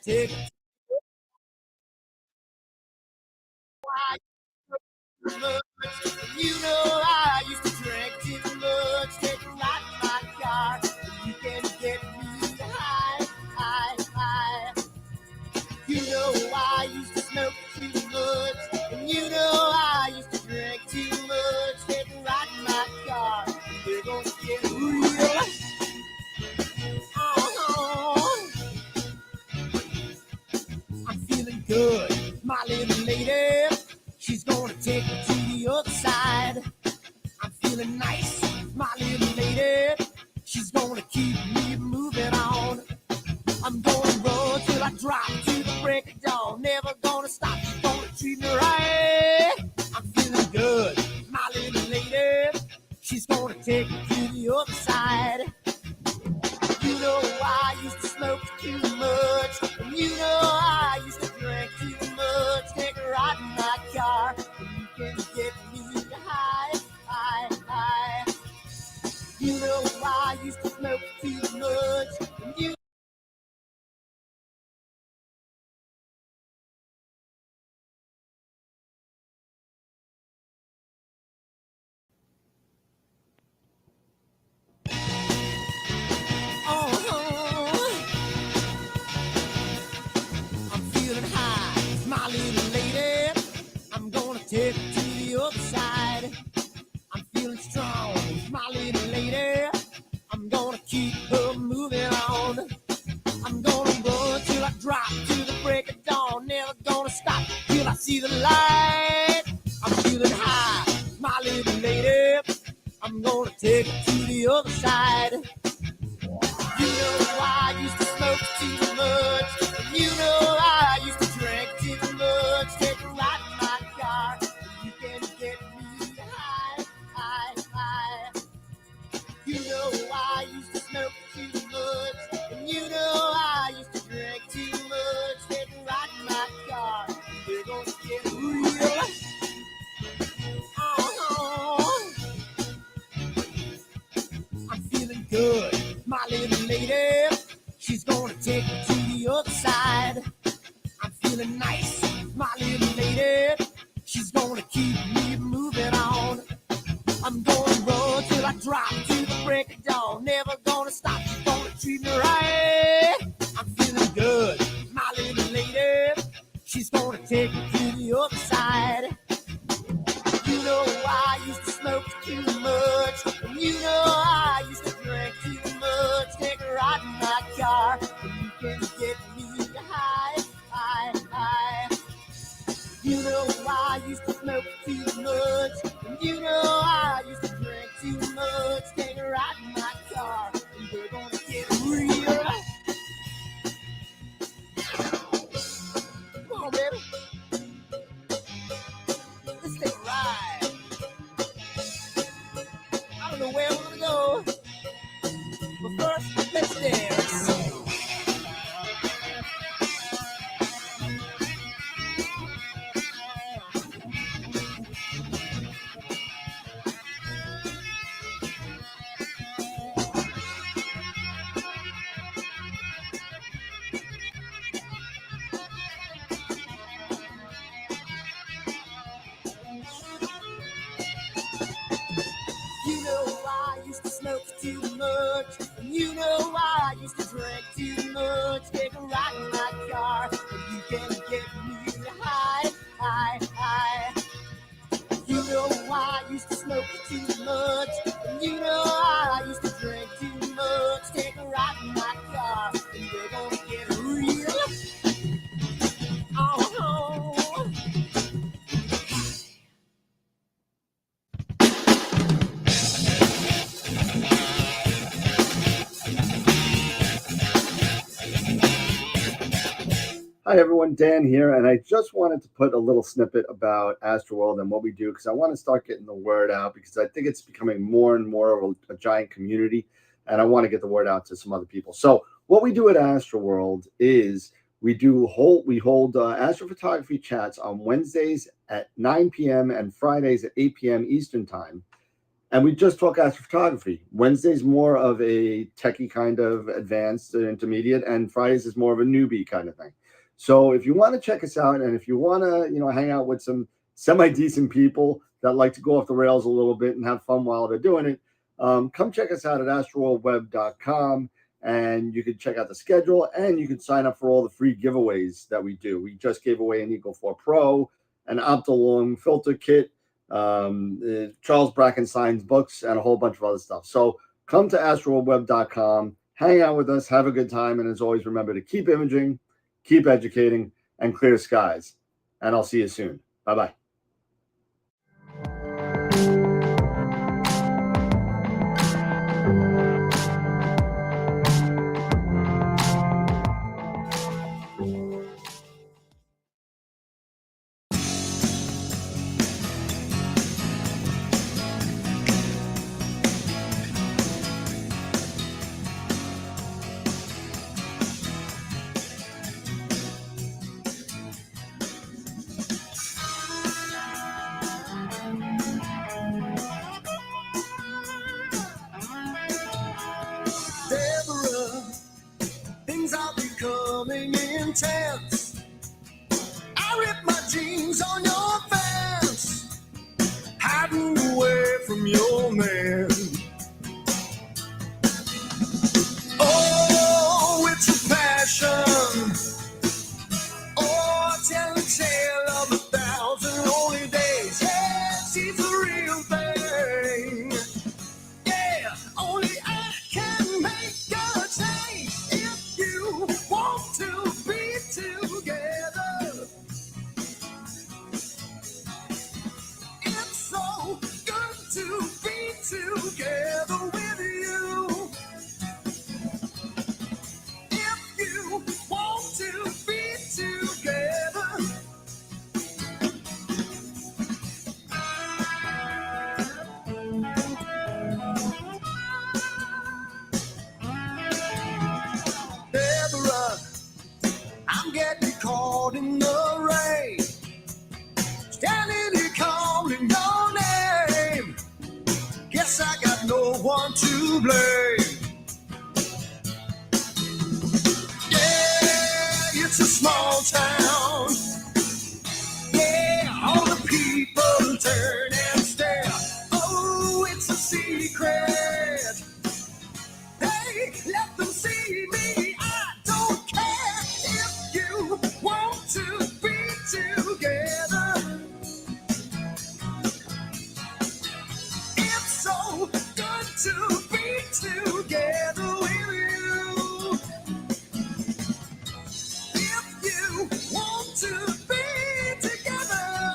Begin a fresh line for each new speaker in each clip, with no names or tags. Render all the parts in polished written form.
take much. You know I used to drink too much, take a ride in my car. You can get me high, high, high. You know I used to smoke too much, and you know I used to drink too much, take a ride in my car. We're gonna get real. Oh, I'm feeling good, my little lady. She's gonna take me to the other side. I'm feeling nice, my little lady. She's gonna keep me moving on. I'm gonna run till I drop to the break of dawn. Never gonna stop, she's gonna treat me right. I'm feeling good, my little lady. She's gonna take me to the other side. You know I used to smoke too much, and you know I used to drink too much. Take a ride in my car, and you can get me high, high, high. You know I used to smoke too much, and you. Oh, I'm feeling high, my little lady. I'm gonna take it to the other side. I'm feeling strong, my little lady. I'm gonna keep her moving on. I'm gonna run till I drop to the break of dawn. Never gonna stop till I see the light. I'm feeling high, my little lady. I'm gonna take it to the other side. You know I used to smoke too much, and you know I used to drink too much. Take a ride in my car, you can get me high, high, high. You know I used to smoke too much, and you know I used to drink too much. Take a ride in my car, we're gonna get real. Oh, I'm feeling good, my little lady. She's gonna take me to the other side. I'm feeling nice, my little lady. She's gonna keep me moving on. I'm gonna run till I drop to the break of dawn. Never gonna stop, she's gonna treat me right. I'm feeling good, my little lady. She's gonna take me to the other side. You know I used to smoke too much, and you know I used to drink too much. Take a ride in my car, and you can get me high, high, high. You know I used to smoke too much, and you know I used to drink too much. Take a ride in my car, and we're gonna get real. Come on, baby. Let's take a ride. I don't know where we're gonna go, but first, let's dance. You know I used to smoke too much, and you know I used to drink too much. Take a ride in my car, and you can get me high, high, high. You know I used to smoke too much, and you know I used to drink too much. Take a ride in my car, and we're gonna get real. Oh,
Hi everyone, Dan here, and I just wanted to put a little snippet about AstroWorld and what we do because I want to start getting the word out because I think it's becoming more and more of a giant community, and I want to get the word out to some other people. So what we do at AstroWorld is we hold astrophotography chats on Wednesdays at 9 p.m. and Fridays at 8 p.m. Eastern time. And we just talk astrophotography. Wednesday's more of a techie kind of advanced intermediate, and Fridays is more of a newbie kind of thing. So if you want to check us out, and if you want to, hang out with some semi-decent people that like to go off the rails a little bit and have fun while they're doing it, come check us out at astroworldweb.com, and you can check out the schedule, and you can sign up for all the free giveaways that we do. We just gave away an Eagle 4 Pro, an Optilong filter kit, Charles Brackenstein's books, and a whole bunch of other stuff. So come to astroworldweb.com, hang out with us, have a good time, and as always, remember to keep imaging, keep educating, and clear skies. And I'll see you soon. Bye-bye.
Deborah, things are becoming intense. I ripped my jeans on your fence, hiding away from your man. Oh, it's a passion. Oh, tell a tale of 1,000 lonely days. Yes, she's a real thing. Yeah, only I can make a change. If you want to be together, it's so good to be together with you. If you want to be together, Deborah, I'm getting caught in the rain, standing here calling your name. Guess I got no one to blame. Yeah, it's a small town. Yeah, all the people turn and stare. Oh, it's a secret. Hey, let them see me. I don't care. If you want to be together, it's so good to be together with you. If you want to be together,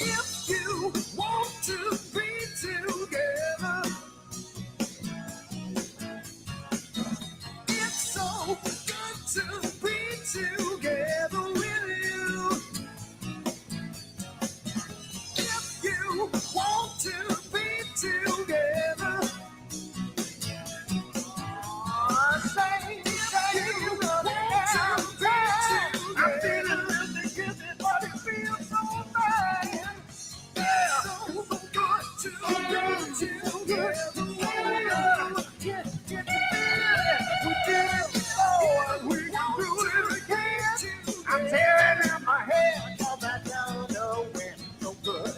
if you want to be together, it's so good to be together with you. If you want to be together, say you want to be together. I'm feeling really guilty, but it feels so bad. Yeah, so good to be together. Yeah, we did it before, and we can do it again. I'm tearing out my hair, 'cause I don't know when so good.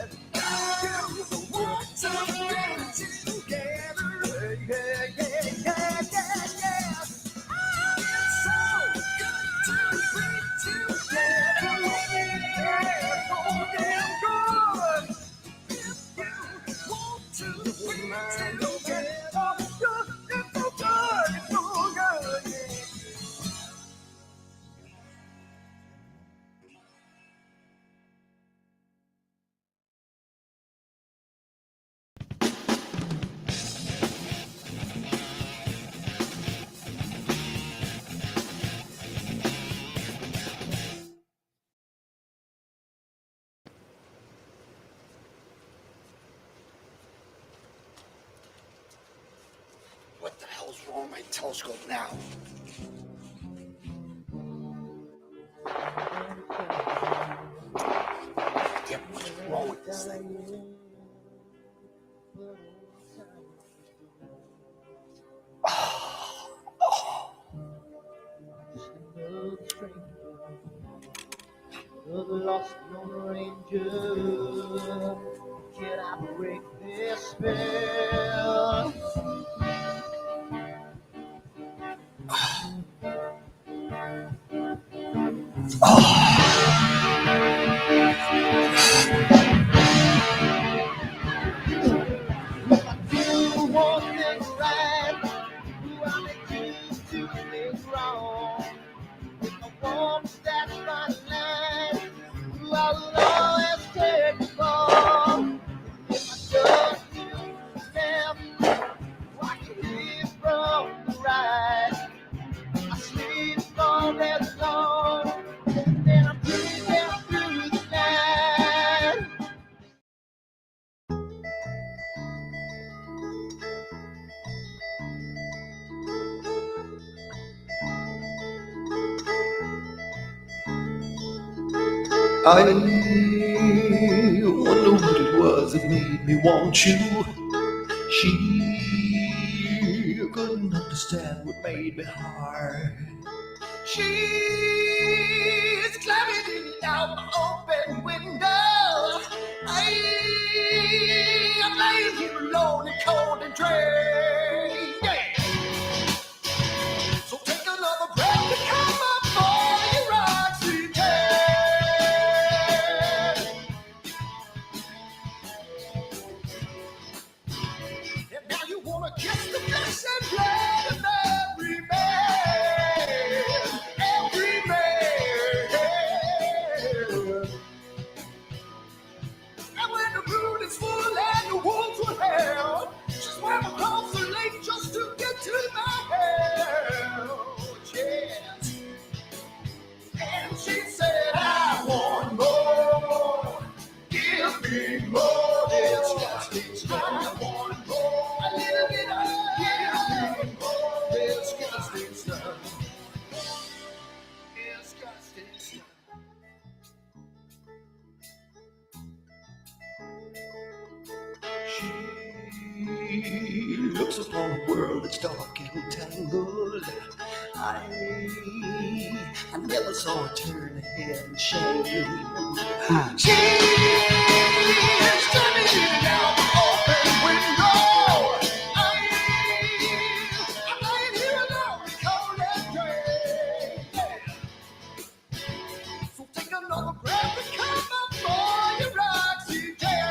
You want to be together. Yeah. It's so good to be together. Yeah, so damn good. If you want to be together, it's so good, yeah.
on my telescope now. Damn, what's wrong with this thing?
The lost Lone Ranger, can I break this spell? Do one thing right, I make two things wrong. If I want that fine line, I will always take the ball. If I don't left, I can live from the right. I sleep all day long, then I'm breathing through the night.
I wonder what it was that made me want you. She couldn't understand what made me hard.
She's climbing in and out my open window. I'm laying here alone and cold and drained. Yeah. So take another breath and come up for your oxygen. And now you wanna kiss the flesh and blood of every man, every man. And when the moon is full and the wolves will howl, just swam across the lake just to get to my house. Yes. And she said, I want more. Give me more. Disgusting stuff. I want more. A little bit of. Give me more. Disgusting stuff. Disgusting stuff.
She looks upon a world that's dark and tangled. I never saw her turn her head in shame.
She's standing in and out the open window. I'm laying here alone, cold and gray. Yeah. So take another breath and come up for your oxygen.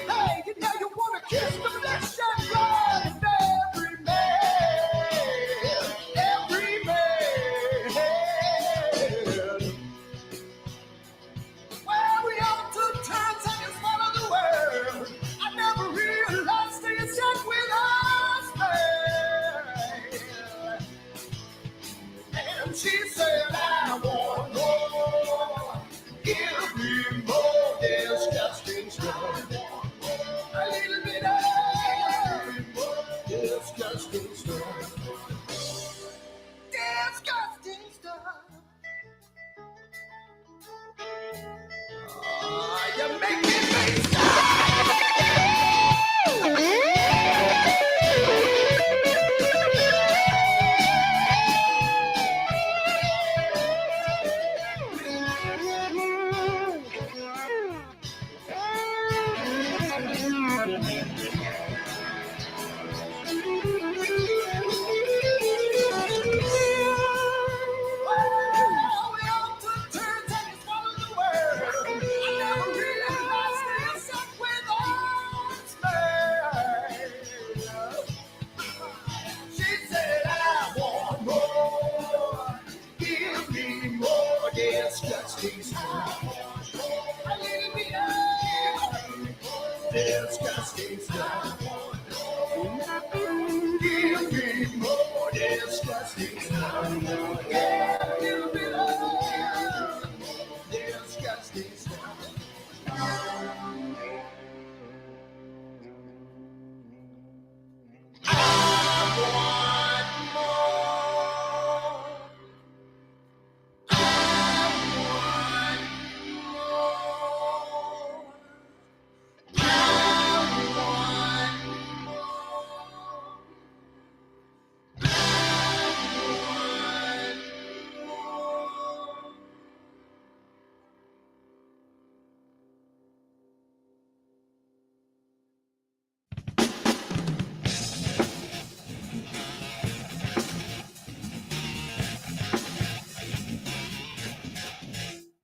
Hey, you know you wanna kiss the flesh and blood of every man, every man. Well, we all took turns and swallowed the world. I never realized they had sat with us, man. And she said, I want more. Give me more disgusting stuff. A little bit of disgusting stuff. Disgusting stuff. Oh, you're making me stop. Disgusting stuff. A little bit of disgusting stuff. Give me more disgusting stuff. Yeah, a little bit of disgusting stuff.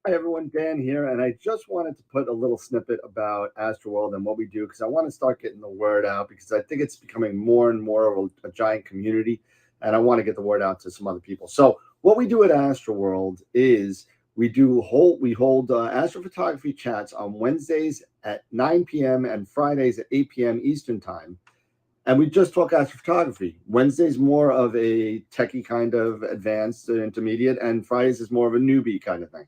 Hi everyone, Dan here, and I just wanted to put a little snippet about AstroWorld and what we do because I want to start getting the word out because I think it's becoming more and more of a giant community, and I want to get the word out to some other people. So what we do at AstroWorld is we hold astrophotography chats on Wednesdays at 9 p.m. and Fridays at 8 p.m. Eastern time. And we just talk astrophotography. Wednesday's more of a techie kind of advanced intermediate, and Fridays is more of a newbie kind of thing.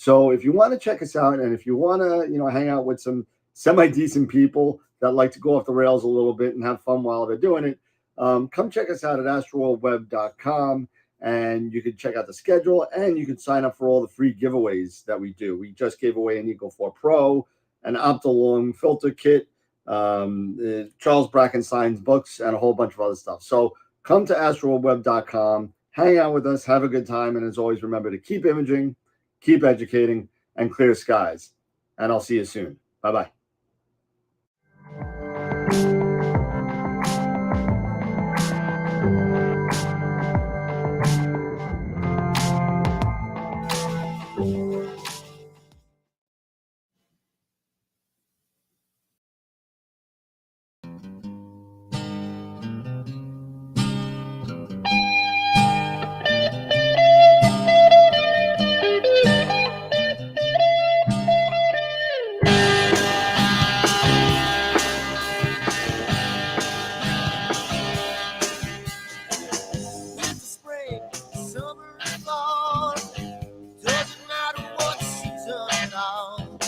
So if you want to check us out, and if you want to, hang out with some semi-decent people that like to go off the rails a little bit and have fun while they're doing it, come check us out at astroworldweb.com, and you can check out the schedule, and you can sign up for all the free giveaways that we do. We just gave away an Eagle 4 Pro, an Optolong filter kit, Charles Brackenstein's books, and a whole bunch of other stuff. So come to astroworldweb.com, hang out with us, have a good time, and as always, remember to keep imaging, keep educating, and clear skies. And I'll see you soon. Bye-bye.
Winter, spring, summer, and fall. Doesn't matter what season at all.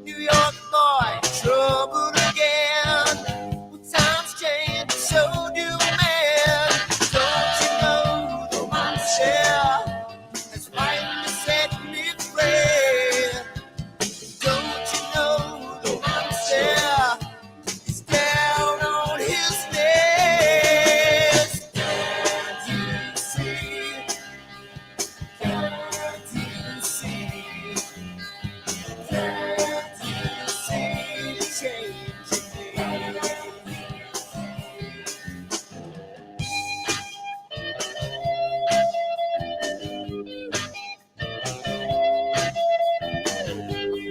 New York boy, trouble again. Well, times change, so do men. Don't you know the mindset has finally set me free? Don't you know the mindset is down on his knees? Can't you see? Can't you see? Can't you see the change in me?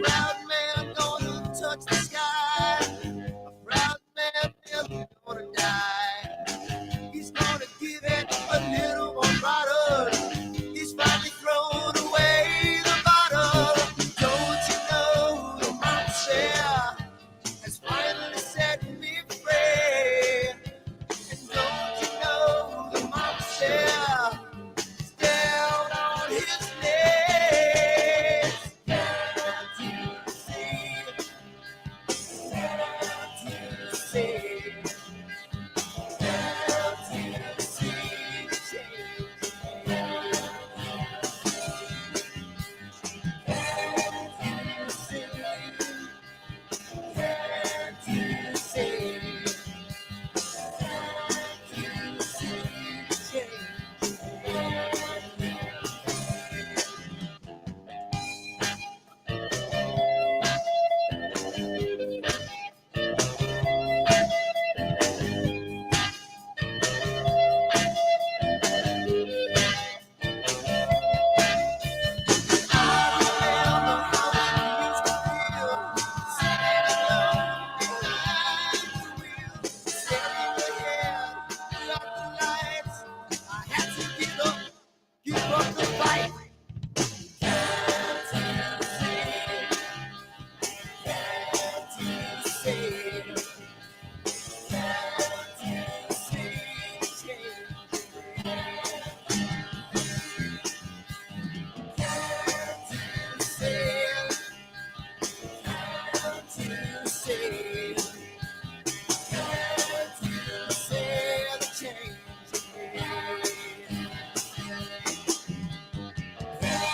Proud man gonna touch the sky. A proud man never gonna die. He's gonna give it a little more throttle. He's finally thrown away the bottle. Don't you know the mindset has finally set me free? And don't you know the mindset is down on his knees? Can't you see? Can't you see? Can't you see the change in me? Can't you see? Can't you see? Can't you see the change in me? Give up the fight. Can't you see? Can't you see? Can't you see the change in me? Can't you see? Can't you see? Can't you see the change in me? Can't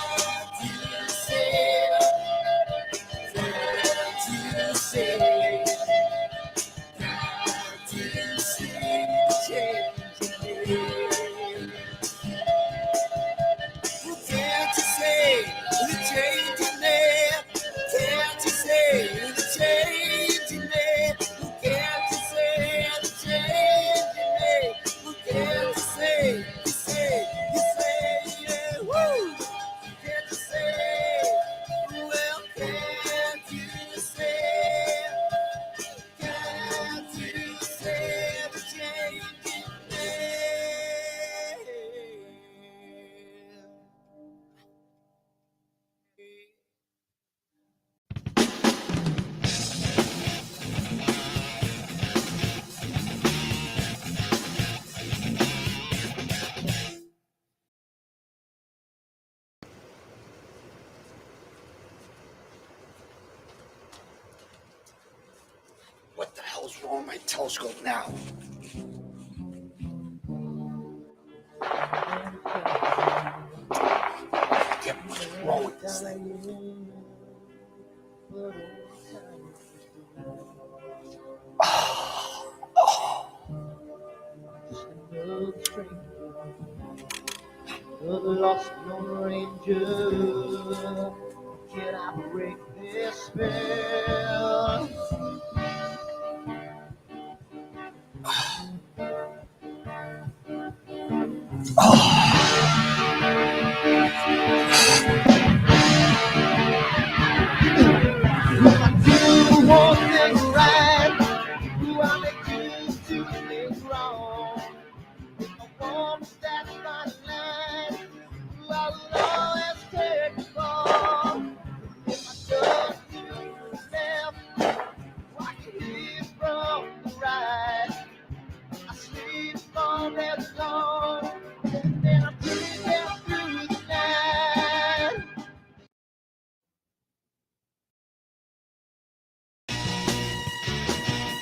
you see? Can't you see? Can't you see the change in me? Can't you see the change in me? Can't you see the change in me? Can't you see the change in me? Can't you see? You say, yeah, woo! Can't you see?
hell's wrong with my telescope now? Damn, what's wrong with this thing?
Another lost lone ranger. Can I break this spell? Do one thing right, do I make two things wrong? If I want to stand by the line, I will always take the fall. If I just do the left, I can hear from the right. I sleep all day long, and I'm breathing through the night.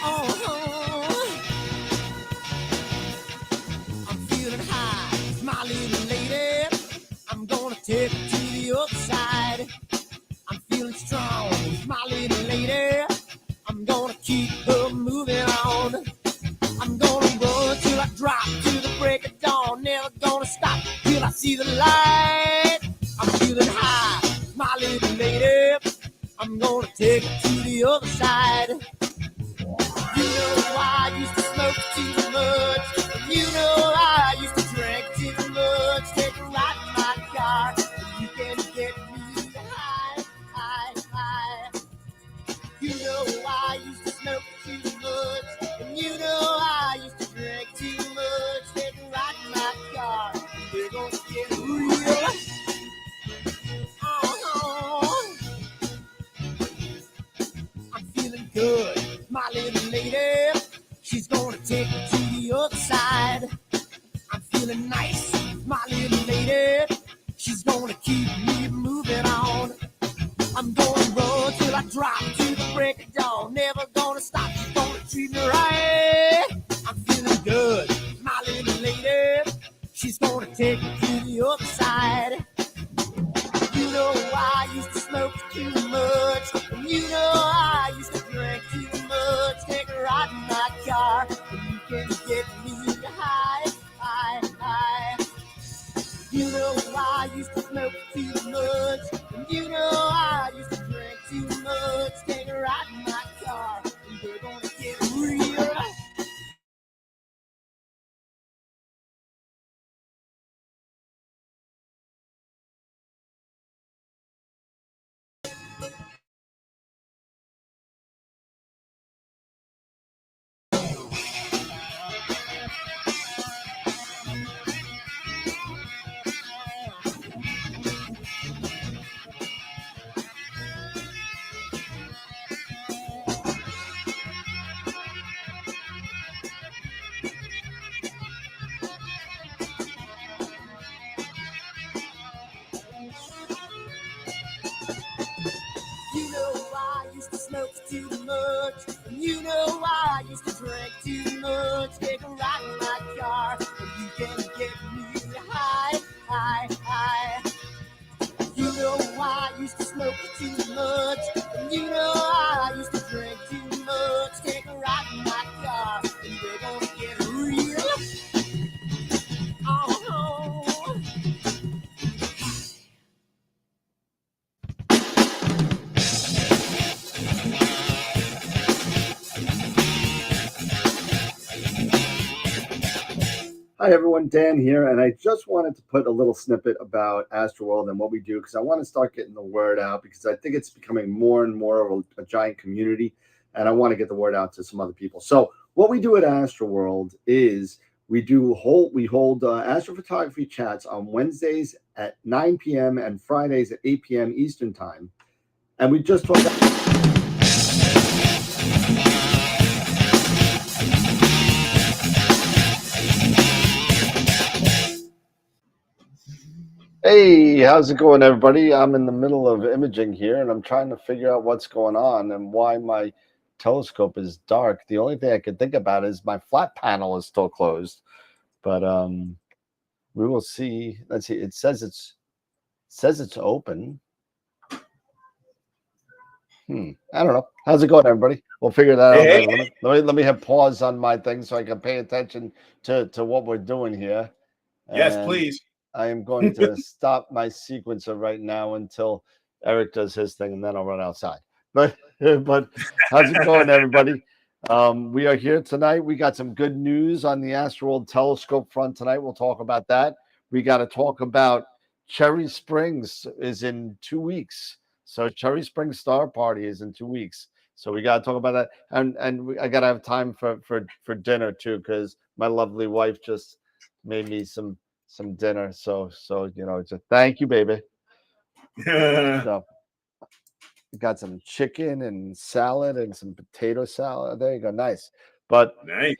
Oh, I'm feeling high, my little lady. I'm gonna take it to the other side. I'm feeling strong, my little lady. I'm gonna keep her moving on. I'm gonna run till I drop to the break of dawn. Never gonna stop till I see the light. I'm feeling high, my little lady. I'm gonna take it to the other side. You know I used to smoke too much. You know I used to drink too much. Take a ride in my car. You can get me high, high, high. You know I used to smoke too much. And you know I used to drink too much. Take a ride in my car. We're gonna get real. Oh, I'm feeling good, my little lady. She's gonna take me to the other side. I'm feeling nice, my little lady. She's gonna keep me moving on. I'm gonna run till I drop to the break of dawn. Never gonna stop, she's gonna treat me right. I'm feeling good, my little lady. She's gonna take me to the other side. You know I used to smoke too much. And you know I used to drink too much. Take a ride in my car, and you can get me high, high, high. You know I used to smoke too much. And you know I used to drink too much. Take a ride in my car, and we're gonna get real. You know I used to smoke too much. And you know I used to drink too much. Take a ride in my car, and you can get me high, high, high. You know I used to smoke too much. And you know I used to drink too much. Take a ride in my car, and we're gonna get real. Oh,
Hi everyone, Dan here, and I just wanted to put a little snippet about AstroWorld and what we do because I want to start getting the word out because I think it's becoming more and more of a giant community, and I want to get the word out to some other people. So what we do at AstroWorld is we hold astrophotography chats on Wednesdays at 9 p.m. and Fridays at 8 p.m. Eastern time, and we just talk about Hey, how's it going, everybody? I'm in the middle of imaging here, and I'm trying to figure out what's going on and why my telescope is dark. The only thing I can think about is my flat panel is still closed, but we will see. Let's see. It says it's open. I don't know. How's it going, everybody? We'll figure that out
Hey,
later. Let me hit pause on my thing so I can pay attention to what we're doing here.
yes,
And
please.
I am going to stop my sequencer right now until Eric does his thing, and then I'll run outside. But how's it going, everybody? We are here tonight. We got some good news on the AstroWorld telescope front tonight. We'll talk about that. We got to talk about Cherry Springs is in 2 weeks. So Cherry Springs Star Party is in 2 weeks. So we got to talk about that, and I got to have time for dinner too, because my lovely wife just made me some dinner. So it's a thank you, baby. So got some chicken and salad and some potato salad. There you go, nice. But
Nice.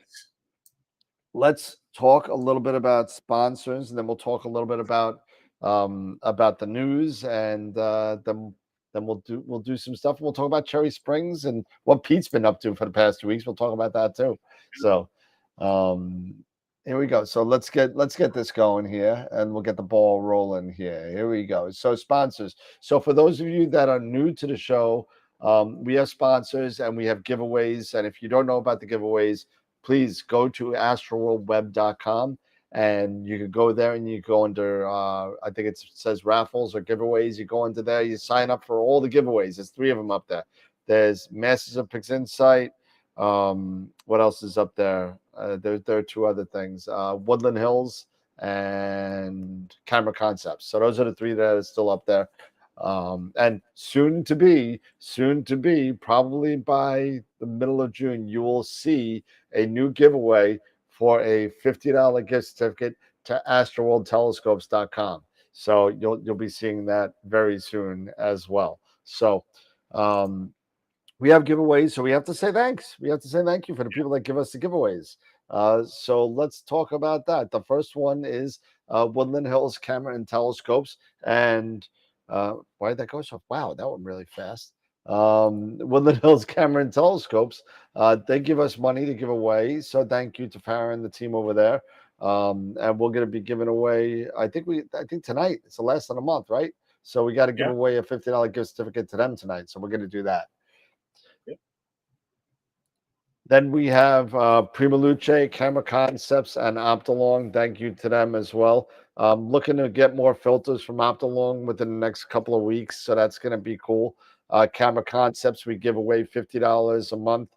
let's talk a little bit about sponsors, and then we'll talk a little bit about the news, and then we'll do some stuff. We'll talk about Cherry Springs and what Pete's been up to for the past 2 weeks. We'll talk about that too. So here we go. So let's get this going here, and we'll get the ball rolling here. Here we go. So sponsors. So for those of you that are new to the show, we have sponsors and we have giveaways. And if you don't know about the giveaways, please go to astroworldweb.com, and you can go there and you go under I think it says raffles or giveaways. You go into there, you sign up for all the giveaways. There's 3 of them up there. There's Masters of Pics Insight. What else is up there? There are 2 other things, Woodland Hills and Camera Concepts. So those are the 3 that are still up there. And soon to be, probably by the middle of June, you will see a new giveaway for a $50 gift certificate to astroworldtelescopes.com. So you'll be seeing that very soon as well. So we have giveaways, so we have to say thanks. We have to say thank you for the people that give us the giveaways. So let's talk about that. The first one is Woodland Hills Camera and Telescopes. And why did that go so? Wow, that went really fast. Woodland Hills Camera and Telescopes. They give us money to give away. So thank you to Farah and the team over there. And we're going to be giving away, I think tonight, it's the last of the month, right? So we got to give away a $50 gift certificate to them tonight. So we're going to do that. Then we have Prima Luce, Camera Concepts, and Optolong. Thank you to them as well. Looking to get more filters from Optolong within the next couple of weeks, so that's going to be cool. Camera Concepts, we give away $50 a month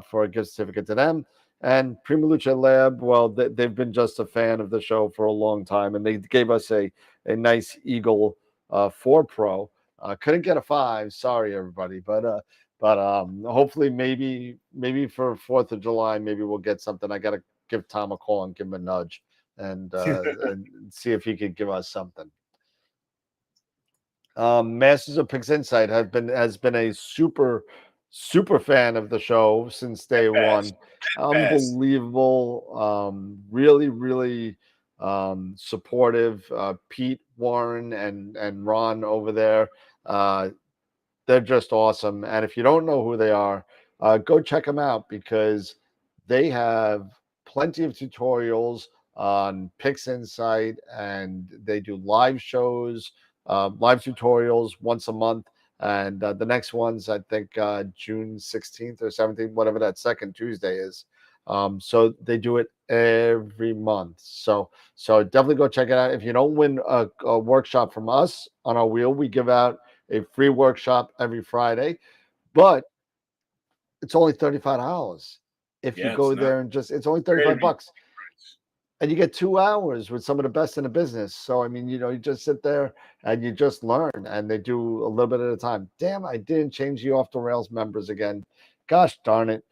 for a gift certificate to them. And Prima Luce Lab, well, they've been just a fan of the show for a long time, and they gave us a nice Eagle 4 Pro. Couldn't get a 5, sorry everybody, but hopefully maybe for 4th of July, maybe we'll get something. I got to give Tom a call and give him a nudge and see if he could give us something. Masters of Pics Insight has been a super fan of the show since day one. Unbelievable. Really supportive. Pete, Warren, and Ron over there. They're just awesome. And if you don't know who they are, go check them out, because they have plenty of tutorials on Pics Insight, and they do live shows, live tutorials once a month. And the next one's, I think, June 16th or 17th, whatever that second Tuesday is. So they do it every month. So definitely go check it out. If you don't win a workshop from us on our wheel, we give out a free workshop every Friday, but it's only $35 if you go there and it's only $35, and you get 2 hours with some of the best in the business. So I mean, you just sit there and you just learn, and they do a little bit at a time. Damn, I didn't change the Off the Rails members again. Gosh darn it.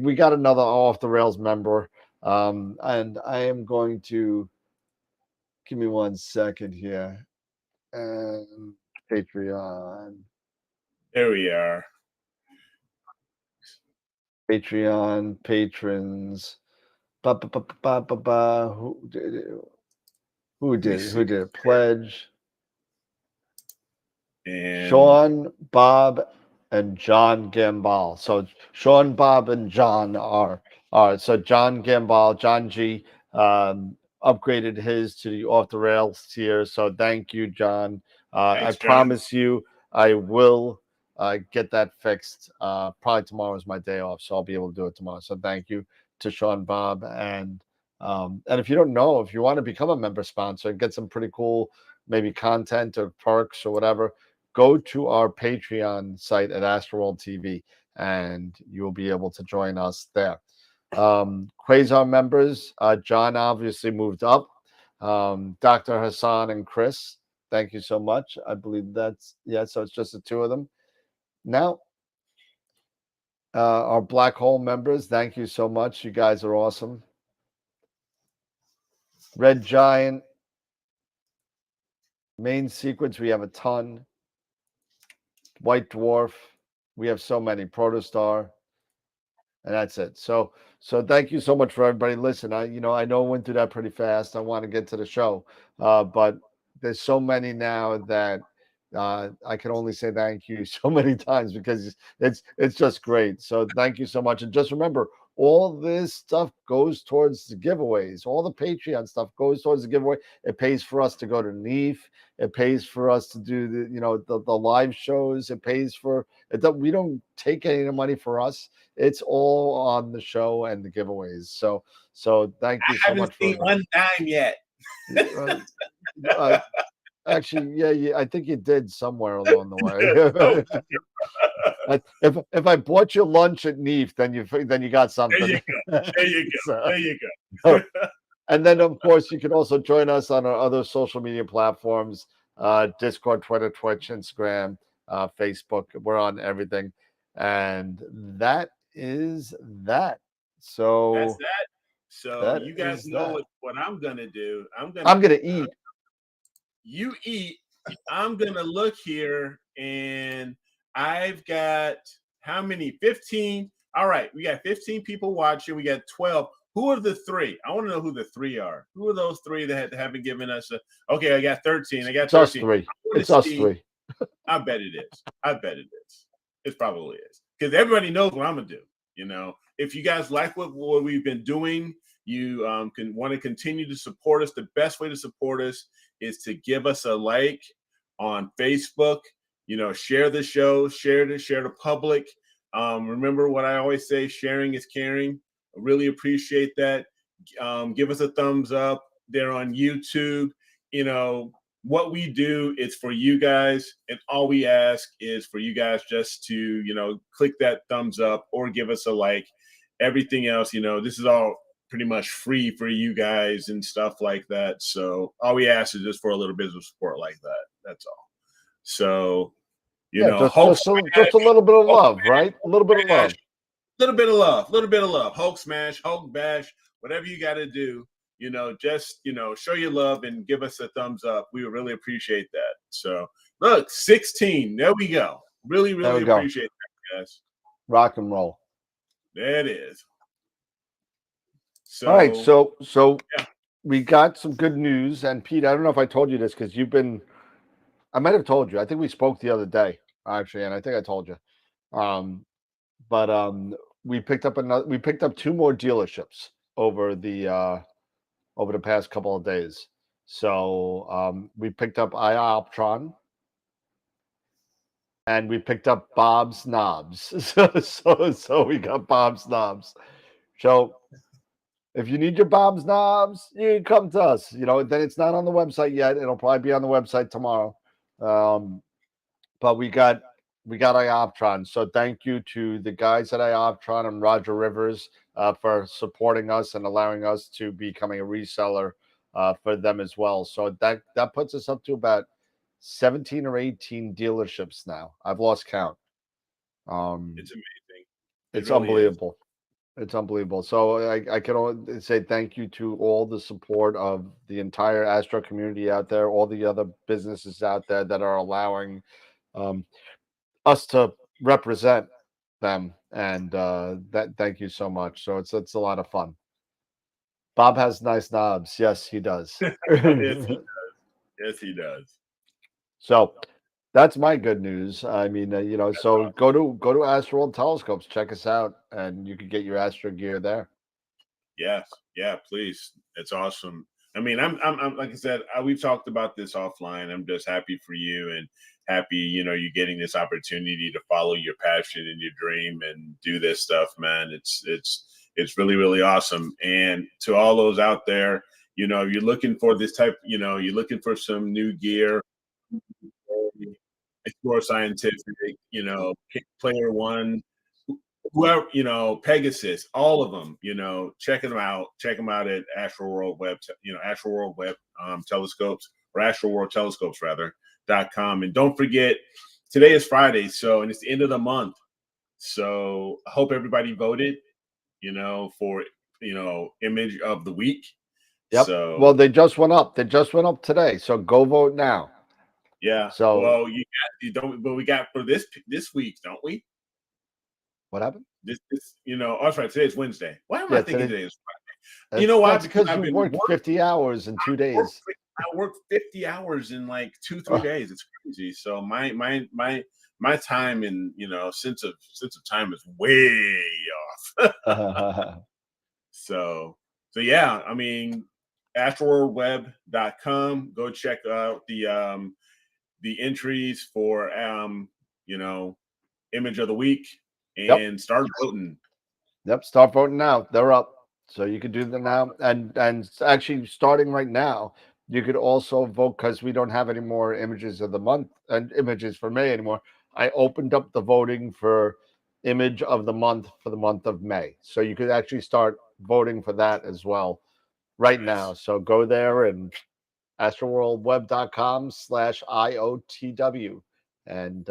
We got another Off the Rails member, and I am going to give me 1 second here. And Patreon.
There we are.
Patreon patrons. Who did it? Pledge.
And
Sean, Bob, and John Gambal. So Sean, Bob, and John are so John Gambal, John G. Upgraded his to the off the rails tier. So thank you, John. I
Thanks, John.
promise you, I will get that fixed. Probably tomorrow is my day off, so I'll be able to do it tomorrow. So thank you to Sean, Bob, and if you don't know, if you want to become a member sponsor and get some pretty cool maybe content or perks or whatever, go to our Patreon site at AstroWorld TV, and you'll be able to join us there. Quasar members, John obviously moved up. Dr. Hassan and Chris, thank you so much. I believe that's, yeah, so it's just the two of them. Now, our Black Hole members, thank you so much. You guys are awesome. Red Giant, main sequence, we have a ton. White Dwarf, we have so many. Protostar, and that's it. So thank you so much for everybody. Listen, I know I went through that pretty fast. I want to get to the show, but there's so many now that I can only say thank you so many times because it's just great. So thank you so much, and just remember, all this stuff goes towards the giveaways. All the Patreon stuff goes towards the giveaway. It pays for us to go to NEAF. It pays for us to do the live shows. It pays for it. We don't take any of the money for us. It's all on the show and the giveaways. So thank you so much.
I haven't seen one dime yet.
Actually, yeah, I think you did somewhere along the way. If I bought you lunch at NEAF, then you got something.
There you go. There you go.
So,
there you go.
and then, of course, you can also join us on our other social media platforms: Discord, Twitter, Twitch, Instagram, Facebook. We're on everything, and that is that. So
that's that. So
that
you guys
is
know
that.
what I'm gonna do. I'm
gonna eat.
You eat. I'm gonna look here, and I've got how many? 15. All right, we got 15 people watching. We got 12. Who are the three? I want to know who the three are. Who are those three that haven't given us a? Okay, I got 13. I got 13.
It's us three. It's us three.
I bet it is. I bet it is. It probably is because everybody knows what I'm gonna do. If you guys like what we've been doing, you can want to continue to support us. The best way to support us is to give us a like on Facebook. Share the show, share the public. Remember what I always say: sharing is caring. I really appreciate that. Give us a thumbs up there on YouTube. What we do is for you guys, and all we ask is for you guys just to click that thumbs up or give us a like. Everything else, this is all pretty much free for you guys and stuff like that. So all we ask is just for a little bit of support like that. That's all. So just
a little bit of love, right? A little bit of love.
Little bit of love. Hulk smash, Hulk bash, whatever you got to do. Just show your love and give us a thumbs up. We would really appreciate that. So look, 16. There we go. Really appreciate that, guys.
Rock and roll.
There it is. So,
all right, so yeah. We got some good news. And Pete, I don't know if I told you this because I might have told you. I think we spoke the other day, actually, and I think I told you. But we picked up two more dealerships over the past couple of days. So we picked up Ioptron and we picked up Bob's Knobs. So we got Bob's Knobs. So if you need your Bob's Knobs, you can come to us. Then it's not on the website yet. It'll probably be on the website tomorrow. But we got Ioptron. So thank you to the guys at Ioptron and Roger Rivers for supporting us and allowing us to becoming a reseller for them as well. So that puts us up to about 17 or 18 dealerships now. I've lost count.
It's amazing.
It's really unbelievable. It's unbelievable. So I can only say thank you to all the support of the entire Astro community out there, all the other businesses out there that are allowing us to represent them, and thank you so much. So it's a lot of fun. Bob has nice knobs. Yes, he does.
Yes, he does.
So That's my good news. I mean, so go to AstroWorld Telescopes, check us out, and you can get your Astro gear there.
Yes, yeah, please. It's awesome. I mean, I'm like I said, we've talked about this offline. I'm just happy for you and happy, you getting this opportunity to follow your passion and your dream and do this stuff, man. It's really, really awesome. And to all those out there, you're looking for this type, you're looking for some new gear, Explore Scientific, Player One, whoever, Pegasus, all of them, check them out. Check them out at AstroWorld Web, AstroWorld Web Telescopes, or AstroWorld Telescopes rather.com. And don't forget, today is Friday, and it's the end of the month. So I hope everybody voted, for image of the week.
Yep.
So
Well, they just went up. They just went up today. So go vote now.
yeah.
So
well, but we got for this week, don't we?
What happened?
This oh, that's right. Today's Wednesday. Why am I thinking today is Friday?
You know why?
Because
I've been worked 50 hours in 2 days.
I worked 50 hours in like 2-3 days. It's crazy. So my time and sense of time is way off. So yeah, I mean, astroworldweb.com. Go check out the entries for image of the week and start voting.
Yep, start voting now. They're up. So you could do that now. And actually starting right now, you could also vote because we don't have any more images of the month and images for May anymore. I opened up the voting for image of the month for the month of May. So you could actually start voting for that as well right now. So go there and astroworldweb.com/IOTW. And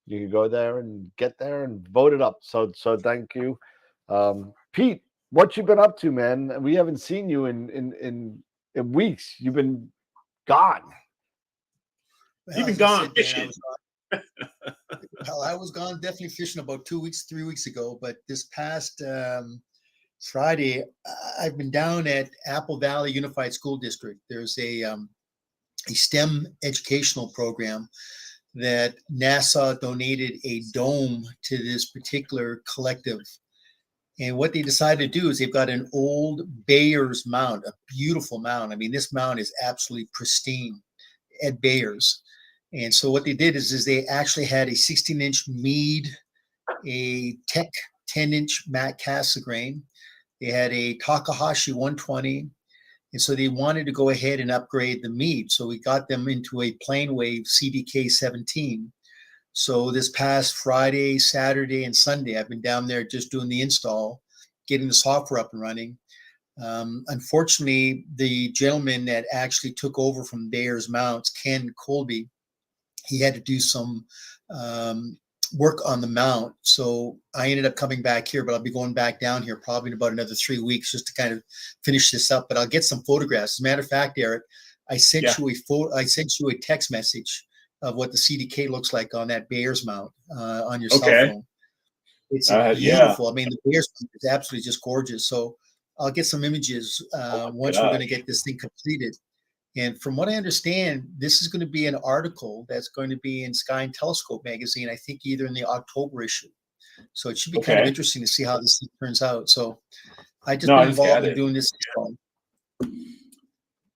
you can go there and get there and vote it up. So thank you. Pete, what you been up to, man? We haven't seen you in weeks. You've been gone.
Well,
You've been
as I
gone
said, Dan,
fishing.
I was gone definitely fishing about 3 weeks ago, but this past Friday, I've been down at Apple Valley Unified School District. There's a STEM educational program that NASA donated a dome to this particular collective. And what they decided to do is they've got an old Bayers mount, a beautiful mount. I mean, this mount is absolutely pristine, Ed Bayers. And so what they did is they actually had a 16-inch Meade, a Tech 10-inch matte Cassegrain. They had a Takahashi 120. And so they wanted to go ahead and upgrade the Meade. So we got them into a Planewave CDK 17. So this past Friday, Saturday, and Sunday, I've been down there just doing the install, getting the software up and running. Unfortunately, the gentleman that actually took over from Bayers Mounts, Ken Colby, he had to do some work on the mount. So I ended up coming back here, but I'll be going back down here probably in about another 3 weeks just to kind of finish this up. But I'll get some photographs. As a matter of fact, Eric, I sent you a text message of what the CDK looks like on that Bayers mount on your cell phone. It's beautiful. I mean, the Bayers mount is absolutely just gorgeous. So I'll get some images once we're going to get this thing completed. And from what I understand, this is going to be an article that's going to be in Sky and Telescope magazine, I think either in the October issue. So it should be kind of interesting to see how this thing turns out. So I just been involved in doing this.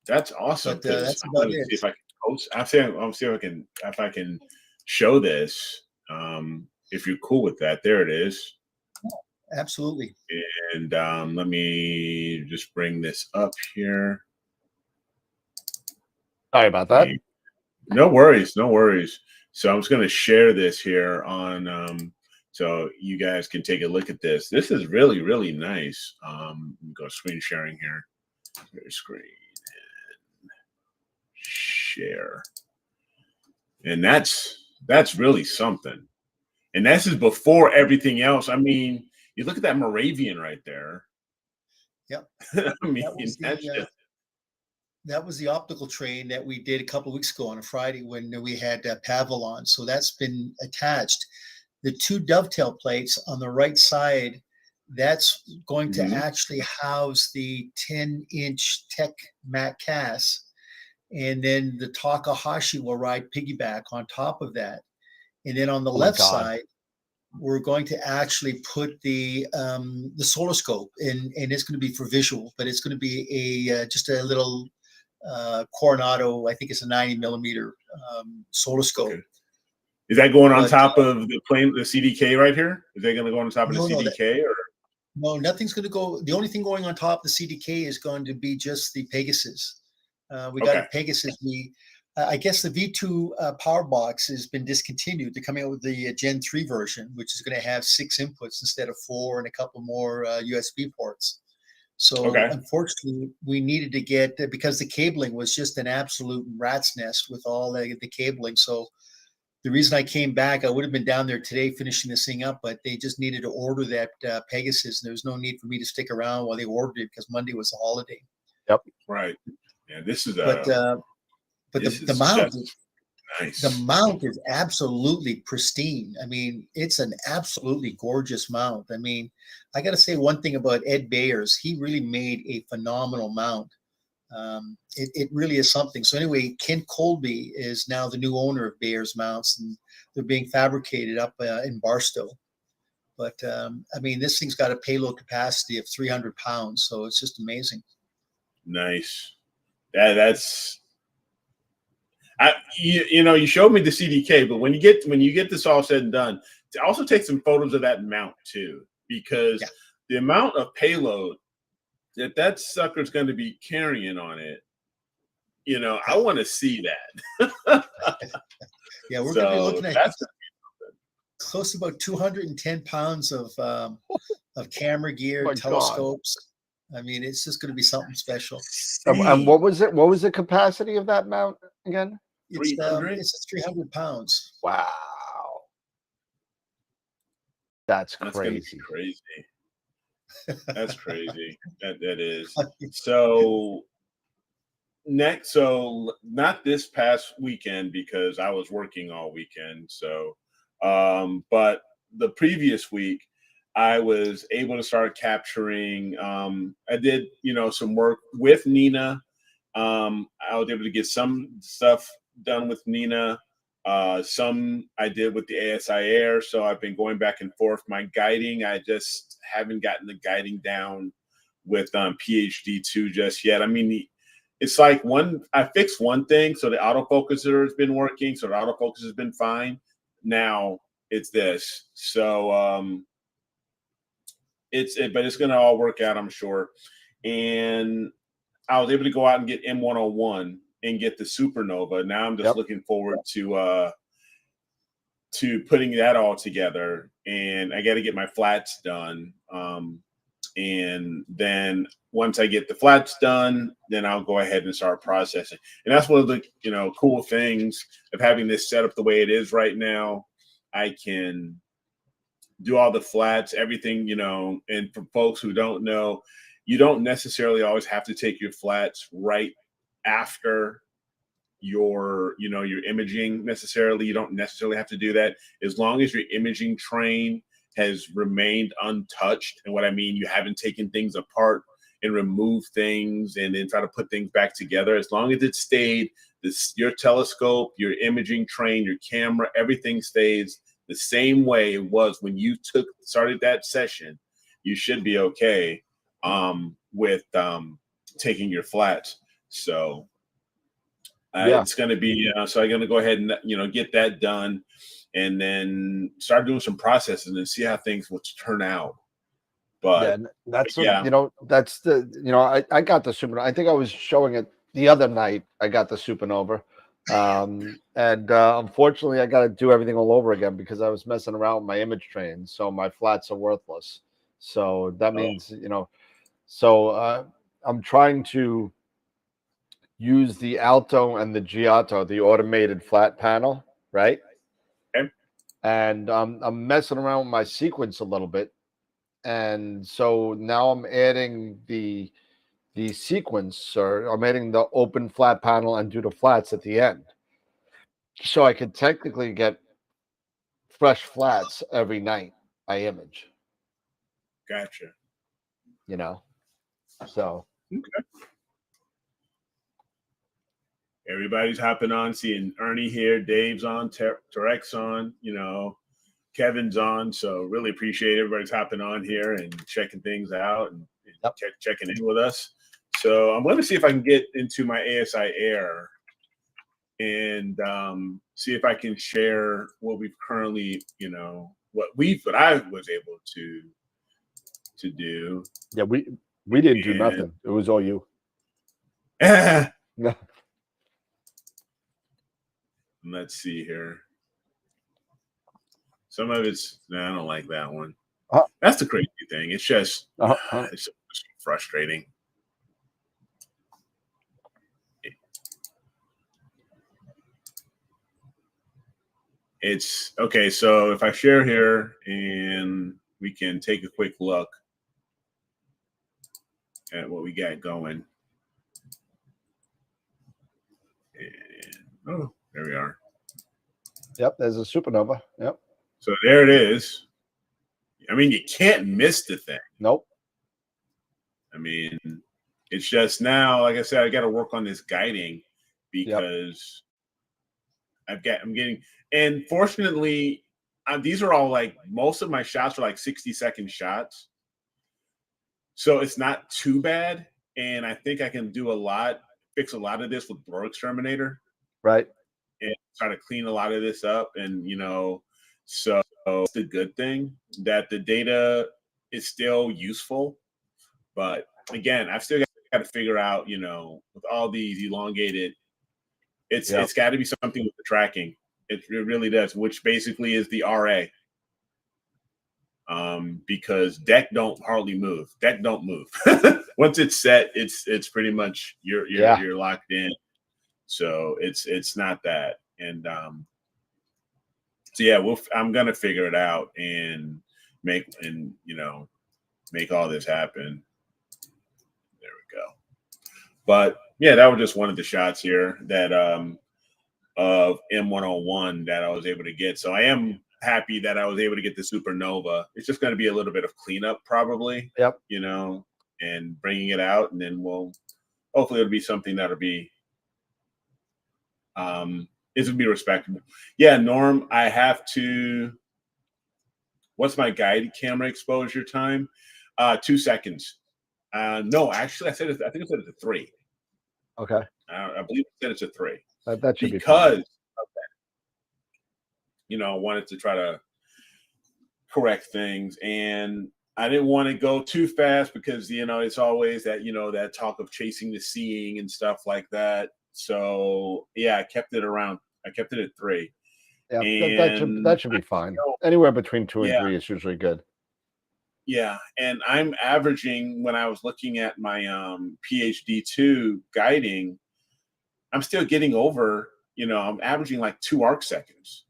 That's awesome.
But, that's about it.
See if I can post. I'll see if I can show this. If you're cool with that, there it is.
Absolutely.
And let me just bring this up here.
Sorry about that.
No worries. So I'm just going to share this here on so you guys can take a look at this. This is really, really nice. Go screen sharing here. Screen and share. And that's really something. And this is before everything else. I mean, you look at that Moravian right there.
Yep.
I mean,
that was the optical train that we did a couple of weeks ago on a Friday when we had Pavilon. So that's been attached. The two dovetail plates on the right side, that's going to actually house the 10-inch Tech Matte Cass. and then the Takahashi will ride piggyback on top of that. And then on the
Oh my
left
God.
side, we're going to actually put the solar scope in, and it's going to be for visual, but it's going to be a just a little Coronado. I think it's a 90 millimeter solar scope.
Okay. Is that going on
But,
top of the plane, the CDK right here? Is that going to go on top of the CDK, or
no? Nothing's going to go. The only thing going on top of the CDK is going to be just the Pegasus. We got a Pegasus. I guess the V2 power box has been discontinued. They're coming out with the Gen 3 version, which is going to have 6 inputs instead of 4 and a couple more USB ports. So unfortunately, we needed to get, because the cabling was just an absolute rat's nest with all the cabling. So the reason I came back, I would have been down there today finishing this thing up, but they just needed to order that Pegasus. And there was no need for me to stick around while they ordered it because Monday was a holiday.
Yep.
Right. Yeah, this is
but the mount is
nice.
The mount is absolutely pristine. I mean, it's an absolutely gorgeous mount. I mean, I got to say one thing about Ed Bayers. He really made a phenomenal mount. It really is something. So anyway, Ken Colby is now the new owner of Bayers Mounts, and they're being fabricated up in Barstow. But I mean, this thing's got a payload capacity of 300 pounds, so it's just amazing.
Nice. That's. You showed me the CDK, but when you get this all said and done, also take some photos of that mount too, because the amount of payload that sucker's going to be carrying on it, I want to see that.
Yeah, we're going to be looking at close to about 210 pounds of camera gear, telescopes. God. I mean, it's just going to be something special.
And what was it? What was the capacity of that mount again?
It's 300 pounds.
Wow. That's crazy.
That's crazy. That is. So not this past weekend because I was working all weekend. So, but the previous week I was able to start capturing. I did, some work with Nina. I was able to get some stuff done with Nina. Some I did with the ASI Air. So I've been going back and forth. My guiding, I just haven't gotten the guiding down with PhD 2 just yet. I mean, it's like I fixed one thing. So the autofocuser has been working. So the autofocus has been fine. Now it's this. So but it's going to all work out, I'm sure. And I was able to go out and get M101 and get the supernova. Now I'm just looking forward to putting that all together, and I got to get my flats done. And then once I get the flats done, then I'll go ahead and start processing. And that's one of the cool things of having this set up the way it is right now. I can do all the flats, everything, and for folks who don't know, you don't necessarily always have to take your flats right after your imaging necessarily. You don't necessarily have to do that as long as your imaging train has remained untouched. And what I mean, you haven't taken things apart and removed things and then try to put things back together. As long as it stayed, your telescope, your imaging train, your camera, everything stays the same way it was when you started that session, you should be okay with taking your flats. So it's going to be so I'm going to go ahead and get that done, and then start doing some processes and see how things will turn out. But
that's that's the I got the supernova. I think I was showing it the other night. I got the supernova. And unfortunately, I got to do everything all over again because I was messing around with my image train. So my flats are worthless. So that means, I'm trying to use the Alto and the Giotto, the automated flat panel, right?
Okay.
And I'm messing around with my sequence a little bit. And so now I'm adding the sequence, or I'm adding the open flat panel and do the flats at the end. So I could technically get fresh flats every night I image.
Gotcha.
So.
Okay. everybody's hopping on, seeing Ernie here, Dave's on, Tarek's on, Kevin's on. So really appreciate everybody's hopping on here and checking things out and checking in with us. So I'm going to see if I can get into my ASI Air and see if I can share what we've currently, what I was able to do.
Yeah, we didn't do nothing. It was all you.
Let's see here. Some of it's I don't like that one. That's the crazy thing. It's just it's frustrating. It's okay. So if I share here and we can take a quick look at what we got going. And, oh, there we are.
Yep, there's a supernova. Yep.
So there it is. I mean, you can't miss the thing.
Nope.
I mean, it's just now, like I said, I got to work on this guiding because I'm getting, and fortunately, these are all like, most of my shots are like 60-second shots. So it's not too bad. And I think I can fix a lot of this with Blur Exterminator.
Right.
And try to clean a lot of this up. And, so it's a good thing that the data is still useful. But again, I've still got to figure out, with all these elongated, it's got to be something with the tracking. It really does, which basically is the RA. Because deck don't hardly move. Deck don't move. Once it's set, it's pretty much you're locked in. So it's not that. And so yeah, I'm gonna figure it out and make all this happen. There we go. But yeah, that was just one of the shots here that of M101 that I was able to get. So I am happy that I was able to get the supernova. It's just going to be a little bit of cleanup probably.
Yep.
And bringing it out, and then hopefully it'll be something that'll be it'll be respectable. Yeah, Norm, I have to. What's my guided camera exposure time? 2 seconds. No, actually, I think it said it's a 3.
Okay.
I believe it said it's a 3.
That should be
because of that. I wanted to try to correct things, and I didn't want to go too fast because it's always that that talk of chasing the seeing and stuff like that. So yeah, I kept it at 3.
Yeah, that should be fine. Anywhere between 2 and 3 is usually good.
Yeah, and I'm averaging, when I was looking at my PhD 2 guiding, I'm still getting over. I'm averaging like 2 arc seconds.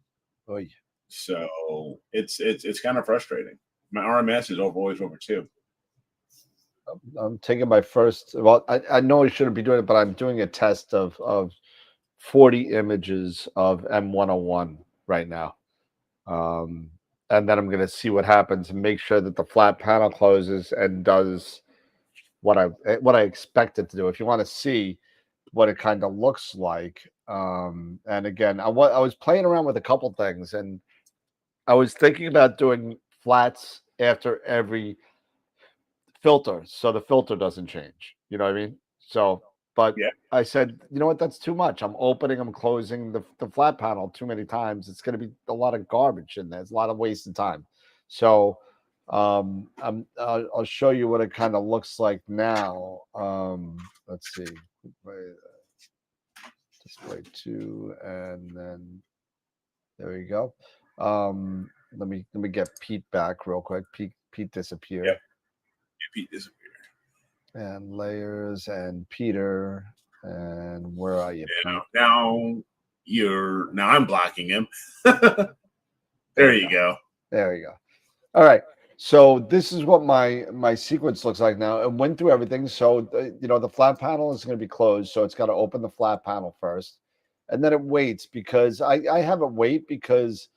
Oh yeah.
So it's kind of frustrating. My RMS is always over 2.
I'm taking my first. Well, I know I shouldn't be doing it, but I'm doing a test of 40 images of M101 right now, and then I'm going to see what happens and make sure that the flat panel closes and does what I expect it to do. If you want to see what it kind of looks like, and again, I was playing around with a couple things, and I was thinking about doing flats after every filter, so the filter doesn't change. You know what I mean? So, but I said, you know what? That's too much. I'm closing the flat panel too many times. It's going to be a lot of garbage in there. It's a lot of wasted time. So, I'll show you what it kind of looks like now. Let's see. Display 2, and then there you go. Let me get Pete back real quick. Pete disappeared.
Yep. Pete disappeared.
And layers and Peter, and where are you?
Yeah, now I'm blocking him. There you go.
There you go. All right. So this is what my sequence looks like now. It went through everything. So the flat panel is going to be closed. So it's got to open the flat panel first, and then it waits because I have it wait because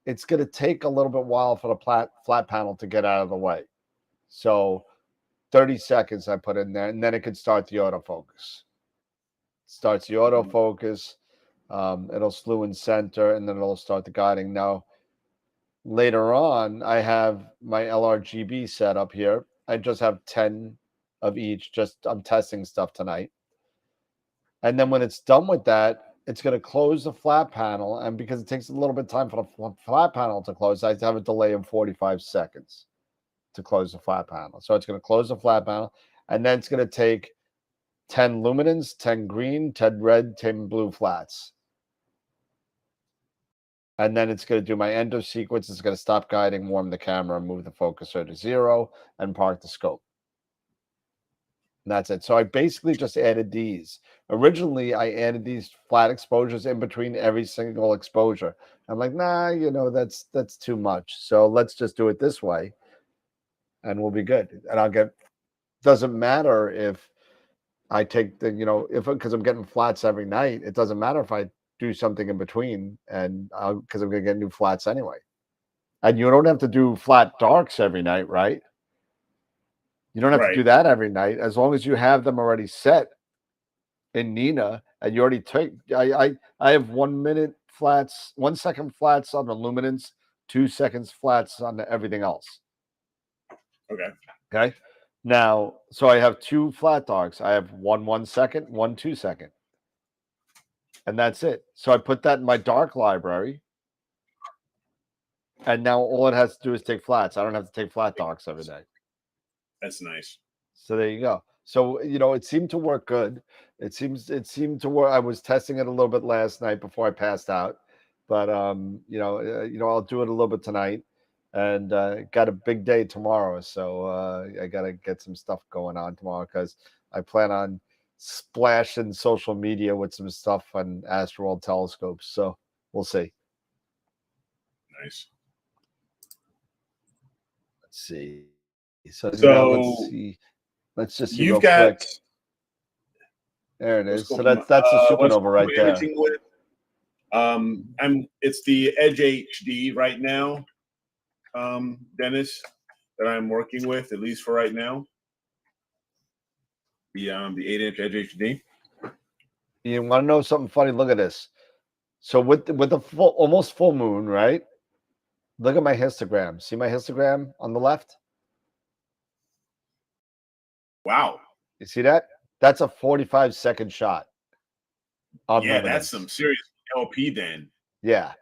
it's going to take a little bit while for the flat panel to get out of the way. So 30 seconds I put in there, and then it could start the autofocus. starts the autofocus. It'll slew and center, and then it'll start the guiding. Now, later on, I have my LRGB set up here. I just have 10 of each. I'm testing stuff tonight. And then when it's done with that, it's going to close the flat panel. And because it takes a little bit of time for the flat panel to close, I have a delay of 45 seconds to close the flat panel. So it's going to close the flat panel, and then it's going to take 10 luminance, 10 green, 10 red, 10 blue flats. And then it's going to do my endo sequence. It's going to stop guiding, warm the camera, move the focuser to 0, and park the scope. And that's it. So I basically just added these. Originally, I added these flat exposures in between every single exposure. I'm like, nah, that's too much. So let's just do it this way, and we'll be good. And doesn't matter if I take because I'm getting flats every night. It doesn't matter if I do something in between, and because I'm going to get new flats anyway. And you don't have to do flat darks every night, right? You don't have to do that every night, as long as you have them already set in Nina, and you already take. I have 1 minute flats, 1 second flats on the luminance, 2 seconds flats on everything else. Okay. Now, so I have 2 flat darks. I have 1 second, 1 2 second, and that's it. So I put that in my dark library, and now all it has to do is take flats. I don't have to take flat darks every day.
That's nice.
So there you go. So it seemed to work good. It seemed to work. I was testing it a little bit last night before I passed out, but I'll do it a little bit tonight, and got a big day tomorrow. So I gotta get some stuff going on tomorrow, because I plan on splashing social media with some stuff on AstroWorld telescopes. So we'll see.
Nice.
Let's see. So now let's see. Let's just see real quick. There it is. So that's a supernova right there.
It's the Edge HD right now, Dennis, that I'm working with, at least for right now. The 8-inch Edge HD.
You want to know something funny? Look at this. So with the almost full moon, right? Look at my histogram. See my histogram on the left?
Wow.
You see that? That's a 45-second shot.
Yeah, that's some serious LP then.
Yeah.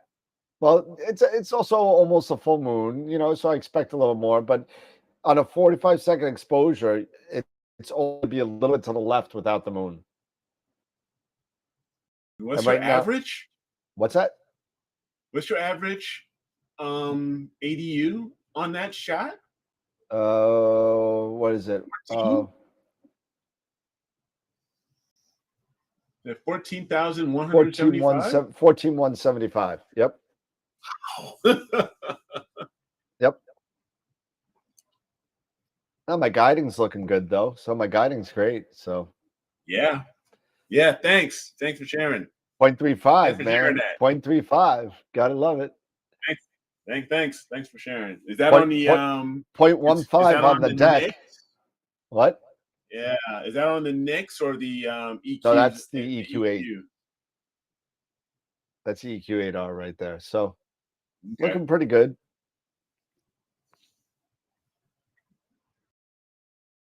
Well, it's also almost a full moon, so I expect a little more. But on a 45-second exposure, it's only be a little bit to the left without the moon.
What's your average?
What's that?
What's your average ADU on that shot?
What is it?
14,175.
14,175. Yep. Yep. Now my guiding's looking good though. So my guiding's great. So
yeah. Thanks for sharing.
0.35, man. 0.35. Gotta love it.
Thanks for sharing. Is that on the
0.15 on the deck?
Nix?
What?
Yeah, is that on the Nix or the EQ?
No, that's the EQ8. That's the EQ8R right there. So looking pretty good.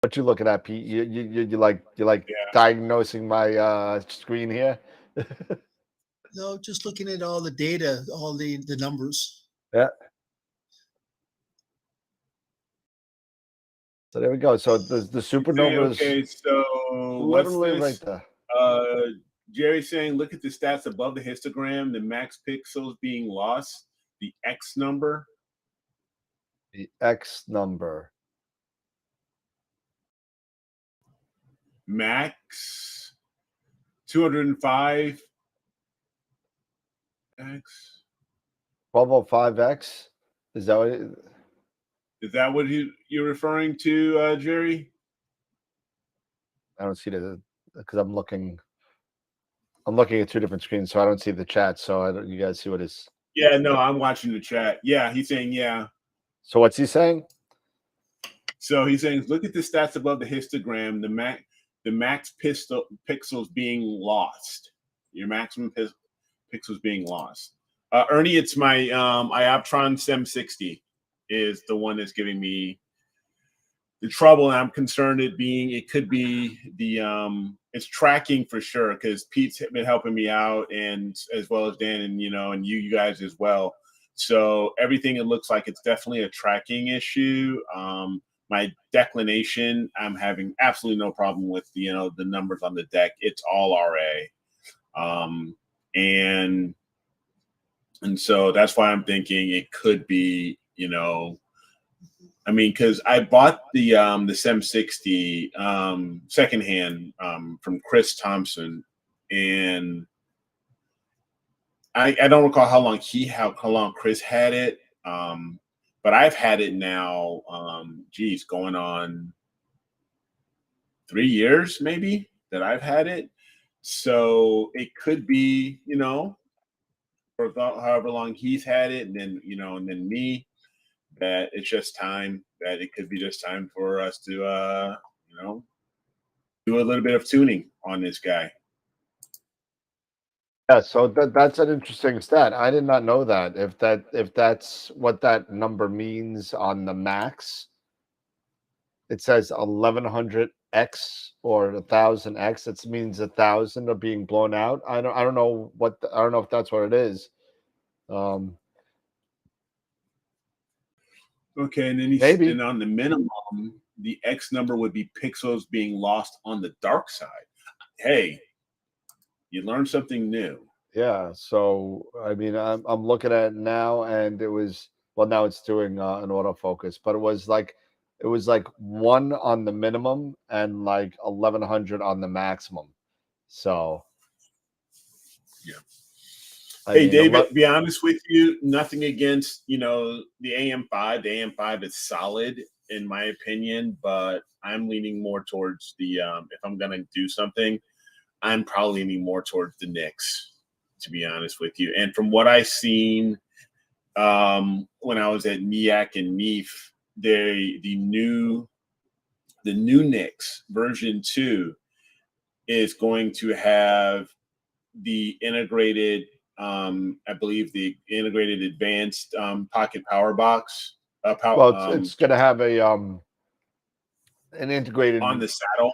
What you looking at, Pete? You like diagnosing my screen here?
No, just looking at all the data, all the numbers.
Yeah. So there we go. So the supernovas.
Okay, so what's this?
Right there.
Jerry's saying, look at the stats above the histogram. The max pixels being lost. The X number.
The X number.
Max 205 X.
1205X. Is that what?
Is that what you're referring to, Jerry?
I don't see the because I'm looking at 2 different screens, so I don't see the chat. So you guys see what is?
Yeah, no, I'm watching the chat. Yeah, he's saying yeah.
So what's he saying?
So he's saying, look at the stats above the histogram. The the max pixels being lost. Your maximum pixels being lost. Ernie, it's my Ioptron SEM 60 is the one that's giving me the trouble. And I'm concerned it could be the it's tracking for sure, because Pete's been helping me out, and as well as Dan, and and you guys as well. So everything, it looks like it's definitely a tracking issue. My declination, I'm having absolutely no problem with the numbers on the deck. It's all RA. And so that's why I'm thinking it could be, I mean, because I bought the SEM 60 secondhand from Chris Thompson, and I don't recall how long Chris had it, but I've had it now. Going on 3 years maybe that I've had it, so it could be for however long he's had it, and then and then me, that it's just time, that it could be just time for us to do a little bit of tuning on this guy.
Yeah, so that's an interesting stat. I did not know that. If that's what that number means on the max, it says 1100x or 1000x. It means 1,000 are being blown out. I don't know I don't know if that's what it is.
Okay, and then
maybe.
And on the minimum, the X number would be pixels being lost on the dark side. Hey, you learned something new.
Yeah. So I mean, I'm looking at it now, and it was, well, now it's doing an autofocus, but it was like 1 on the minimum and like 1100 on the maximum. So
yeah.
I mean,
David, be honest with you, nothing against the AM5. The AM5 is solid in my opinion, but I'm leaning more towards the if I'm gonna do something, I'm probably leaning more towards the Knicks, to be honest with you. And from what I've seen when I was at NIAC and NEAF, the new Knicks version 2 is going to have the integrated I believe the integrated advanced pocket power box.
It's going to have an integrated
on the saddle.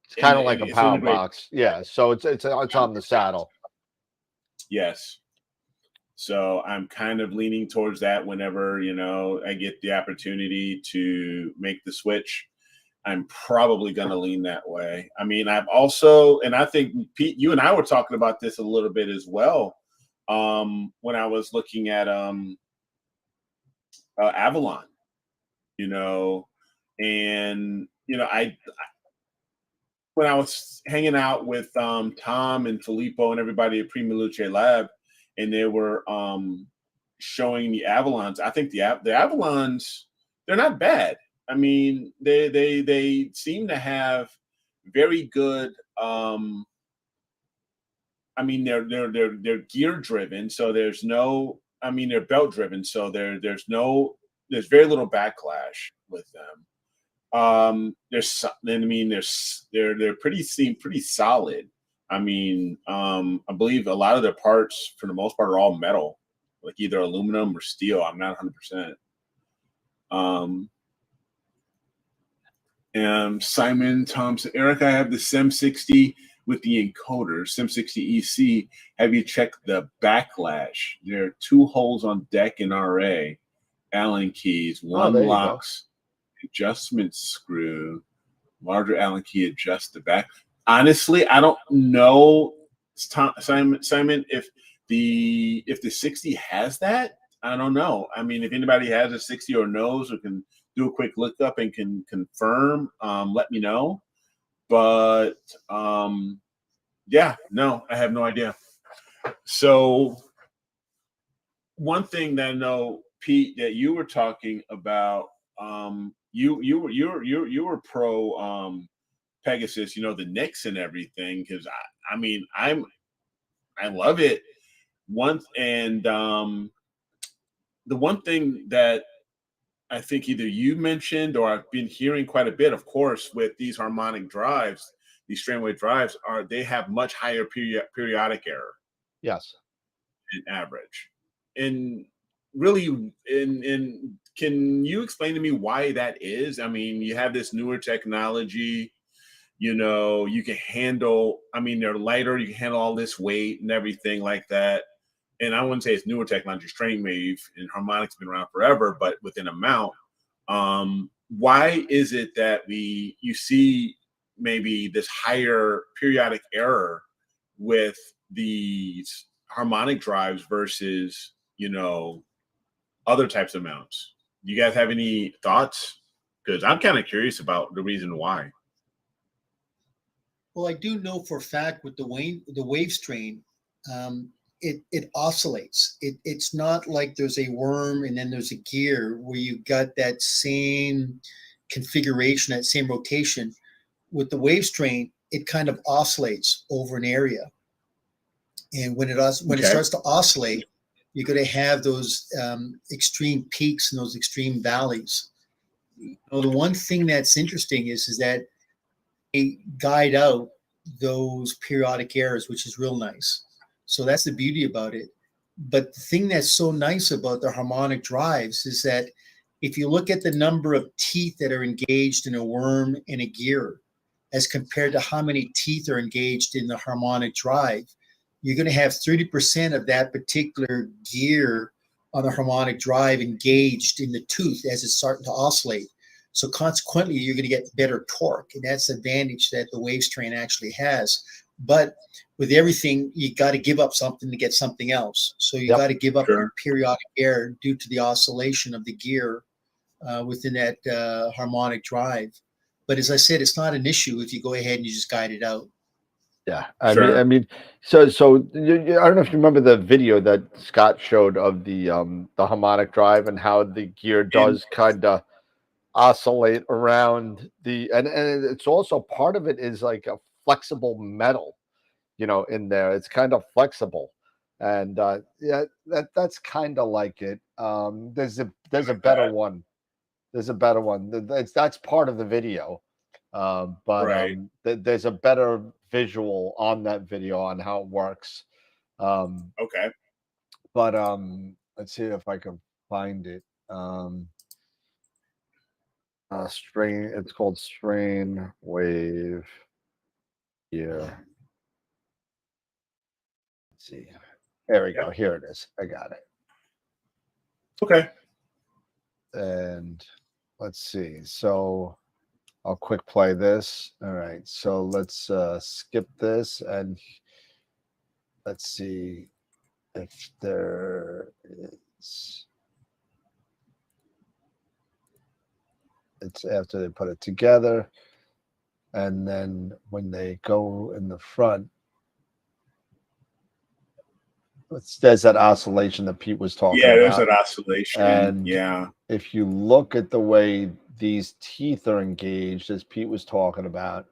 It's kind of like a power box. Yeah, so it's on the saddle.
Yes. So I'm kind of leaning towards that whenever I get the opportunity to make the switch. I'm probably going to lean that way. I mean, I've also, and I think Pete, you and I were talking about this a little bit as well when I was looking at Avalon, and I when I was hanging out with Tom and Filippo and everybody at Prima Luce Lab, and they were showing the Avalons. I think the Avalons, they're not bad. I mean, they seem to have very good. I mean, they're gear driven, so there's no. I mean, they're belt driven, so there's very little backlash with them. They're pretty solid. I mean, I believe a lot of their parts, for the most part, are all metal, like either aluminum or steel. I'm not 100%. And Simon Thompson, Eric, I have the SEM 60 with the encoder, SEM 60 EC. Have you checked the backlash? There are 2 holes on deck in RA, Allen keys, 1 locks, adjustment screw, larger Allen key, adjust the back. Honestly, I don't know, Simon, if the 60 has that. I don't know. I mean, if anybody has a 60 or knows or can do a quick lookup and can confirm, let me know. But yeah, no, I have no idea. So one thing that I know, Pete, that you were talking about, you were pro Pegasus, the Knicks and everything, because I mean I love it. The one thing that I think either you mentioned or I've been hearing quite a bit, of course, with these harmonic drives, these strain wave drives they have much higher periodic error
Yes.
than average. And really, in can you explain to me why that is? I mean, you have this newer technology, you know, you can handle, I mean, they're lighter, you can handle all this weight and everything like that. And I wouldn't say it's newer technology, strain wave and harmonics been around forever, but within a mount. Why is it that you see maybe this higher periodic error with these harmonic drives versus, you know, other types of mounts? Do you guys have any thoughts? Because I'm kind of curious about the reason why.
Well, I do know for a fact with the wave strain, it oscillates. It's not like there's a worm and then there's a gear where you got that same configuration, that same rotation. With the wave strain, it kind of oscillates over an area, and when it
Okay.
starts to oscillate, you're going to have those extreme peaks and those extreme valleys. The one thing that's interesting is that they guide out those periodic errors, which is real nice. So that's the beauty about it. But the thing that's so nice about the harmonic drives is that if you look at the number of teeth that are engaged in a worm and a gear, as compared to how many teeth are engaged in the harmonic drive, you're going to have 30% of that particular gear on the harmonic drive engaged in the tooth as it's starting to oscillate. So consequently, you're going to get better torque, and that's the advantage that the wave strain actually has. But with everything, you got to give up something to get something else. So you got to give up
Sure.
periodic error due to the oscillation of the gear within that harmonic drive. But as I said, it's not an issue if you go ahead and you just guide it out.
Yeah.
Sure.
I mean, so I don't know if you remember the video that Scott showed of the harmonic drive and how the gear does kind of oscillate around and it's also part of it is like a flexible metal, you know, in there. It's kind of flexible. And yeah, that's kind of like it. There's a better one. There's a better one. That's part of the video. But
Right.
there's a better visual on that video on how it works.
Okay.
But let's see if I can find it. Strain. It's called strain wave. Yeah. Let's see. There we go. Here it is. I got it.
Okay.
And let's see. So I'll quick play this. All right. So let's skip this and let's see if there is. It's after they put it together. And then when they go in the front, there's that oscillation that Pete was talking
Yeah, there's
about.
that oscillation.
And
yeah.
if you look at the way these teeth are engaged, as Pete was talking about,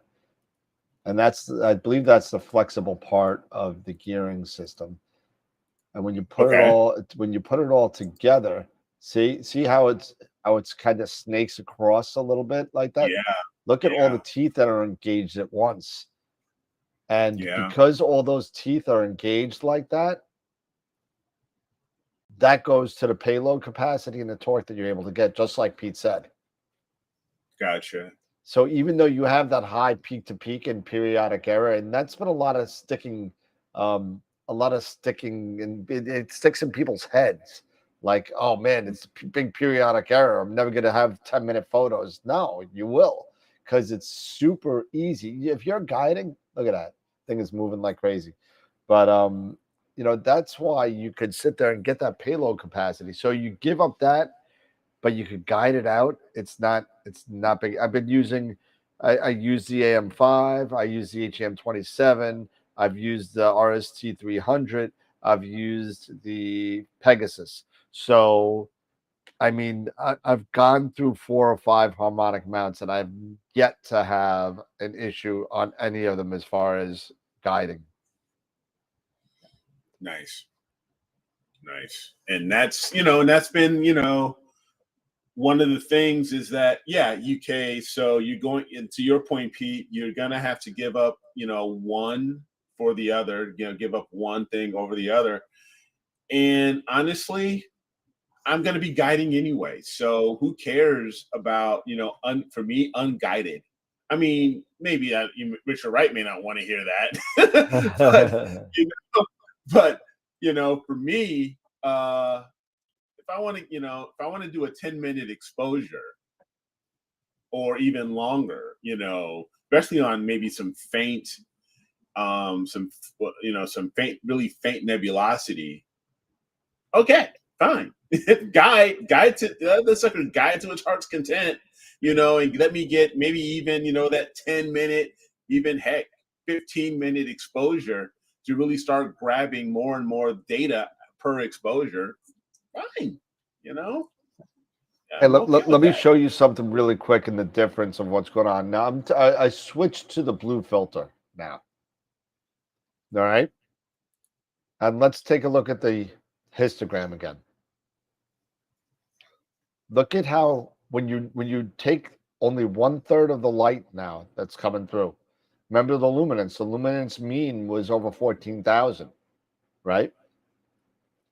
and I believe that's the flexible part of the gearing system. And when you put it all together, see how it's kind of snakes across a little bit like that.
Yeah.
Look at all the teeth that are engaged at once. And because all those teeth are engaged like that, that goes to the payload capacity and the torque that you're able to get, just like Pete said.
Gotcha.
So even though you have that high peak to peak and periodic error, and that's been a lot of sticking, and it sticks in people's heads. Like, oh man, it's big periodic error. I'm never going to have 10-minute photos. No, you will, because it's super easy. If you're guiding, look at that thing is moving like crazy. But you know, that's why you could sit there and get that payload capacity. So you give up that, but you could guide it out. It's not big. I've been using, I use the AM5, I use the HM27, I've used the RST300, I've used the Pegasus. So, I mean, I've gone through 4 or 5 harmonic mounts and I've yet to have an issue on any of them as far as guiding.
Nice. And that's, you know, and that's been, you know, one of the things is that, yeah, UK. So you're going into your point, Pete, you're going to have to give up, one for the other, give up one thing over the other. And honestly, I'm going to be guiding anyway. So who cares about, for me, unguided. I mean, maybe Richard Wright may not want to hear that, but, but, for me, if I want to do a 10-minute exposure or even longer, especially on maybe some faint, some really faint nebulosity. Okay, fine. guide to the sucker, guide to its heart's content, and let me get maybe even, that 10-minute, even heck, 15-minute exposure to really start grabbing more and more data per exposure. Fine,
Hey,
I'm okay
let
with
me
that.
show you something really quick in the difference of what's going on. Now, I switched to the blue filter now. All right. And let's take a look at the histogram again. Look at how when you take only 1/3 of the light now that's coming through. Remember the luminance. The luminance mean was over 14,000, right?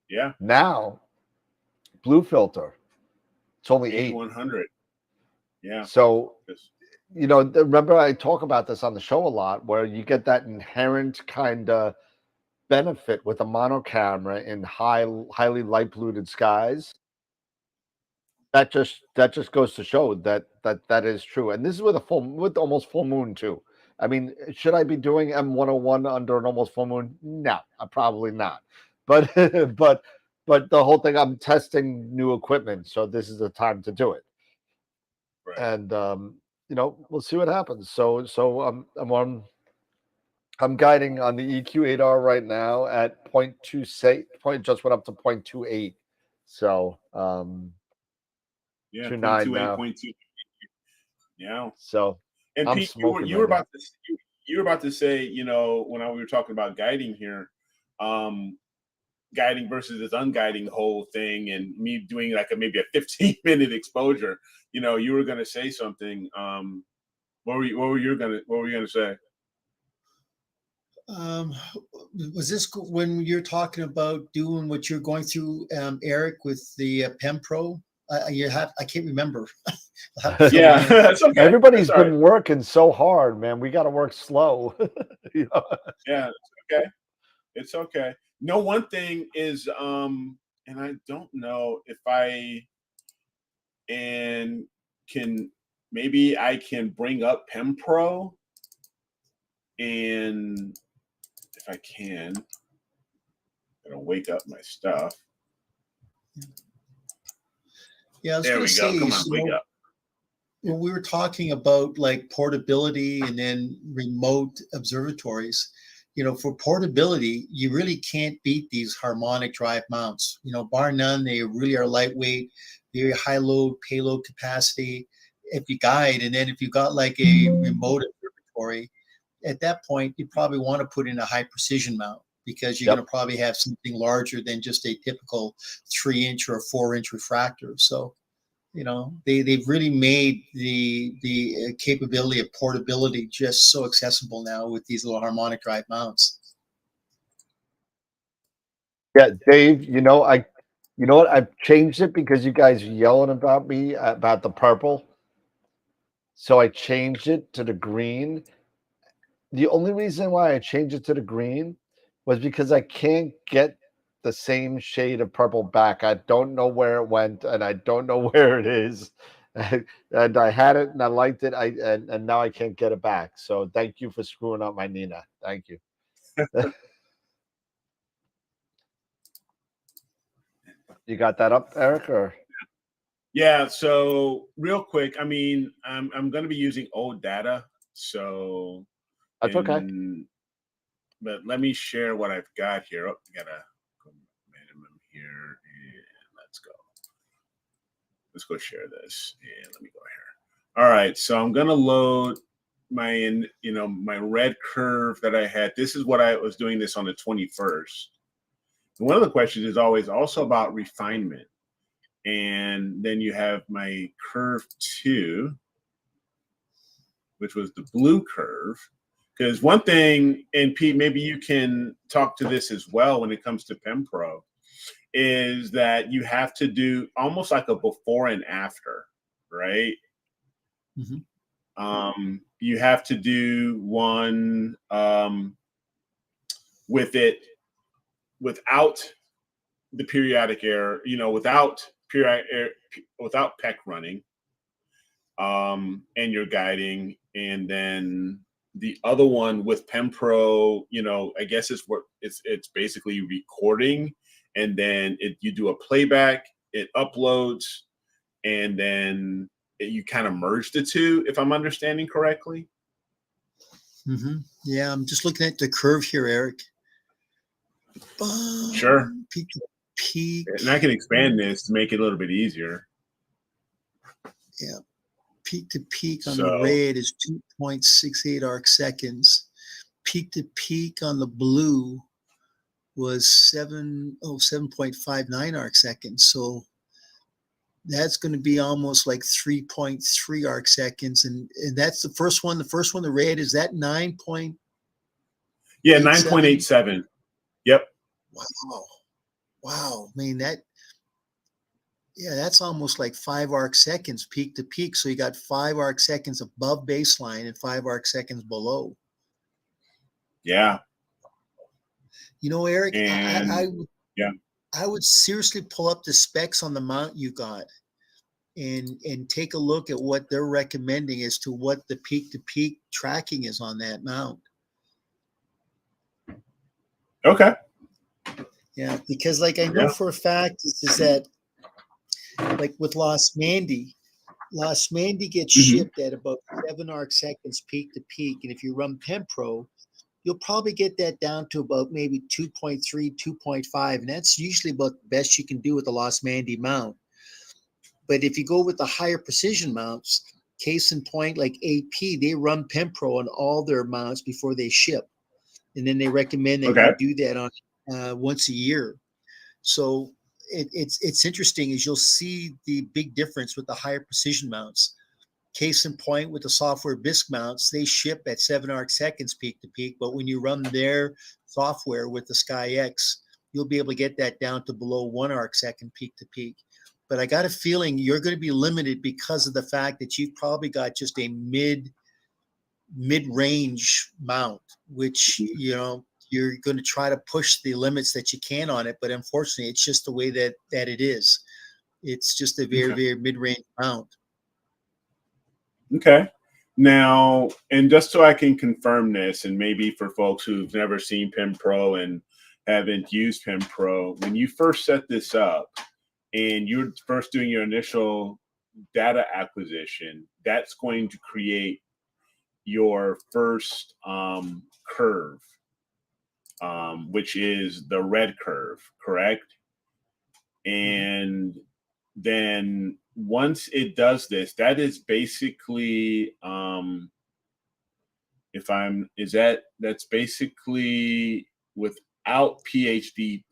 Yeah,
Now, blue filter, it's only 8.
8100. Yeah.
So,
Yes.
remember I talk about this on the show a lot, where you get that inherent kind of benefit with a mono camera in highly light polluted skies. That just goes to show that is true. And this is with almost full moon too. I mean, should I be doing M101 under an almost full moon? No, probably not. But but the whole thing, I'm testing new equipment, so this is the time to do it.
Right.
And we'll see what happens. So I'm guiding on the EQ8R right now at 0.26, just went up to 0.28. So
Yeah,
29
0.28,
now.
0.2. Yeah.
So
And
I'm
Pete, you were
smoking right now.
about to say, when we were talking about guiding here, guiding versus this unguiding whole thing, and me doing like maybe a 15-minute exposure. You were going to say something. What were you going to say?
Was this when you're talking about doing what you're going through, Eric, with the Pen Pro? I can't remember.
Yeah, that's okay.
Everybody's
That's all
been
right.
working so hard, man. We got to work slow.
Yeah, it's okay. It's okay. No, one thing is, and I don't know if I maybe I can bring up Pempro, and if I can, I'm gonna wake up my stuff.
Yeah, I was
There
going
we
to
go.
say,
Come on, wake up.
when we were talking about like portability and then remote observatories, for portability, you really can't beat these harmonic drive mounts. Bar none, they really are lightweight, very high load payload capacity. If you guide, and then if you got like a remote observatory, at that point, you probably want to put in a high precision mount, because you're
Yep.
going to probably have something larger than just a typical 3-inch or 4-inch refractor. So, they've really made the capability of portability just so accessible now with these little harmonic drive mounts.
Yeah, Dave, you know what? I've changed it because you guys are yelling about me about the purple. So I changed it to the green. The only reason why I changed it to the green was because I can't get the same shade of purple back. I don't know where it went, and I don't know where it is. And I had it and I liked it. And now I can't get it back. So thank you for screwing up my Nina. Thank you. You got that up, Eric? Or
Yeah. So real quick, I mean, I'm going to be using old data, so
that's okay.
But let me share what I've got here. Oh, I got a minimum here, and let's go share this, and let me go here. All right, so I'm gonna load my my red curve that I had. This is what I was doing this on the 21st. And one of the questions is always also about refinement, and then you have my curve 2, which was the blue curve. Because one thing, and Pete, maybe you can talk to this as well when it comes to PemPro, is that you have to do almost like a before and after, right? You have to do one with it without the periodic error, without periodic error, without PEC running, and your guiding, and then the other one with PemPro, I guess it's basically recording, and then you do a playback, it uploads, and then you kind of merge the two, if I'm understanding correctly.
Yeah, I'm just looking at the curve here, Eric.
Sure.
Peak to peak.
And I can expand this to make it a little bit easier.
Yeah. Peak to peak on the red is 2.68 arc seconds. Peak to peak on the blue was 7.59 arc seconds. So that's going to be almost like 3.3 arc seconds. And that's the first one. The first one, the red, is that 9.
Yeah, 9.87. Yep.
Wow. I mean, that's almost like 5 arc seconds peak to peak. So you got 5 arc seconds above baseline and 5 arc seconds below.
Yeah.
Eric,
and,
I would seriously pull up the specs on the mount you got and take a look at what they're recommending as to what the peak to peak tracking is on that mount.
Okay.
Yeah, because I know for a fact is that with Lost Mandy gets shipped at about 7 arc seconds peak to peak. And if you run PemPro, you'll probably get that down to about maybe 2.3, 2.5. And that's usually about the best you can do with the Lost Mandy mount. But if you go with the higher precision mounts, case in point, like AP, they run PemPro on all their mounts before they ship. And then they recommend that you do that on once a year. So it's interesting is you'll see the big difference with the higher precision mounts. Case in point with the software BISC mounts, they ship at 7 arc seconds peak to peak, but when you run their software with the SkyX, you'll be able to get that down to below 1 arc second peak to peak. But I got a feeling you're going to be limited because of the fact that you've probably got just a mid-range mount, which you're going to try to push the limits that you can on it, but unfortunately, it's just the way that it is. It's just a very, very mid-range mount.
Okay. Now, and just so I can confirm this, and maybe for folks who've never seen PemPro and haven't used PemPro, when you first set this up and you're first doing your initial data acquisition, that's going to create your first curve, which is the red curve, correct? And then once it does this, that is basically that's basically without PhD.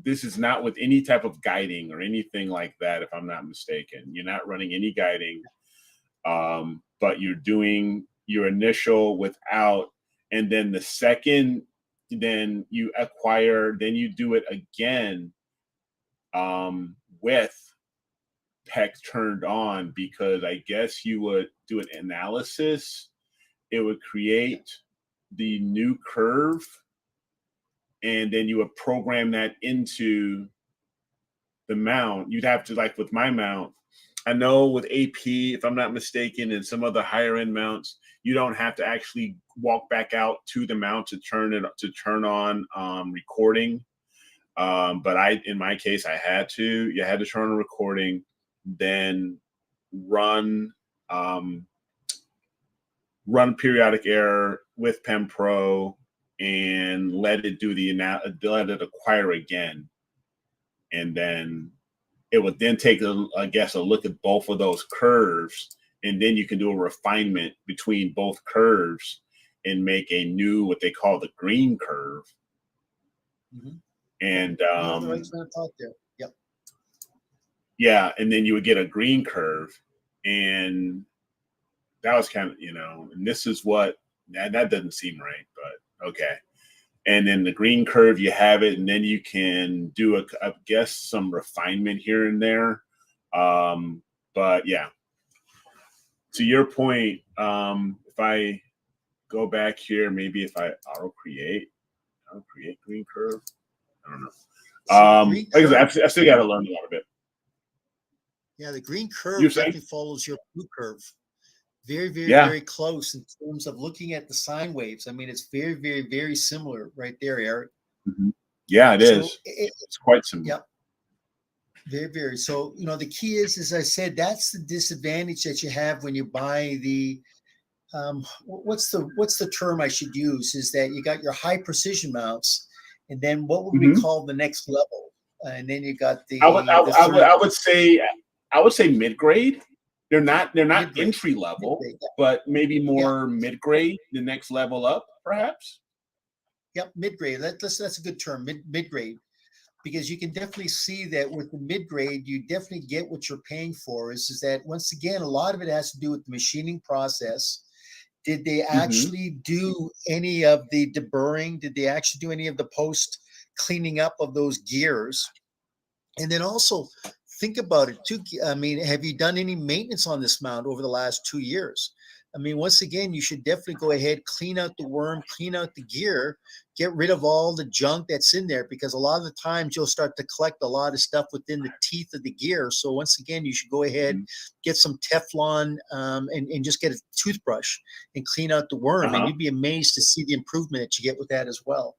This is not with any type of guiding or anything like that, if I'm not mistaken. You're not running any guiding, but you're doing your initial without, and then the second, then you do it again with PEC turned on, because I guess you would do an analysis. It would create the new curve, and then you would program that into the mount. You'd have to, like with my mount, I know with AP, if I'm not mistaken, and some other higher end mounts, you don't have to actually walk back out to the mount to turn on recording. But in my case, I had to. You had to turn on recording, then run periodic error with PemPro, and let it acquire again, and then it would then take a look at both of those curves, and then you can do a refinement between both curves and make a new, what they call the green curve. And
right there. Yep.
yeah, and then you would get a green curve, and that was kind of, and this is what that doesn't seem right, but okay. And then the green curve, you have it, and then you can do I guess some refinement here and there. But yeah, to your point, if I go back here, maybe if I auto create green curve, I don't know. Like I said, I still got to learn a lot of it.
Yeah, the green curve
You're saying?
definitely follows your blue curve. Very, very,
Yeah.
very close in terms of looking at the sine waves. I mean, it's very, very, very similar right there, Eric.
Mm-hmm. Yeah, it is. It's quite similar.
Yep. Very, very. So, the key is, as I said, that's the disadvantage that you have when you buy the, what's the term I should use, is that you got your high precision mounts, and then what would we call the next level? And then you got the.
I would say mid grade. They're not mid-grade. Entry level, yeah. But maybe more mid grade, the next level up, perhaps.
Yep, mid grade. That's a good term, mid grade, because you can definitely see that with the mid grade, you definitely get what you're paying for. Is that once again, a lot of it has to do with the machining process. Did they actually do any of the deburring? Did they actually do any of the post cleaning up of those gears? And then also think about it too. I mean, have you done any maintenance on this mount over the last 2 years? I mean, once again, you should definitely go ahead, clean out the worm, clean out the gear, get rid of all the junk that's in there, because a lot of the times you'll start to collect a lot of stuff within the teeth of the gear. So once again, you should go ahead, get some Teflon and just get a toothbrush and clean out the worm. And you'd be amazed to see the improvement that you get with that as well.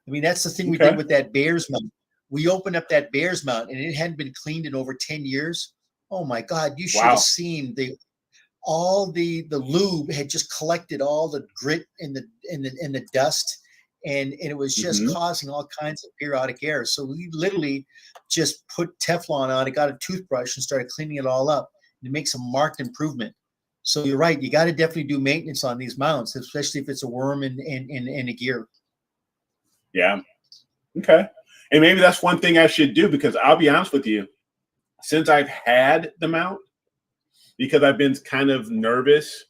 I mean, that's the thing we did with that Bears mount. We opened up that Bears mount and it hadn't been cleaned in over 10 years. Oh my God, you should have seen all the lube had just collected all the grit and the dust, and it was just causing all kinds of periodic errors. So we literally just put Teflon on it, got a toothbrush, and started cleaning it all up. It makes a marked improvement. So you're right, you got to definitely do maintenance on these mounts, especially if it's a worm and a gear.
Yeah. Okay. And maybe that's one thing I should do, because I'll be honest with you, since I've had the mount, because I've been kind of nervous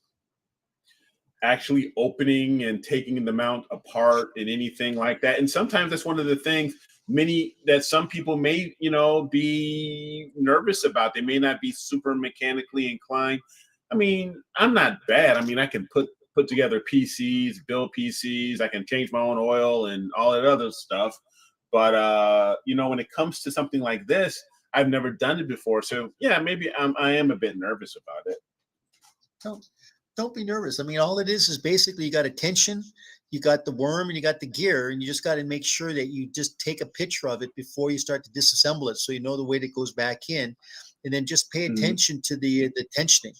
actually opening and taking the mount apart and anything like that. And sometimes that's one of the things that some people may, be nervous about. They may not be super mechanically inclined. I mean, I'm not bad. I mean, I can put together PCs, build PCs. I can change my own oil and all that other stuff. But, when it comes to something like this, I've never done it before. So, yeah, maybe I am a bit nervous about it.
Don't be nervous. I mean, all it is basically you got a tension, you got the worm, and you got the gear, and you just got to make sure that you just take a picture of it before you start to disassemble it, so you know the way that goes back in, and then just pay attention to the tensioning.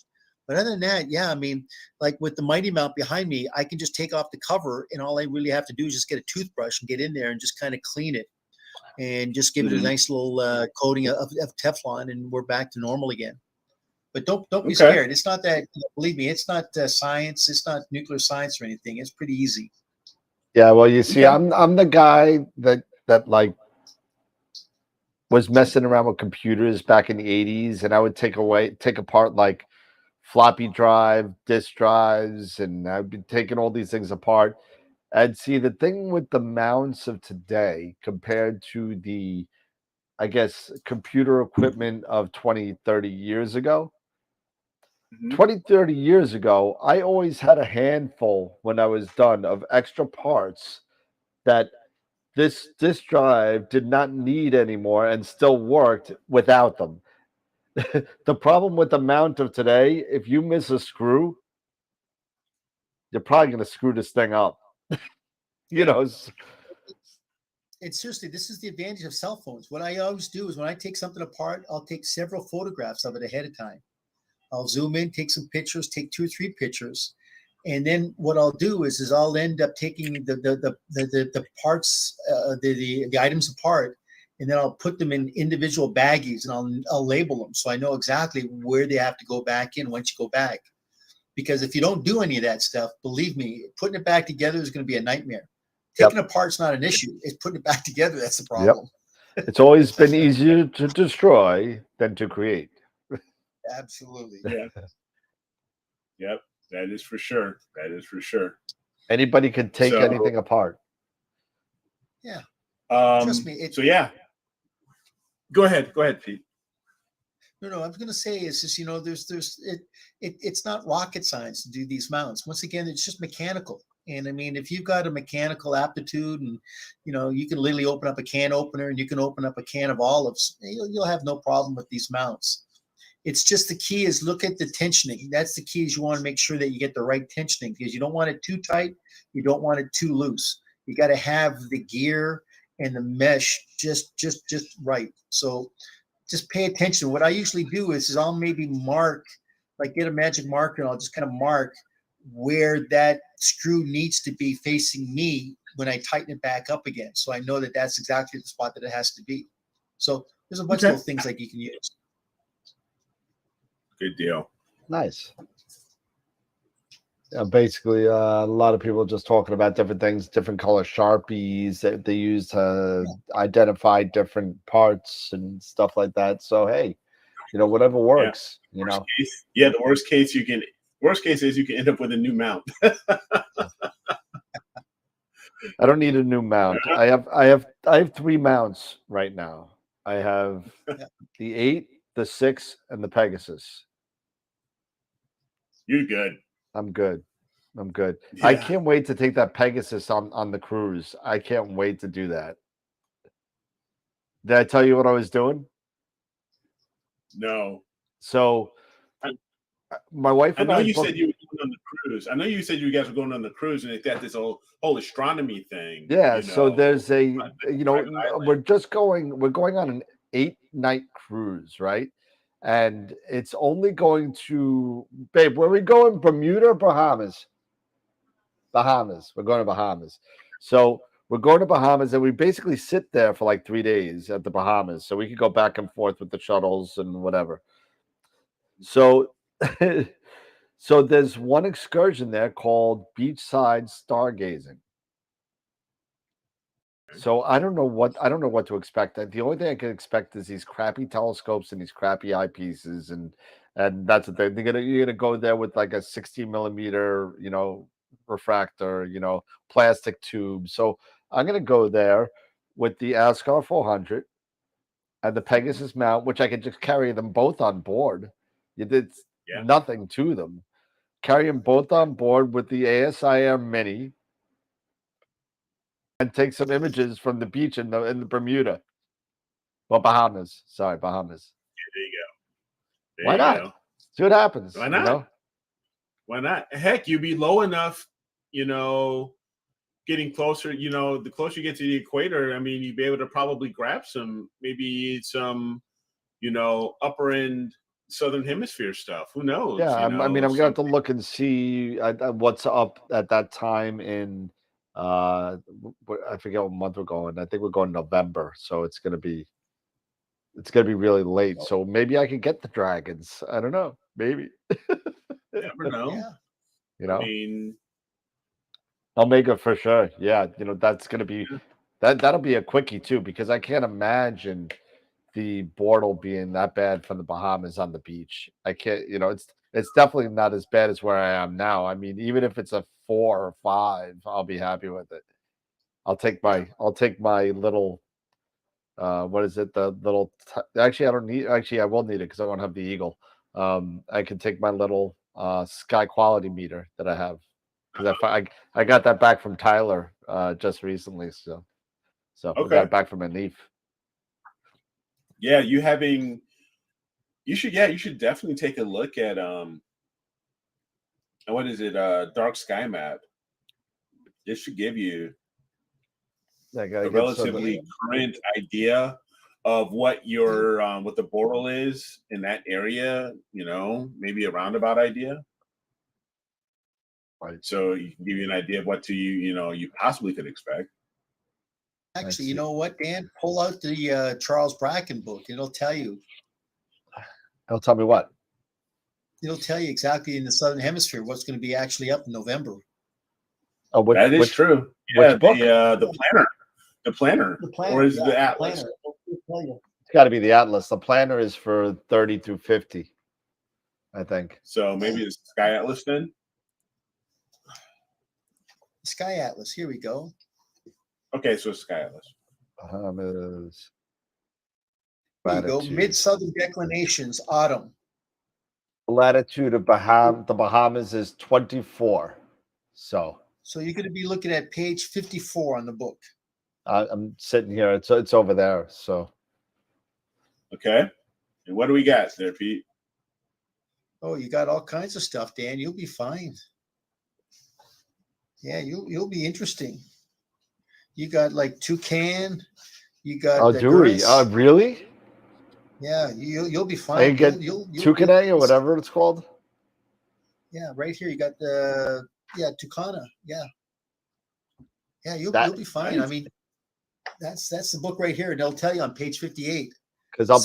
But other than that, yeah, I mean, like with the Mighty mount behind me, I can just take off the cover, and all I really have to do is just get a toothbrush and get in there and just kind of clean it, and just give it a nice little coating of Teflon, and we're back to normal again. But don't be scared. It's not that, believe me, it's not science. It's not nuclear science or anything. It's pretty easy.
Yeah, well, you see, I'm the guy that like was messing around with computers back in the 80s, and I would take apart like floppy drive, disk drives, and I'd be taking all these things apart. And see, the thing with the mounts of today compared to the, I guess, computer equipment of 20, 30 years ago, 20, 30 years ago, I always had a handful when I was done of extra parts that this disk drive did not need anymore and still worked without them. The problem with the mount of today, if you miss a screw, you're probably going to screw this thing up.
It's seriously, this is the advantage of cell phones. What I always do is when I take something apart, I'll take several photographs of it ahead of time. I'll zoom in, take some pictures, take 2 or 3 pictures. And then what I'll do is I'll end up taking the parts, the items apart, and then I'll put them in individual baggies, and I'll label them so I know exactly where they have to go back in once you go back. Because if you don't do any of that stuff, believe me, putting it back together is going to be a nightmare. Taking apart's not an issue. It's putting it back together that's the problem.
It's always been easier to destroy than to create.
Absolutely.
Yeah. Yep. That is for sure. That is for sure.
Anybody can take
So-
anything apart.
Yeah.
Um,
Trust me.
so yeah. Go ahead, Pete.
No, I was going to say is just, it's not rocket science to do these mounts. Once again, it's just mechanical. And I mean, if you've got a mechanical aptitude and, you can literally open up a can opener and you can open up a can of olives, you'll have no problem with these mounts. It's just the key is look at the tensioning. That's the key is you want to make sure that you get the right tensioning because you don't want it too tight. You don't want it too loose. You got to have the gear and the mesh just right. So just pay attention. What I usually do is I'll maybe mark, like get a magic marker and I'll just kind of mark where that screw needs to be facing me when I tighten it back up again. So I know that that's exactly the spot that it has to be. So there's a bunch of little things like you can use.
Good deal.
Nice. Basically, a lot of people are just talking about different things, different color Sharpies that they use to identify different parts and stuff like that. So, hey, whatever works,
Worst case, the worst case is you can end up with a new mount.
I don't need a new mount. I have 3 mounts right now. I have the 8, the 6, and the Pegasus.
You're good.
I'm good.
Yeah.
I can't wait to take that Pegasus on the cruise. I can't wait to do that. Did I tell you what I was doing?
No.
So my wife
I
and
know
I
you
booked,
said you were going on the cruise. I know you said you guys were going on the cruise and they got this whole astronomy thing.
yeah. So there's we're going on an 8-night cruise, right? And it's only going to, babe, where are we going? Bermuda or Bahamas? Bahamas. We're going to Bahamas. So we're going to Bahamas and we basically sit there for like 3 days at the Bahamas. So we could go back and forth with the shuttles and whatever. So so there's one excursion there called beachside stargazing. So I don't know what to expect. The only thing I can expect is these crappy telescopes and these crappy eyepieces, and that's the thing. You're gonna go there with like a 60 millimeter, refractor, plastic tube. So I'm gonna go there with the Ascar 400 and the Pegasus mount, which I could just carry them both on board. You did nothing to them. Carry them both on board with the ASIR Mini and take some images from the beach in the Bermuda. Well, Bahamas. Sorry, Bahamas.
There you go.
Why not? See what happens.
Why not? Why not? Heck, you'd be low enough, getting closer, the closer you get to the equator, I mean, you'd be able to probably grab some upper end Southern Hemisphere stuff. Who knows?
Yeah, I'm going to have to look and see what's up at that time in, I forget what month we're going. I think we're going November. So it's going to be really late. So maybe I could get the dragons. I don't know. Maybe.
Never know.
Yeah.
I mean,
I'll make it for sure. Yeah, that's gonna be that'll be a quickie too, because I can't imagine the Bortle being that bad from the Bahamas on the beach. I can't, it's definitely not as bad as where I am now. I mean, even if it's a 4 or 5, I'll be happy with it. I'll take my little what is it? The little actually I will need it because I won't have the Eagle. I can take my little sky quality meter that I have, because I got that back from Tyler just recently. So I got it back from a leaf.
Yeah, you should definitely take a look at what is it, Dark Sky Map. This should give you a relatively current idea of what your what the Bortle is in that area, maybe a roundabout idea.
Right.
So you can give you an idea of what you possibly could expect.
Actually, you know what, Dan? Pull out the Charles Bracken book. It'll tell you.
It'll tell me what?
It'll tell you exactly in the Southern Hemisphere what's going to be actually up in November.
Oh,
that is true. Yeah, the planner. The planner. Or is it the atlas?
tell you.
It's got to be the Atlas. The planner is for 30 through 50, I think.
So maybe it's Sky Atlas then.
Sky Atlas. Here we go.
Okay, so it's Sky Atlas.
Bahamas.
There you go.
Latitude.
Mid-southern declinations, autumn.
Latitude of the Bahamas is 24. So
you're going to be looking at page 54 on the book.
I'm sitting here. It's over there. So
Okay. And what do we got there, Pete?
Oh, you got all kinds of stuff, Dan. You'll be fine. Yeah, you'll be interesting. You got like toucan. You got the
do we? Really?
Yeah, you'll be
I
fine.
get
You'll
toucan or whatever it's called.
Yeah, right here you got the Tucana. Yeah, you'll be fine.
Nice.
I mean, that's the book right here, and they'll tell you on page 58.
Because I'll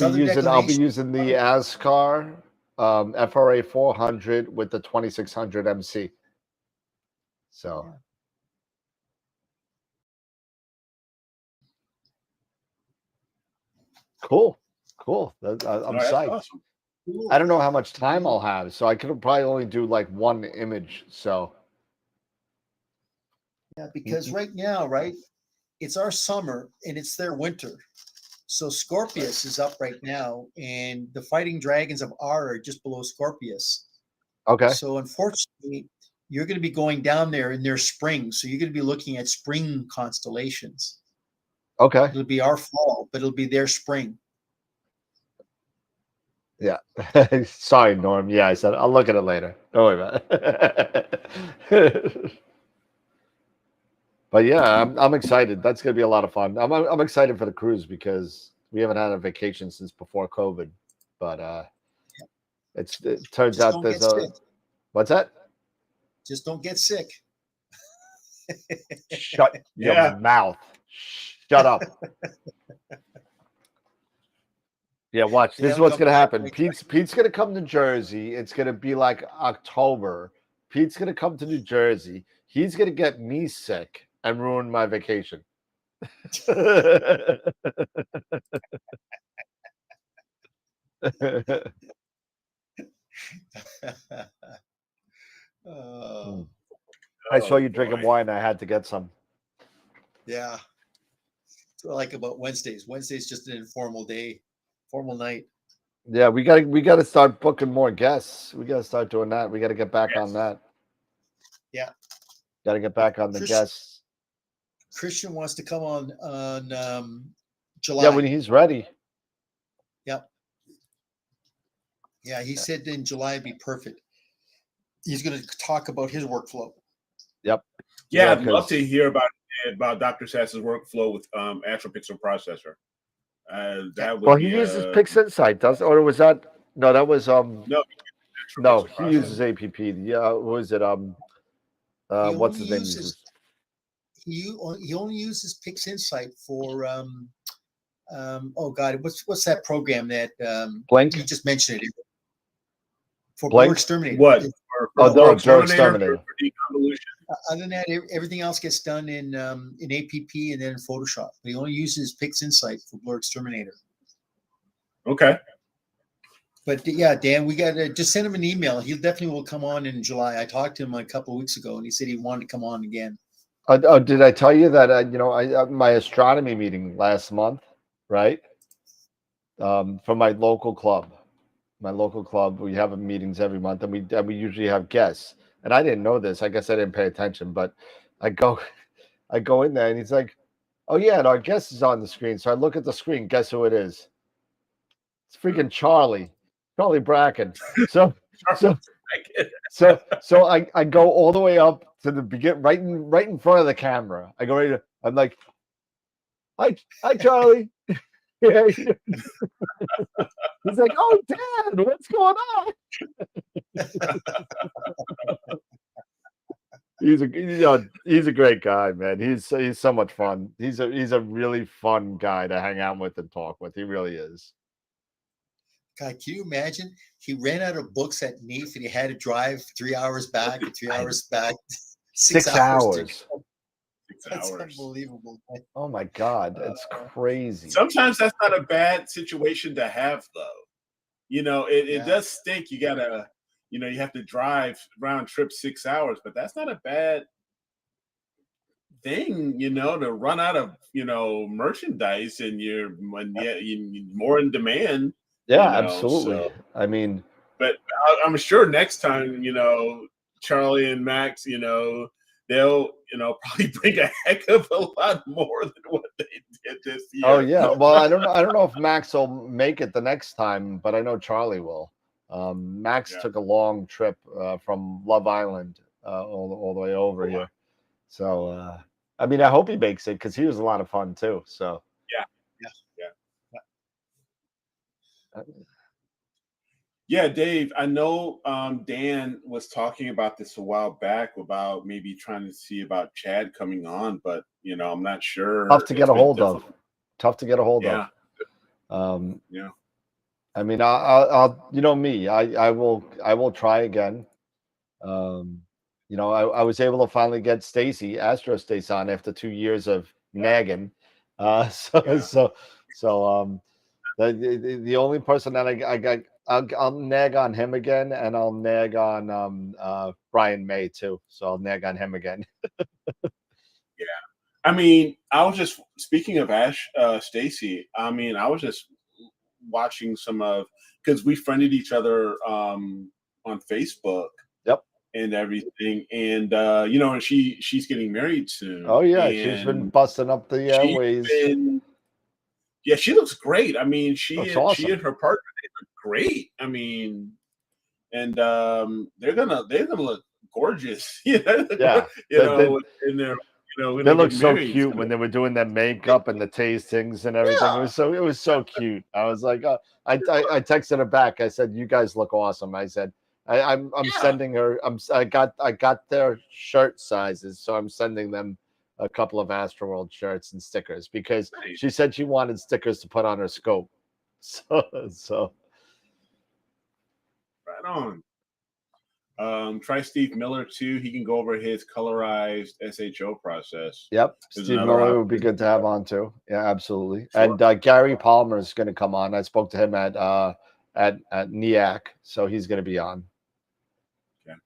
be using the ASCAR FRA 400 with the 2600 MC. So. Cool. I'm psyched.
Awesome.
Cool.
I don't know how much time I'll have, so I could probably only do like one image. So
Yeah, because right now, right, it's our summer and it's their winter. So Scorpius is up right now, and the Fighting Dragons of R are just below Scorpius.
okay.
So unfortunately, you're going to be going down there in their spring. So you're going to be looking at spring constellations.
Okay.
It'll be our fall, but it'll be their spring.
Yeah. Sorry, Norm. Yeah, I said I'll look at it later. Don't worry about it. But yeah, I'm excited. That's gonna be a lot of fun. I'm excited for the cruise because we haven't had a vacation since before COVID. But it turns out there's a what's that?
Just don't get sick.
Shut your mouth. Shut up. Yeah, watch. This is what's going to happen. Pete's going to come to Jersey. It's going to be like October. Pete's going to come to New Jersey. He's going to get me sick and ruin my vacation. I saw you drinking wine. I had to get some.
Yeah. That's what I like about Wednesdays. Wednesday's just an informal day. Formal night.
Yeah, we got to start booking more guests. We got to start doing that. We got to get back on that.
Yeah.
Got to get back on the guests.
Christian wants to come on July.
Yeah, when he's ready.
Yep. Yeah, he said in July would be perfect. He's going to talk about his workflow.
Yep.
Yeah, I'd love to hear about Dr. Sass's workflow with Astropixel processor. That would
he uses Pics Insight, or was that no? That was no. He uses APP. Yeah, what was it? What's his name?
He only uses Pics Insight for oh God, what's that program that
Blink?
You just mentioned it for
Blink?
Blur Exterminator.
What?
Blur Exterminator.
Other than that, everything else gets done in APP and then in Photoshop. But he only uses Pics Insight for Blur Exterminator.
Okay.
But yeah, Dan, we got to just send him an email. He definitely will come on in July. I talked to him a couple of weeks ago, and he said he wanted to come on again.
Did I tell you that I my astronomy meeting last month, right? From my local club. My local club, we have meetings every month, and we usually have guests. And I didn't know this. I guess I didn't pay attention, but I go in there, and he's like, "Oh yeah, and our guest is on the screen." So I look at the screen. Guess who it is? It's freaking Charlie Bracken. So I go all the way up to the begin, right in front of the camera. I go right. I'm like, "Hi, Charlie." Yeah. He's like, "Oh, Dad, what's going on?" He's a great guy, man. He's so much fun. He's a really fun guy to hang out with and talk with. He really is.
God, can you imagine? He ran out of books at NEAF and he had to drive 3 hours back, 3 hours back, 6 hours. That's
hours.
unbelievable.
Oh my God, it's crazy.
Sometimes that's not a bad situation to have, though. You know, it
Yeah.
does stink. You gotta, you know, you have to drive round trip 6 hours, but that's not a bad thing, you know, to run out of, you know, merchandise and you're more in demand,
Yeah,
you know.
absolutely.
So,
I mean,
but I'm sure next time, you know, Charlie and Max, you know, they'll, you know, probably bring a heck of a lot more than what they did this
oh
year.
yeah. Well, I don't know if Max will make it the next time, but I know Charlie will. Max
Yeah.
took a long trip from Love Island all the way over here. So I mean, I hope he makes it because he was a lot of fun too. So
Yeah.
Yeah.
uh,
Yeah, Dave, I know Dan was talking about this a while back about maybe trying to see about Chad coming on, but you know, I'm not sure.
tough to get
It's
a
been
hold of.
difficult.
Tough to get a hold
Yeah,
of.
yeah,
I mean, I'll you know me, I will try again. Um, you know, I was able to finally get Stacy, Astro Stacy on after 2 years of nagging. So
yeah.
the only person that I got, I'll nag on him again, and I'll nag on Brian May too. So I'll nag on him again.
Yeah. I mean, I was just speaking of Stacy. I mean, I was just watching some of because we friended each other on Facebook
Yep.
and everything, and you know, and she's getting married soon,
Oh yeah, she's been
and
busting up the
she's
airways.
been yeah, she looks great. I mean,
Looks
she
awesome.
and her partner they look great. I mean, and they're gonna look gorgeous. You
Yeah.
know, in their you know when
They
they
looked
get
so
married. It's
cute
gonna
when they were doing their makeup and the tastings and everything.
yeah,
It was so cute. I was like, I texted her back. I said, "You guys look awesome." I said, I'm
yeah.
sending her. I got their shirt sizes, so I'm sending them a couple of Astroworld shirts and stickers because
Nice.
she said she wanted stickers to put on her scope. So
Right on. Try Steve Miller too. He can go over his colorized SHO process.
yep,
There's
Steve
another
Miller would be
option.
good to have on too. Yeah, absolutely.
Sure.
And Gary Palmer is going to come on. I spoke to him at NEAC, so he's going to be on.
Okay.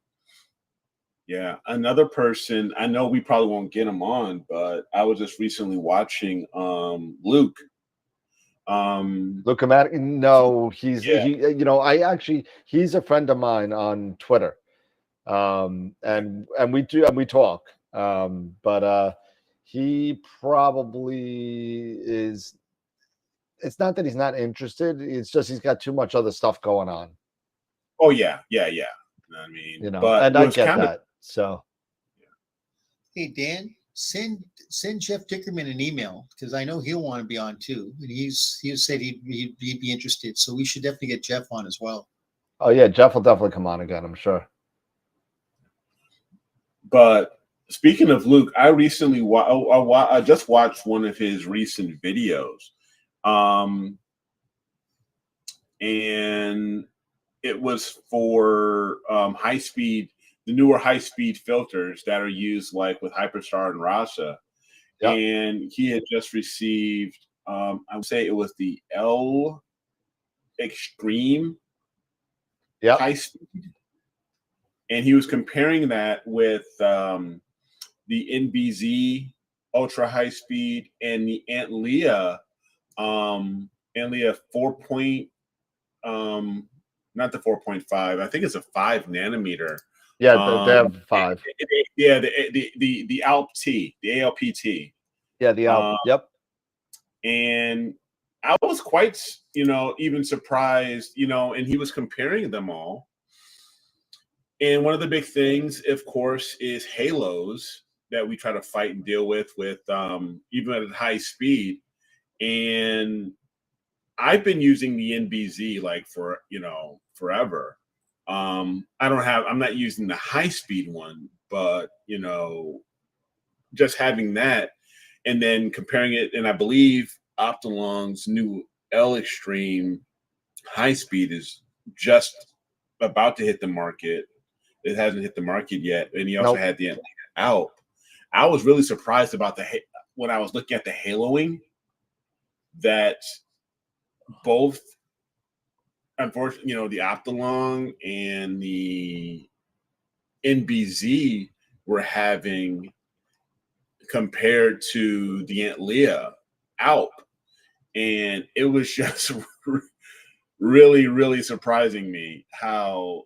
Yeah, another person. I know we probably won't get him on, but I was just recently watching Luke.
Look him at no,
Yeah.
you know, he's a friend of mine on Twitter. And we talk. But he probably is. It's not that he's not interested, it's just he's got too much other stuff going on.
Oh yeah, yeah, yeah. I mean,
You know,
but
and I
what's
get
kind of
that. So
Hey Dan, send Jeff Dickerman an email because I know he'll want to be on too, and he said he'd be interested. So we should definitely get Jeff on as well.
oh yeah, Jeff will definitely come on again, I'm sure.
But speaking of Luke, I recently I just watched one of his recent videos, and it was for the newer high speed filters that are used like with Hyperstar and Rasa.
Yep.
And he had just received, I would say it was the L Extreme
Yep.
high speed, and he was comparing that with the NBZ ultra high speed and the Antlia 4 point, not the 4.5. I think it's a 5 nanometer.
Yeah, they have 5.
Yeah, the ALP-T, the ALPT.
Yeah, the Alp. Yep.
And I was quite, you know, even surprised, you know, and he was comparing them all. And one of the big things, of course, is halos that we try to fight and deal with even at high speed. And I've been using the NBZ like for, you know, forever. I'm not using the high speed one, but, you know, just having that and then comparing it. And I believe Optolong's new L Extreme high speed is just about to hit the market. It hasn't hit the market yet. And he also
Nope.
had the Atlanta Alp. I was really surprised about when I was looking at the haloing, that both, unfortunately, the Optolong and the NBZ were having, compared to the Antlia Alp. And it was just really, really surprising me how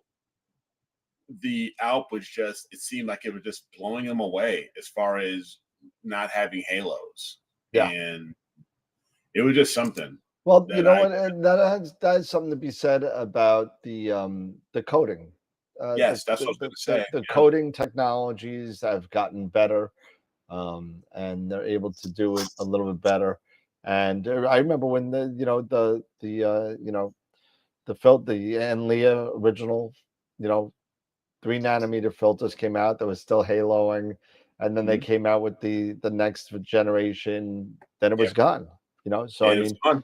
the Alp was just, it seemed like it was just blowing them away as far as not having halos.
Yeah.
And it was just something.
Well, you know what, and that has something to be said about the coding.
Yes, that's what I was going to say.
The coding technologies have gotten better, and they're able to do it a little bit better. And I remember when the Enlia original, 3 nanometer filters came out that was still haloing, and then they came out with the next generation, then it was gone. So
And
I mean,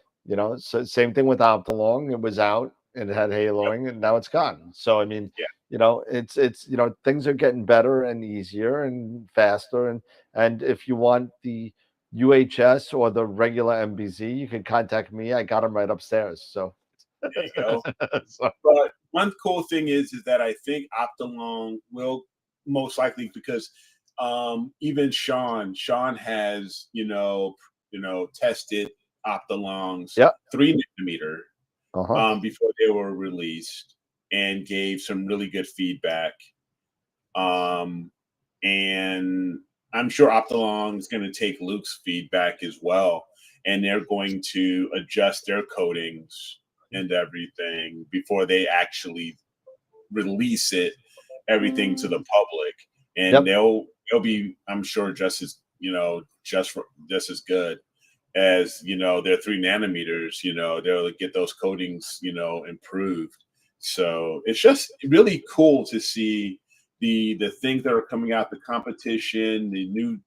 so same thing with Optolong. It was out and it had haloing, and now it's gone. So I mean, it's things are getting better and easier and faster, and if you want the UHS or the regular MBZ, you can contact me. I got them right upstairs. So
there you go.
So,
But one cool thing is that I think Optolong will most likely, because even Sean has tested Optolong's 3 nanometer before they were released, and gave some really good feedback. And I'm sure Optolong is going to take Luke's feedback as well, and they're going to adjust their coatings and everything before they actually release everything to the public. And they'll be, I'm sure, just as as good as their 3 nanometers. They'll get those coatings improved. So it's just really cool to see the things that are coming out, the competition, the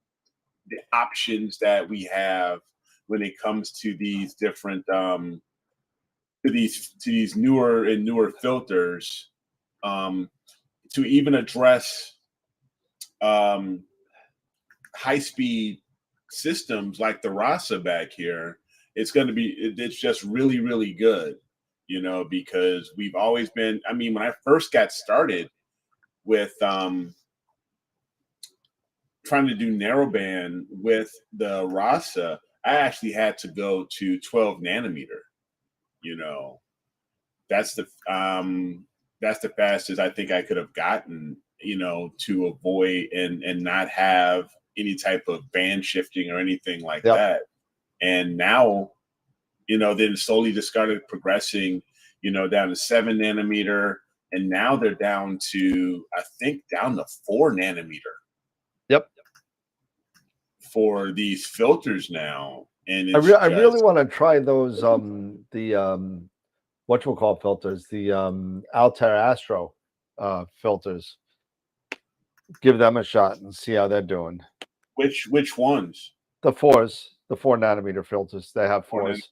options that we have when it comes to these different to these newer filters, to even address high speed systems like the Rasa back here. It's just really, really good, because we've always been, I mean, when I first got started with trying to do narrowband with the Rasa, I actually had to go to 12 nanometer. That's the fastest I think I could have gotten, to avoid and not have any type of band shifting or anything like that. And now, then slowly just started progressing, down to 7 nanometer, and now they're down to, I think, down to 4 nanometer.
Yep.
For these filters now. And
I really want to try those whatchamacallit filters, the Altair Astro filters. Give them a shot and see how they're doing.
Which ones?
The 4 nanometer filters. They have 4s.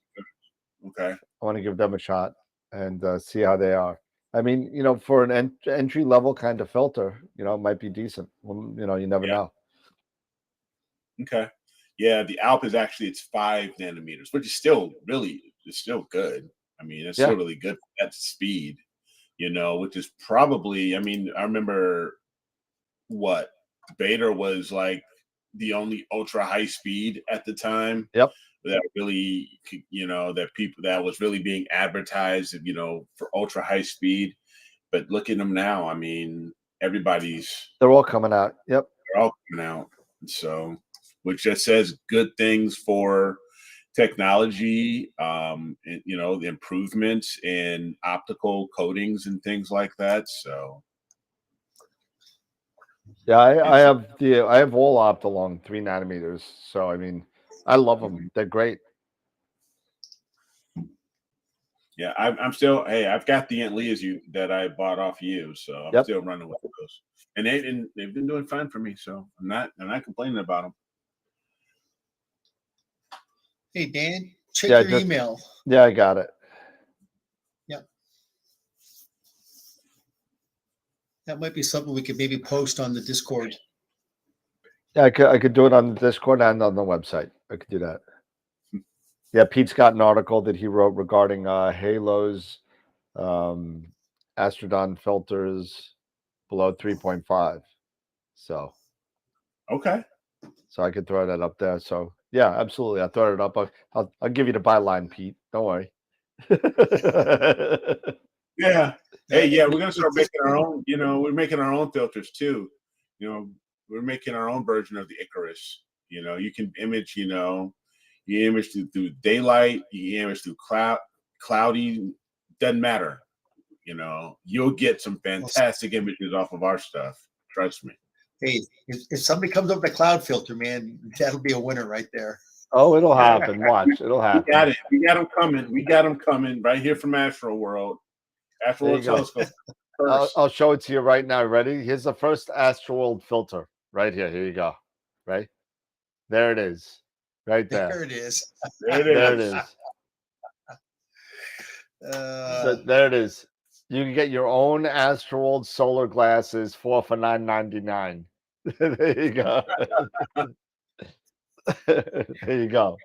Okay.
I want to give them a shot and see how they are. I mean, for an entry level kind of filter, it might be decent. Well, you never know.
Okay. Yeah, the Alp is actually, it's 5 nanometers, which is still good. I mean, it's still really good at speed, which is probably, I mean, I remember Beta was like the only ultra high speed at the time.
Yep.
That really, that was really being advertised, for ultra high speed. But look at them now. I mean, they're
all coming out. Yep.
They're all coming out. So, which just says good things for technology, and, the improvements in optical coatings and things like that. So,
yeah, I have all Optolong 3 nanometers. So I mean, I love them. They're great.
Yeah, I'm still. Hey, I've got the Antlias that I bought off you, so I'm still running with those, and they've been doing fine for me. So I'm not complaining about them.
Hey, Dan, check your email.
Yeah, I got it.
Yep. That might be something we could maybe post on the Discord.
Yeah, I could do it on the Discord and on the website. I could do that. Yeah, Pete's got an article that he wrote regarding halos, um, Astrodon filters below 3.5. So
Okay.
I could throw that up there. So yeah, absolutely. I'll throw it up. I'll give you the byline, Pete. Don't worry.
Yeah. Hey, yeah, we're gonna
It
start
just-
making our own. We're making our own filters too. You know, we're making our own version of the Icarus. You can image. You image through daylight. You image through cloudy. Doesn't matter. You'll get some fantastic images off of our stuff. Trust me.
Hey, if somebody comes up with a cloud filter, man, that'll be a winner right there.
Oh, it'll
Yeah.
happen. Watch, it'll
We
happen.
got it. We got them coming. We got them coming right here from AstroWorld.
There you
AstroWorld
go.
Telescope.
I'll show it to you right now. Ready? Here's the first AstroWorld filter. Right here. Here you go. Right there it is. Right there.
There it is.
There it
There it
is.
is. So there it is. You can get your own AstroWorld solar glasses for $9.99. There you go. There you go.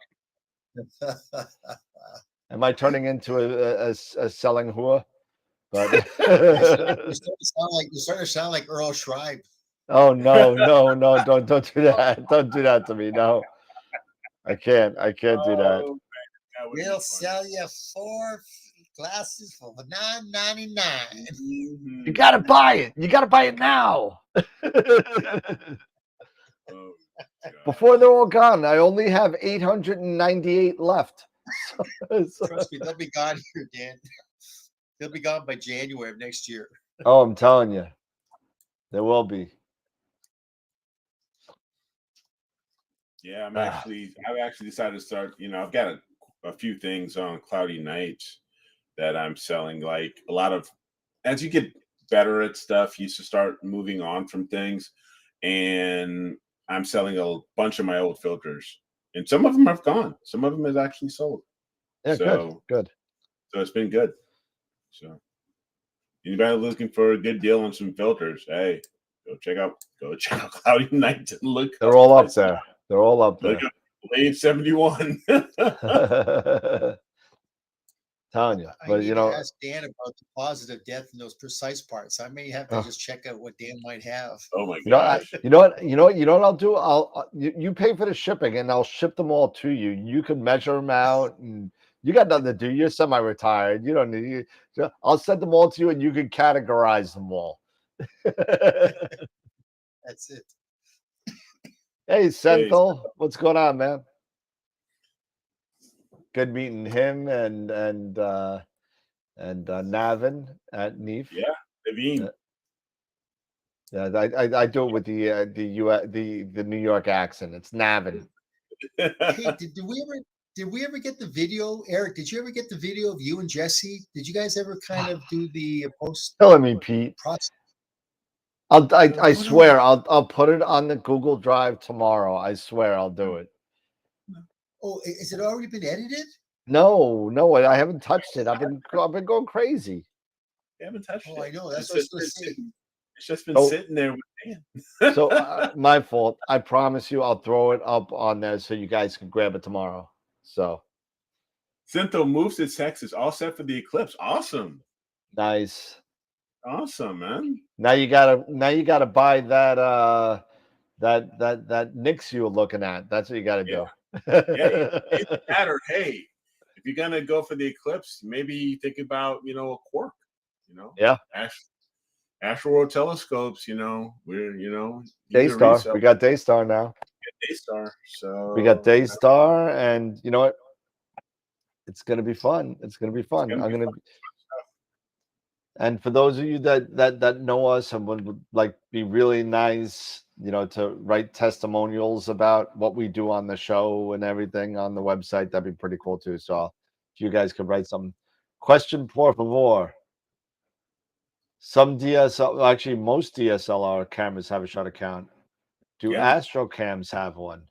Am I turning into a selling whore? But
You're starting to sound like Earl Schreiber.
oh no, don't do that. Don't do that to me. No, I can't do that.
Oh, man, that would be
We'll
funny.
sell you 4 glasses for $9.99.
Mhm.
You gotta buy it. You gotta buy it now.
Oh, God.
Before they're all gone. I only have 898 left.
Trust me, they'll be gone here, Dan. They'll be gone by January of next year.
Oh, I'm telling you, there will be.
Yeah, I've actually decided to start. I've got a few things on cloudy nights that I'm selling. Like a lot of, as you get better at stuff, you should start moving on from things. And I'm selling a bunch of my old filters, and some of them have gone. Some of them is actually sold.
Yeah,
So-
good.
So it's been good. So anybody looking for a good deal on some filters, hey, go check out Cloudy Nights and look.
They're all up there. They're all up there.
Look up Wave 71.
Telling you,
I
but
need
you
to
know,
ask Dan about the positive death in those precise parts. I may have to
Oh.
just check out what Dan might have.
Oh my
you know,
gosh.
you know what I'll do. You pay for the shipping, and I'll ship them all to you. You can measure them out, and you got nothing to do. You're semi-retired. You don't need. I'll send them all to you, and you can categorize them all.
That's it.
Hey, Senthil, what's going on, man? Good meeting him and Navin at NEEF.
Yeah, Naveen.
Yeah, I do it with the New York accent. It's Navin.
Hey, did we ever get the video? Eric, did you ever get the video of you and Jesse? Did you guys ever kind of do the post
Killing me, Pete.
process?
I swear I'll put it on the Google Drive tomorrow. I swear I'll do it.
Oh, is it already been edited?
No, I haven't touched it. I've been going crazy.
You haven't touched
Oh,
it.
I know. That's
It's
what I was
just
going
been
to say.
sitting- It's just been
Oh.
sitting there with Dan.
So my fault. I promise you, I'll throw it up on there so you guys can grab it tomorrow. So
Syntho moves its Texas, all set for the eclipse. Awesome.
nice.
Awesome, man.
Now you gotta buy that that Nix you were looking at. That's what you gotta do.
Yeah, either that or hey, if you're gonna go for the eclipse, maybe think about a quark.
Yeah.
AstroWorld telescopes. We're
Daystar. We got Daystar now.
Daystar. So
We got Daystar, and you know what? It's gonna be fun. It's gonna be fun. And for those of you that know us and would like be really nice, to write testimonials about what we do on the show and everything on the website, that'd be pretty cool too. So if you guys could write some question por favor. Some actually most DSLR cameras have a shutter count. Do Astro cams have one?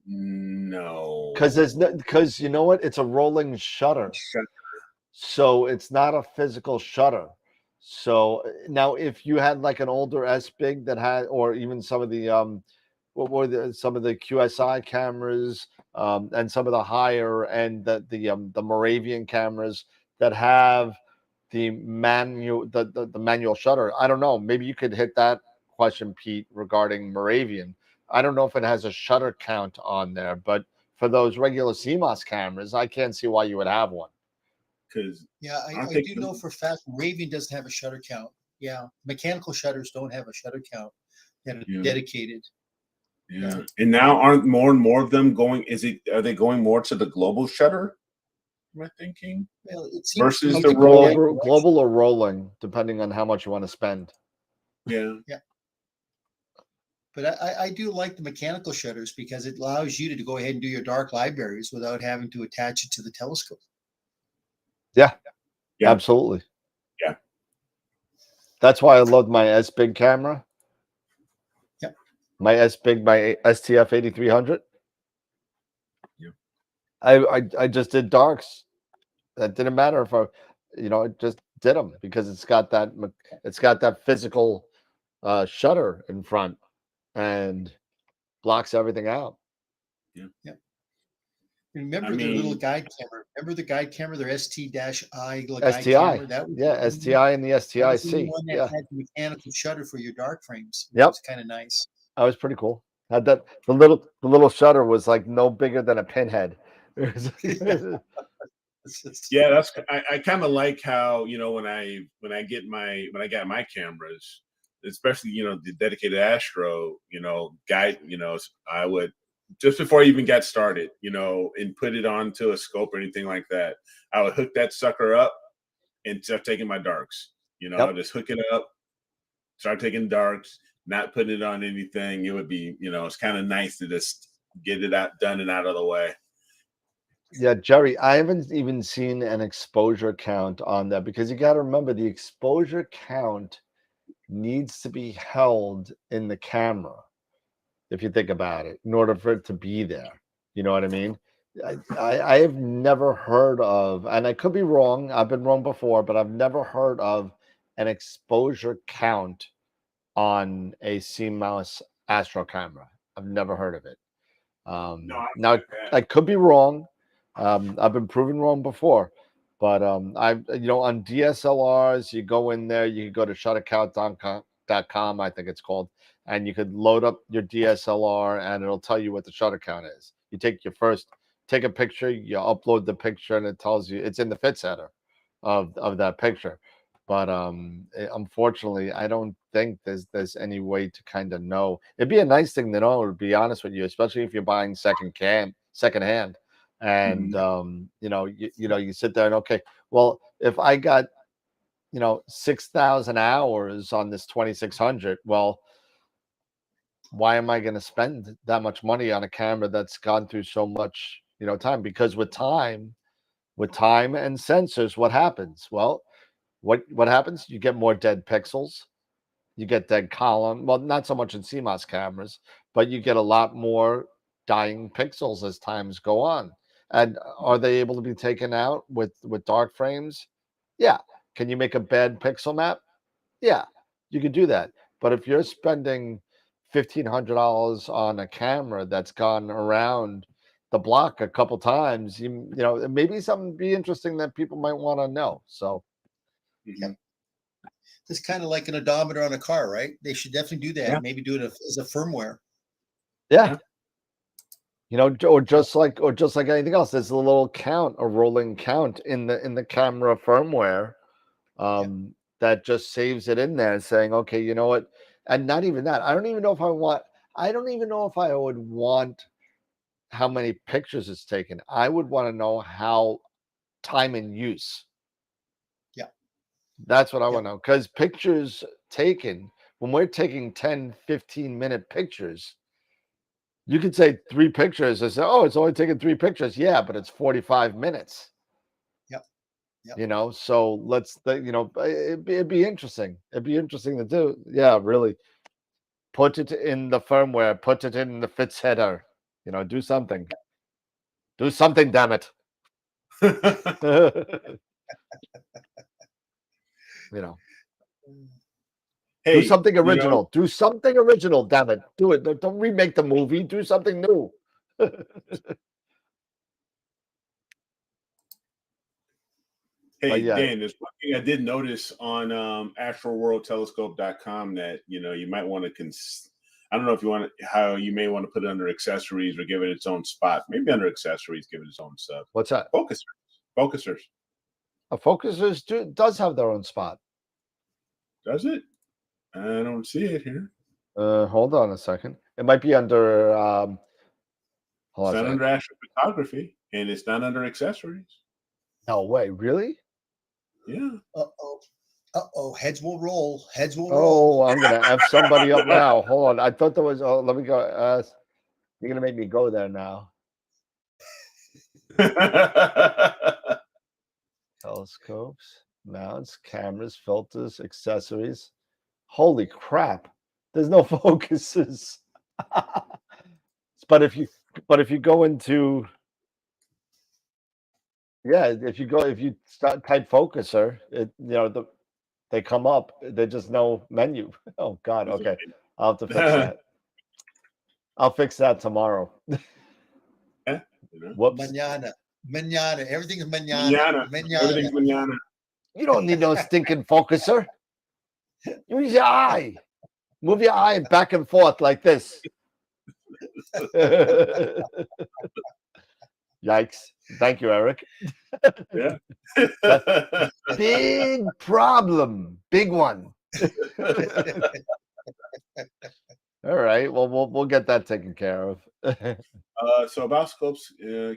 No.
Because you know what? It's a rolling shutter. So it's not a physical shutter. So now if you had like an older S big that had, or even some of the what were some of the QSI cameras, and some of the higher end, the Moravian cameras that have the manual shutter. I don't know. Maybe you could hit that question, Pete, regarding Moravian. I don't know if it has a shutter count on there, but for those regular CMOS cameras, I can't see why you would have one.
Because
Yeah, I do know for a fact Raven doesn't have a shutter count. Yeah, mechanical shutters don't have a shutter count that are
Yeah.
dedicated.
Yeah. And now aren't more and more of them going? Are they going more to the global shutter? Am I thinking
Well, it seems
versus
to
the
be going
rolling?
Global or rolling, depending on how much you want to spend.
Yeah.
But I do like the mechanical shutters because it allows you to go ahead and do your dark libraries without having to attach it to the telescope.
Yeah,
Yeah.
absolutely.
Yeah.
That's why I love my S Big camera.
Yep.
My S Big, my STF 8300.
Yeah.
I just did darks. That didn't matter if I, it just did them because it's got that physical shutter in front and blocks everything out.
Yeah.
Remember their little guide camera. Remember the guide camera, their ST-I little guide
STI.
camera? That was
Yeah, STI and the
that was the
STIC.
one that had the mechanical shutter for your dark frames.
Yep.
It's kind of nice.
That was pretty cool. Had that the little shutter was like no bigger than a pinhead.
Yeah, that's I kind of like how when I got my cameras, especially the dedicated Astro guide, I would just before I even got started, and put it onto a scope or anything like that, I would hook that sucker up and start taking my darks. I'll just hook it up, start taking darks, not putting it on anything. It would be it's kind of nice to just get it done and out of the way.
Yeah, Jerry, I haven't even seen an exposure count on that because you got to remember the exposure count needs to be held in the camera, if you think about it, in order for it to be there. You know what I mean? I have never heard of, and I could be wrong, I've been wrong before, but I've never heard of an exposure count on a CMOS Astro camera. I've never heard of it. Now, I could be wrong. I've been proven wrong before, but on DSLRs, you go in there, you can go to shuttercount.com, I think it's called, and you could load up your DSLR and it'll tell you what the shutter count is. You take a picture, you upload the picture, and it tells you it's in the fit header of that picture. But unfortunately, I don't think there's any way to kind of know. It'd be a nice thing to know, to be honest with you, especially if you're buying secondhand. And you sit there and okay, well, if I got 6,000 hours on this 2600, well, why am I going to spend that much money on a camera that's gone through so much time? Because with time and sensors, what happens? Well, what happens? You get more dead pixels, you get dead column. Well, not so much in CMOS cameras, but you get a lot more dying pixels as times go on. And are they able to be taken out with dark frames? Yeah. Can you make a bad pixel map? Yeah, you could do that. But if you're spending $1,500 on a camera that's gone around the block a couple times, maybe something be interesting that people might want to know. So,
yeah. It's kind of like an odometer on a car, right? They should definitely do that.
Yeah.
Maybe do it as a firmware.
Yeah. Or just like anything else, there's a little count, a rolling count in the camera firmware that just saves it in there, saying, okay, you know what? And not even that. I don't even know if I would want how many pictures it's taken. I would want to know how time in use.
Yeah.
That's what I want to know. Because pictures taken, when we're taking 10, 15-minute pictures, you could say 3 pictures and say, oh, it's only taking 3 pictures. Yeah, but it's 45 minutes.
Yep.
So it'd be interesting. It'd be interesting to do. Yeah, really. Put it in the firmware, put it in the fits header, do something. Do something, damn it.
Hey,
Do something
you know,
original. Do something original. Damn it. Do it. Don't remake the movie. Do something new.
hey,
yeah,
Dan, there's one thing I did notice on AstroWorldTelescope.com that you might want to I don't know if you want to, how you may want to put it under accessories or give it its own spot. Maybe under accessories, give it its own sub.
what's that?
Focusers.
A focusers does have their own spot.
Does it? I don't see it here.
Hold on a second. It might be under.
It's not under astrophotography, and it's not under accessories.
No way, really?
Yeah.
Uh-oh. Heads will roll. Heads will roll.
Oh, I'm gonna F somebody up now. Hold on. I thought there was. Oh, let me go. You're gonna make me go there now. Telescopes, mounts, cameras, filters, accessories. Holy crap! There's no focuses. but if you go into if you start type focuser, they come up. There's just no menu. Oh God. Okay, I'll have to fix that. I'll fix that tomorrow. Whoops.
Manana. Everything's manana.
Everything's manana.
You don't need no stinking focuser. Use your eye. Move your eye back and forth like this. Yikes. Thank you, Eric.
Yeah.
Big problem. Big one. All right. Well, we'll get that taken care of.
So about scopes,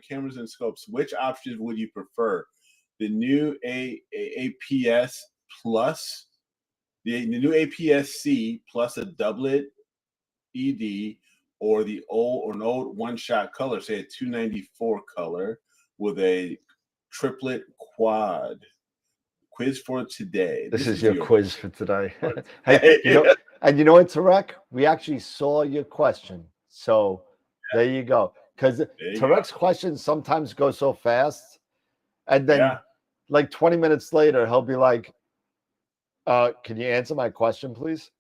cameras and scopes, which options would you prefer? The new APS plus, the new APS-C plus a doublet ED, or an old one-shot color, say a 294 color with a triplet quad. Quiz for today.
This is your quiz for today. Hey, you know what, Tarek? We actually saw your question. So there you go. Because Tarek's questions sometimes go so fast. And then like 20 minutes later, he'll be like, can you answer my question, please?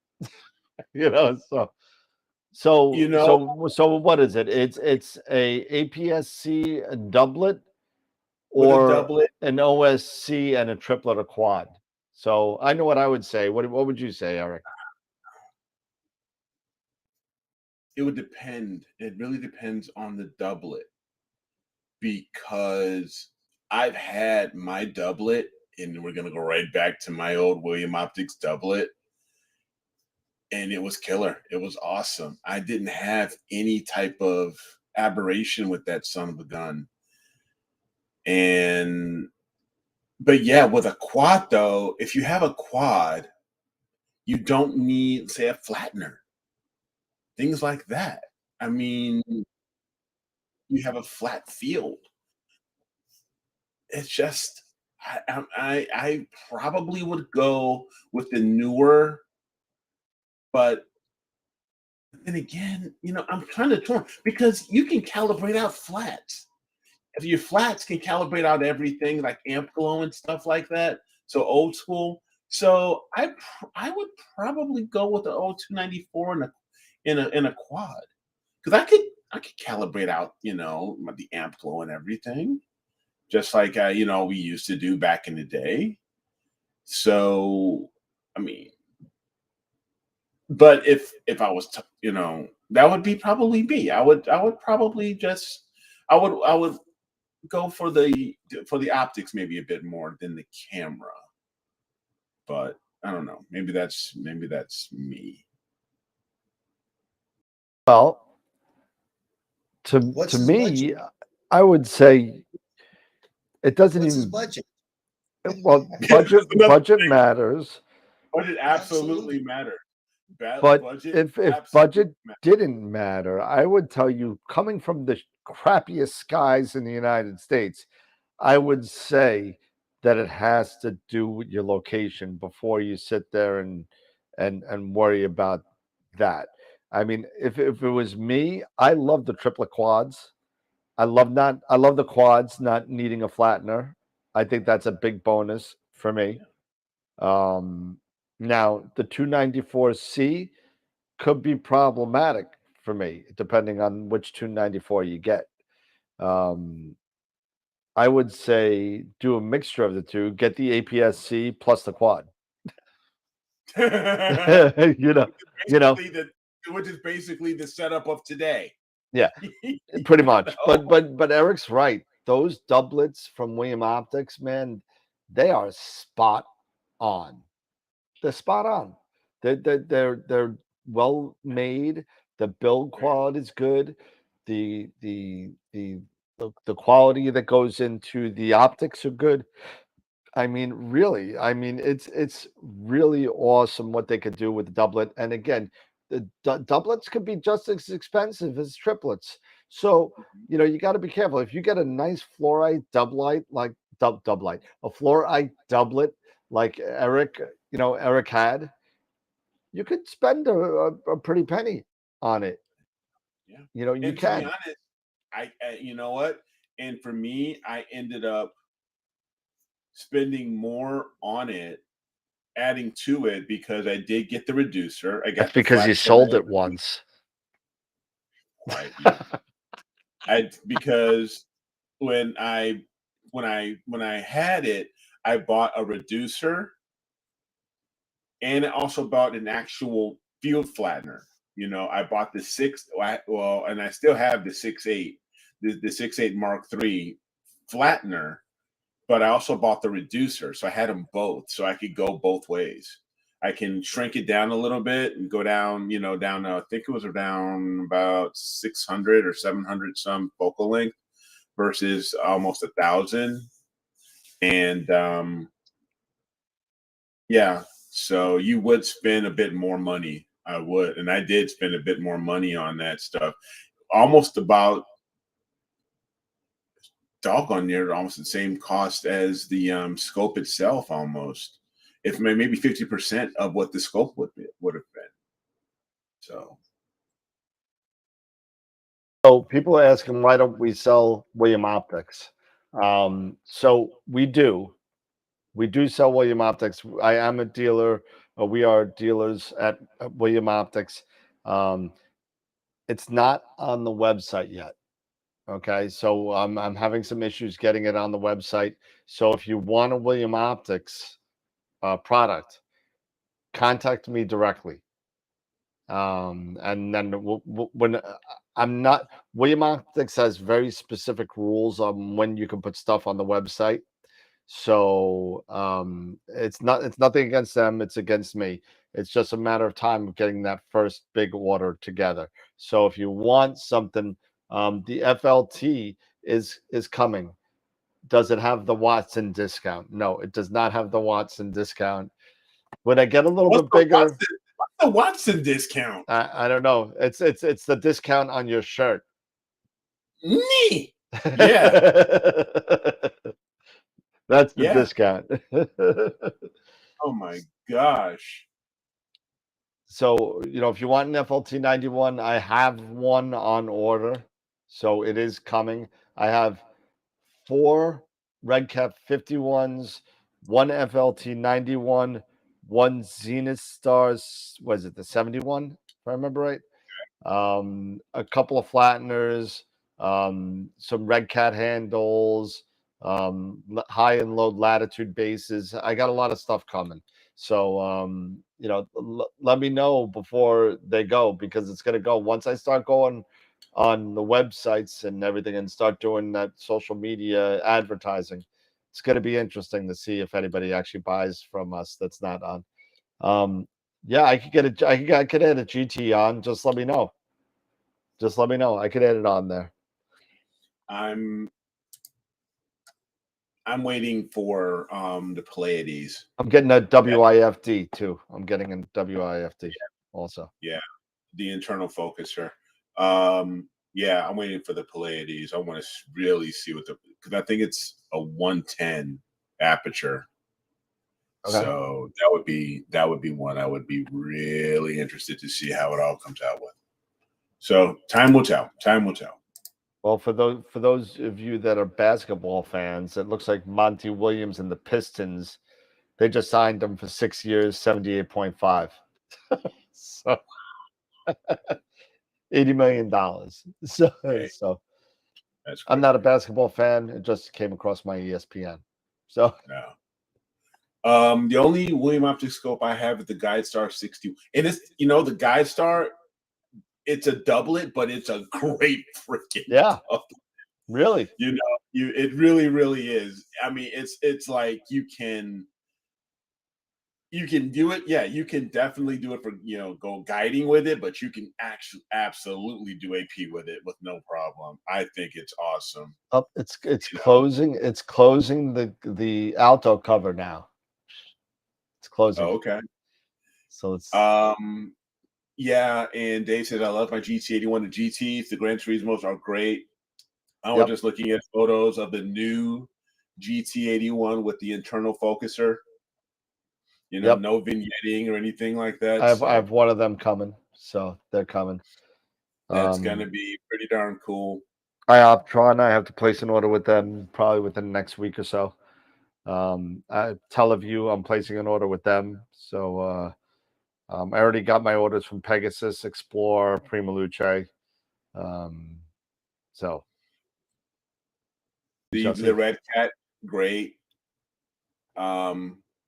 So what is it? It's a APS-C doublet or
a doublet,
an OSC and a triplet or quad. So I know what I would say. What would you say, Eric?
It would depend. It really depends on the doublet, because I've had my doublet, and we're gonna go right back to my old William Optics doublet, and it was killer. It was awesome. I didn't have any type of aberration with that son of a gun. But yeah, with a quad though, if you have a quad, you don't need, say, a flattener, things like that. I mean, you have a flat field. It's just, I probably would go with the newer, but then again, I'm kind of torn because you can calibrate out flats. If your flats can calibrate out everything like amp glow and stuff like that, so old school. So I would probably go with the old 294 in a quad, because I could calibrate out the amp glow and everything, just like we used to do back in the day. So I mean, but if I was that would be probably me. I would probably just I would go for the optics maybe a bit more than the camera. But I don't know. Maybe that's me.
Well, to me, budget? I would say it doesn't
What's
even.
His budget?
Well, budget matters.
Budget absolutely matters.
But if budget didn't matter, I would tell you, coming from the crappiest skies in the United States, I would say that it has to do with your location before you sit there and worry about that. I mean, if it was me, I love the triplet quads. I love the quads not needing a flattener. I think that's a big bonus for me. Now, the 294C could be problematic for me, depending on which 294 you get. I would say do a mixture of the two. Get the APS-C plus the quad. you know, you know,
Which is basically the setup of today.
yeah, pretty much. But Eric's right. Those doublets from William Optics, man, they are spot on. They're spot on. They're well made. The build quality is good. The quality that goes into the optics are good. I mean, really, I mean, it's really awesome what they could do with the doublet. And again, the doublets could be just as expensive as triplets. So, you got to be careful. If you get a nice fluorite doublet, like doublet, a fluorite doublet like Eric had, you could spend a pretty penny on it.
Yeah.
You
And to
can.
be honest, I you know what? And for me, I ended up spending more on it, adding to it because I did get the reducer. I got
That's because you sold it once.
Right. Because when I had it, I bought a reducer and I also bought an actual field flattener. I bought the and I still have the 6.8, the 6.8 Mark III flattener, but I also bought the reducer. So I had them both so I could go both ways. I can shrink it down a little bit and go down, down, I think it was down about 600 or 700 some focal length versus almost 1,000. And yeah, so you would spend a bit more money. I would. And I did spend a bit more money on that stuff. Almost about doggone near almost the same cost as the scope itself, almost. If maybe 50% of what the scope would have been. So
people are asking why don't we sell William Optics? So we do. We do sell William Optics. I am a dealer. We are dealers at William Optics. It's not on the website yet. Okay, so I'm having some issues getting it on the website. So if you want a William Optics product, contact me directly. And then when I'm not, William Optics has very specific rules on when you can put stuff on the website. So it's nothing against them, it's against me. It's just a matter of time of getting that first big order together. So if you want something, the FLT is coming. Does it have the Watson discount? No, it does not have the Watson discount. When I get a little bit bigger,
what's the Watson discount?
I don't know. It's the discount on your shirt.
Me. Yeah.
That's the discount.
Oh my gosh.
So, if you want an FLT 91, I have one on order. So it is coming. I have 4 Redcap 51s, 1 FLT 91, 1 Zenith Stars, was it the 71, if I remember right? A couple of flatteners, some Red Cat handles, high and low latitude bases. I got a lot of stuff coming. So, let me know before they go, because it's going to go once I start going on the websites and everything and start doing that social media advertising. It's going to be interesting to see if anybody actually buys from us that's not on. Yeah, I could add a GT on. Just let me know. I could add it on there.
I'm waiting for the Pleiades.
I'm getting a WIFD too. I'm getting a WIFD also.
Yeah, the internal focuser. Yeah, I'm waiting for the Pleiades. I want to really see because I think it's a 110 aperture. Okay. So that would be one I would be really interested to see how it all comes out with. So time will tell. Time will tell.
Well, for those of you that are basketball fans, it looks like Monty Williams and the Pistons They just signed them for 6 years, 78.5. So $80 million. So,
Hey,
so
that's
I'm
crazy.
not a basketball fan. It just came across my ESPN. So
No. The only William Optics scope I have is the Guide Star 60, and it's the Guide Star. It's a doublet, but it's a great freaking
yeah,
doublet.
really.
It really, really is. I mean, it's like you can do it. Yeah, you can definitely do it for go guiding with it, but you can actually absolutely do AP with it with no problem. I think it's awesome.
Up, it's
You know?
closing. It's closing the Alto cover now. It's closing.
Oh, okay.
So it's
Yeah, and Dave says I love my GT81. The GTs, the Gran Turismos are great. I was
Yep.
just looking at photos of the new GT81 with the internal focuser.
Yep.
No vignetting or anything like that.
I have one of them coming, so they're coming.
That's gonna be pretty darn cool.
I have to place an order with them probably within the next week or so. Teleview, I'm placing an order with them. So I already got my orders from Pegasus, Explorer, Prima Luce. So
The Red Cat, great.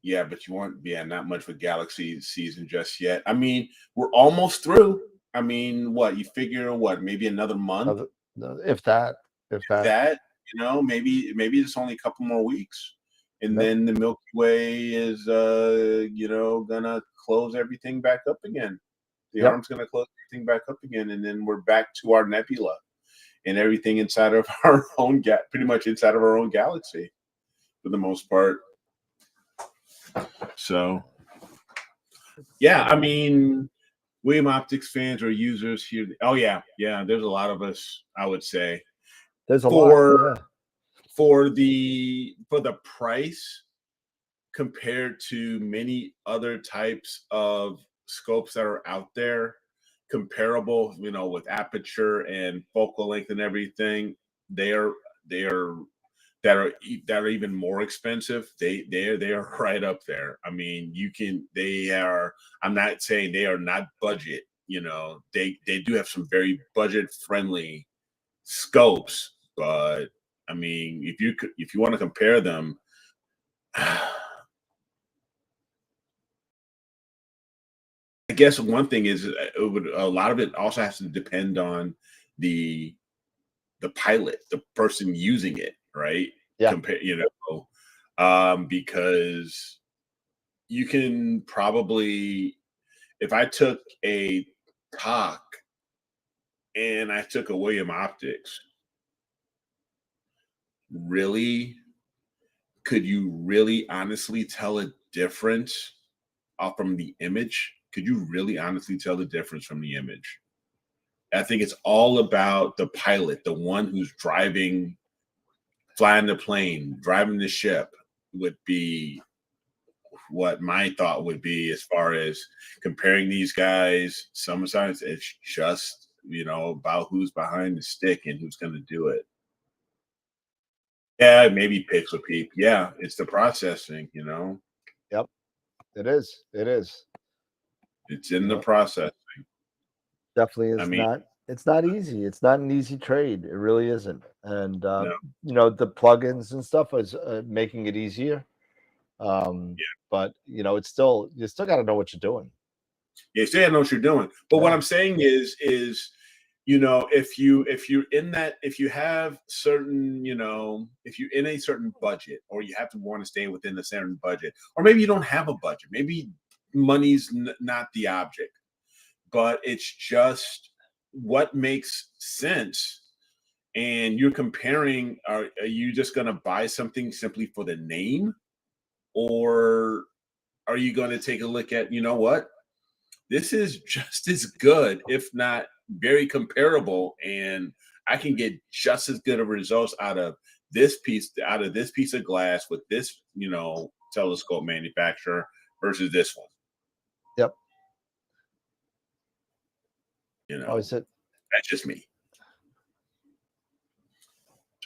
Yeah, but you want not much with Galaxy season just yet. I mean, we're almost through. I mean, what you figure? What maybe another month?
if that.
That maybe it's only a couple more weeks, and
Yep.
then the Milky Way is gonna close everything back up again. The
Yep.
arm's gonna close everything back up again, and then we're back to our nebula and everything inside of our own pretty much inside of our own galaxy for the most part. So yeah, I mean, William Optics fans or users here. Oh yeah, there's a lot of us, I would say.
There's a lot. Yeah.
For the price compared to many other types of scopes that are out there, comparable, with aperture and focal length and everything, they are that are even more expensive. They are right up there. I mean, they are. I'm not saying they are not budget. They do have some very budget friendly scopes, but I mean, if you want to compare them, I guess one thing is a lot of it also has to depend on the pilot, the person using it, right?
Yeah.
Because you can probably, if I took a talk and I took a William Optics, really, could you really honestly tell a difference from the image? Could you really honestly tell the difference from the image? I think it's all about the pilot, the one who's driving, flying the plane, driving the ship, would be what my thought would be as far as comparing these guys. Sometimes it's just, about who's behind the stick and who's going to do it. Yeah, maybe Pixel Peep. Yeah, it's the processing,
Yep. It is.
It's in the processing.
Definitely is
I mean,
it's not easy. It's not an easy trade. It really isn't. And
no.
the plugins and stuff is making it easier. But it's still, you still got to know what you're doing.
Yeah, you still got to know what you're doing. But what I'm saying is if you're in that, if you have certain, if you're in a certain budget, or you have to want to stay within a certain budget, or maybe you don't have a budget, maybe money's not the object, but it's just what makes sense. And you're comparing, are you just going to buy something simply for the name, or are you going to take a look at, what, this is just as good, if not very comparable, and I can get just as good of results out of this piece of glass with this, telescope manufacturer versus this one.
Yep.
Is it? That's just me.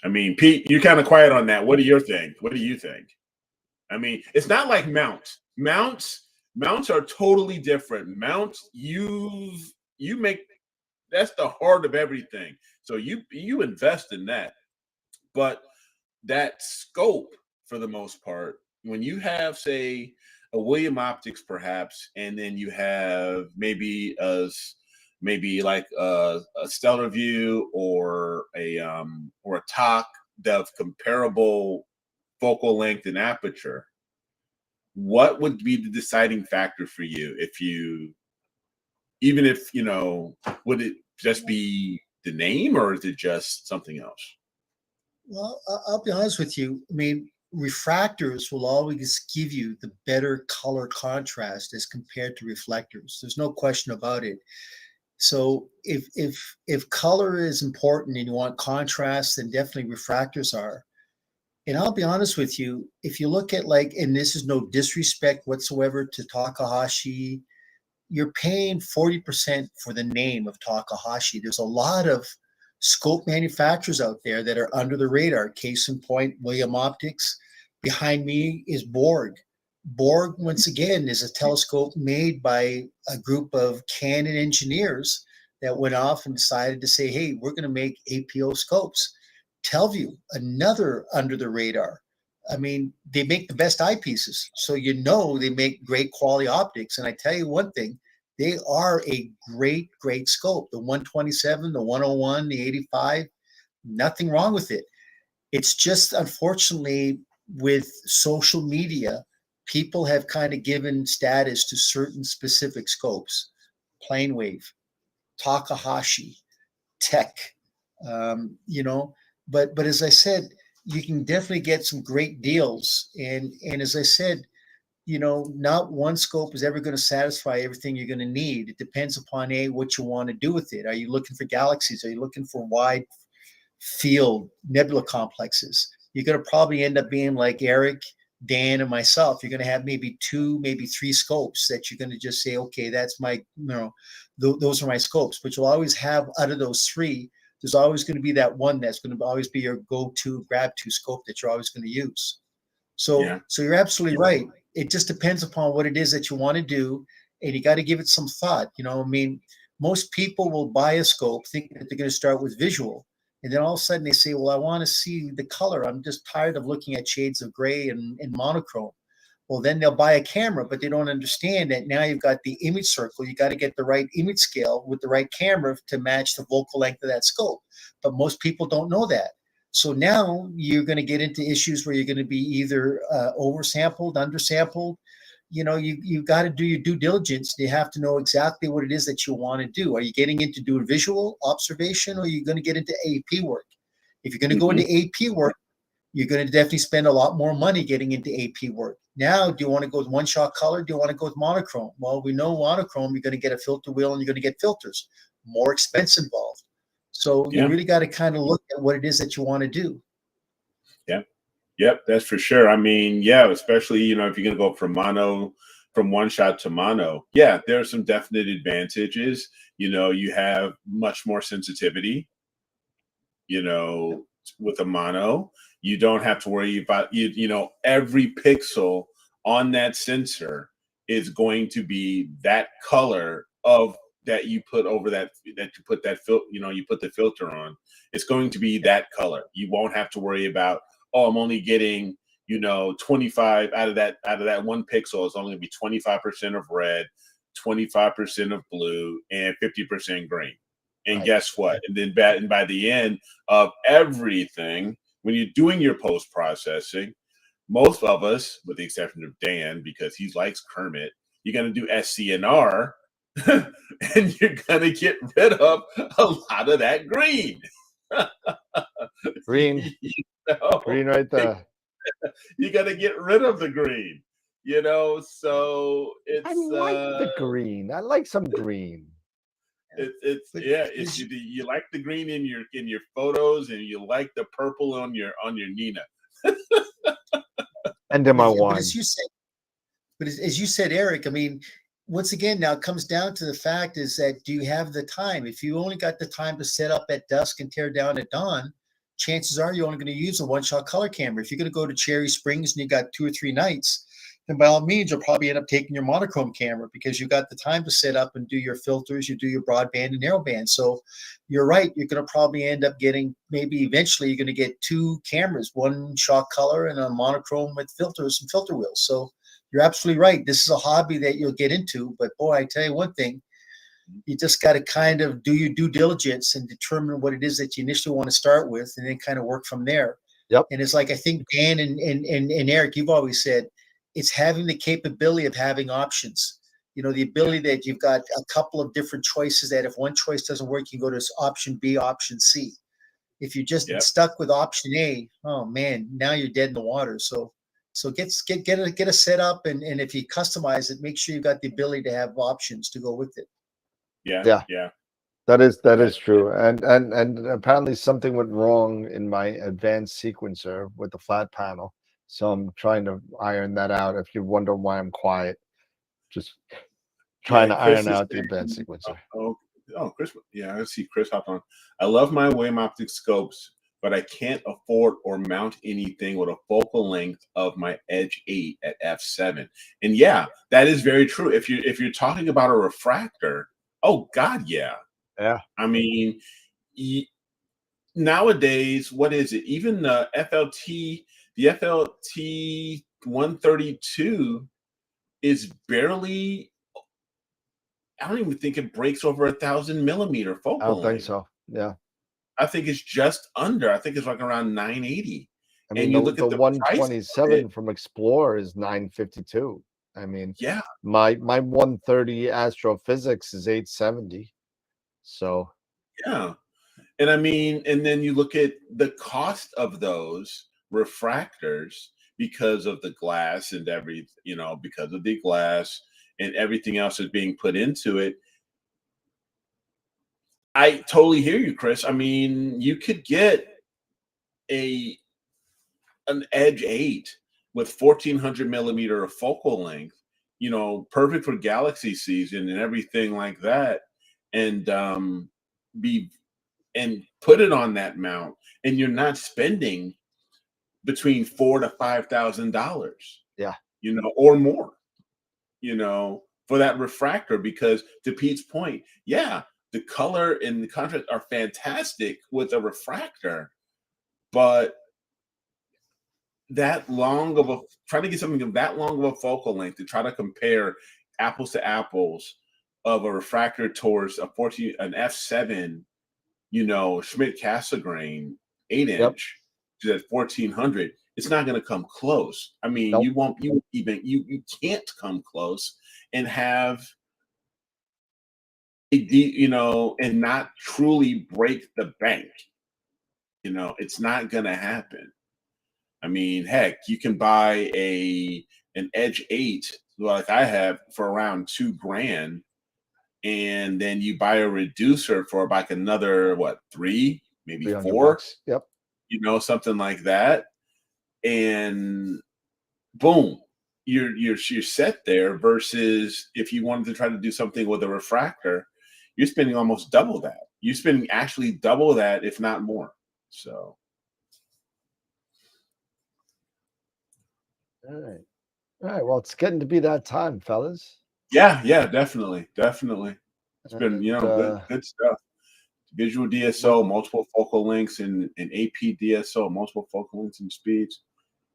I mean, Pete, you're kind of quiet on that. What do you think? I mean, it's not like mounts. Mounts are totally different. Mounts, you make, that's the heart of everything. So you invest in that. But that scope, for the most part, when you have, say, a William Optics perhaps, and then you have maybe like a Stellar View or a TOC of comparable focal length and aperture, what would be the deciding factor for you? If you, even if, would it just be the name, or is it just something else?
Well, I'll be honest with you. I mean, refractors will always give you the better color contrast as compared to reflectors. There's no question about it. So if color is important and you want contrast, then definitely refractors are. And I'll be honest with you, if you look at, like, and this is no disrespect whatsoever to Takahashi, you're paying 40% for the name of Takahashi. There's a lot of scope manufacturers out there that are under the radar. Case in point, William Optics. Behind me is Borg. Borg, once again, is a telescope made by a group of Canon engineers that went off and decided to say, hey, we're going to make APO scopes. Telview, another under the radar. I mean, they make the best eyepieces. So they make great quality optics. And I tell you one thing, they are a great, great scope. The 127, the 101, the 85, nothing wrong with it. It's just, unfortunately, with social media, people have kind of given status to certain specific scopes. Planewave, Takahashi, Tech, but as I said, you can definitely get some great deals. And as I said, not one scope is ever going to satisfy everything you're going to need. It depends upon what you want to do with it. Are you looking for galaxies? Are you looking for wide field nebula complexes? You're going to probably end up being like Eric, Dan, and myself. You're going to have maybe 2, maybe 3 scopes that you're going to just say, okay, that's my, those are my scopes. But you'll always have, out of those 3, there's always going to be that one that's going to always be your go-to grab-to scope that you're always going to use. So you're absolutely right. It just depends upon what it is that you want to do, and you got to give it some thought. I mean, most people will buy a scope thinking that they're going to start with visual, and then all of a sudden they say, well, I want to see the color. I'm just tired of looking at shades of gray and monochrome. Well, then they'll buy a camera, but they don't understand that now you've got the image circle. You got to get the right image scale with the right camera to match the focal length of that scope. But most people don't know that. So now you're going to get into issues where you're going to be either oversampled, undersampled. You've got to do your due diligence. You have to know exactly what it is that you want to do. Are you getting into doing visual observation, or are you going to get into AP work? If you're going to go into AP work, you're going to definitely spend a lot more money getting into AP work. Now, do you want to go with one-shot color? Do you want to go with monochrome? Well, we know monochrome, you're going to get a filter wheel and you're going to get filters. More expense involved. So you really got to kind of look at what it is that you want to do.
Yeah. Yep, that's for sure. I mean, especially, if you're going to go from one shot to mono, there are some definite advantages. You have much more sensitivity, with a mono. You don't have to worry about, every pixel on that sensor is going to be that color of that you put over that you put that you put the filter on. It's going to be that color. You won't have to worry about, I'm only getting 25 out of that one pixel is only going to be 25% of red, 25% of blue, and 50% green. And guess what? And then by the end of everything, when you're doing your post processing, most of us, with the exception of Dan, because he likes Kermit, you're going to do SCNR. And you're gonna get rid of a lot of that green.
Green right there.
You gotta get rid of the green. So it's.
I like the green. I like some green.
You like the green in your photos, and you like the purple on your Nina.
And in my wine.
But as you said, Eric, I mean, once again, now it comes down to the fact is that, do you have the time? If you only got the time to set up at dusk and tear down at dawn, chances are you're only going to use a one-shot color camera. If you're going to go to Cherry Springs and you got 2 or 3 nights, then by all means, you'll probably end up taking your monochrome camera because you got the time to set up and do your filters, you do your broadband and narrowband. So you're right. You're going to probably end up getting, maybe eventually you're going to get 2 cameras, one shot color and a monochrome with filters and filter wheels. So you're absolutely right. This is a hobby that you'll get into, but boy, I tell you one thing, you just got to kind of do your due diligence and determine what it is that you initially want to start with and then kind of work from there.
Yep.
And it's like, I think Dan and Eric, you've always said, it's having the capability of having options. You know, the ability that you've got a couple of different choices that if one choice doesn't work, you can go to option B, option C. If you're just stuck with option A, oh man, now you're dead in the water. So get a setup, and if you customize it, make sure you've got the ability to have options to go with it.
Yeah. That is true. And apparently something went wrong in my advanced sequencer with the flat panel. So I'm trying to iron that out. If you wonder why I'm quiet, just trying to iron out the advanced sequencer.
Chris. Yeah, I see Chris hop on. I love my Wave optic scopes, but I can't afford or mount anything with a focal length of my Edge 8 at f7. And yeah, that is very true. If you're talking about a refractor, oh God, yeah.
Yeah.
I mean, nowadays, what is it? Even the FLT 132 is barely. I don't even think it breaks over 1,000 millimeter focal length.
I don't think so. Yeah.
I think it's just under. I think it's like around 980.
I mean,
and you look at the
127 from Explorer is 952. I mean,
yeah,
my 130 Astrophysics is 870. So
yeah. And I mean, and then you look at the cost of those refractors because of the glass and because of the glass and everything else is being put into it. I totally hear you, Chris. I mean, you could get an Edge 8 with 1,400 millimeter of focal length, perfect for galaxy season and everything like that, and put it on that mount, and you're not spending between $4,000 to $5,000.
Yeah,
or more, for that refractor, because to Pete's point, yeah, the color and the contrast are fantastic with a refractor, but trying to get something of that long of a focal length to try to compare apples to apples of a refractor towards an f7, Schmidt Cassegrain 8-inch to that 1,400, it's not going to come close. I mean,
nope.
You can't come close and have and not truly break the bank. It's not going to happen. I mean, heck, you can buy an Edge 8 like I have for around $2,000, and then you buy a reducer for like another $3, maybe $4.
Yep.
Something like that, and boom, you're set there. Versus if you wanted to try to do something with a refractor, you're spending almost double that. You're spending actually double that, if not more. So.
All right. Well, it's getting to be that time, fellas.
Yeah, definitely. It's been, good stuff. Visual DSO, multiple focal lengths, and AP DSO, multiple focal lengths and speeds.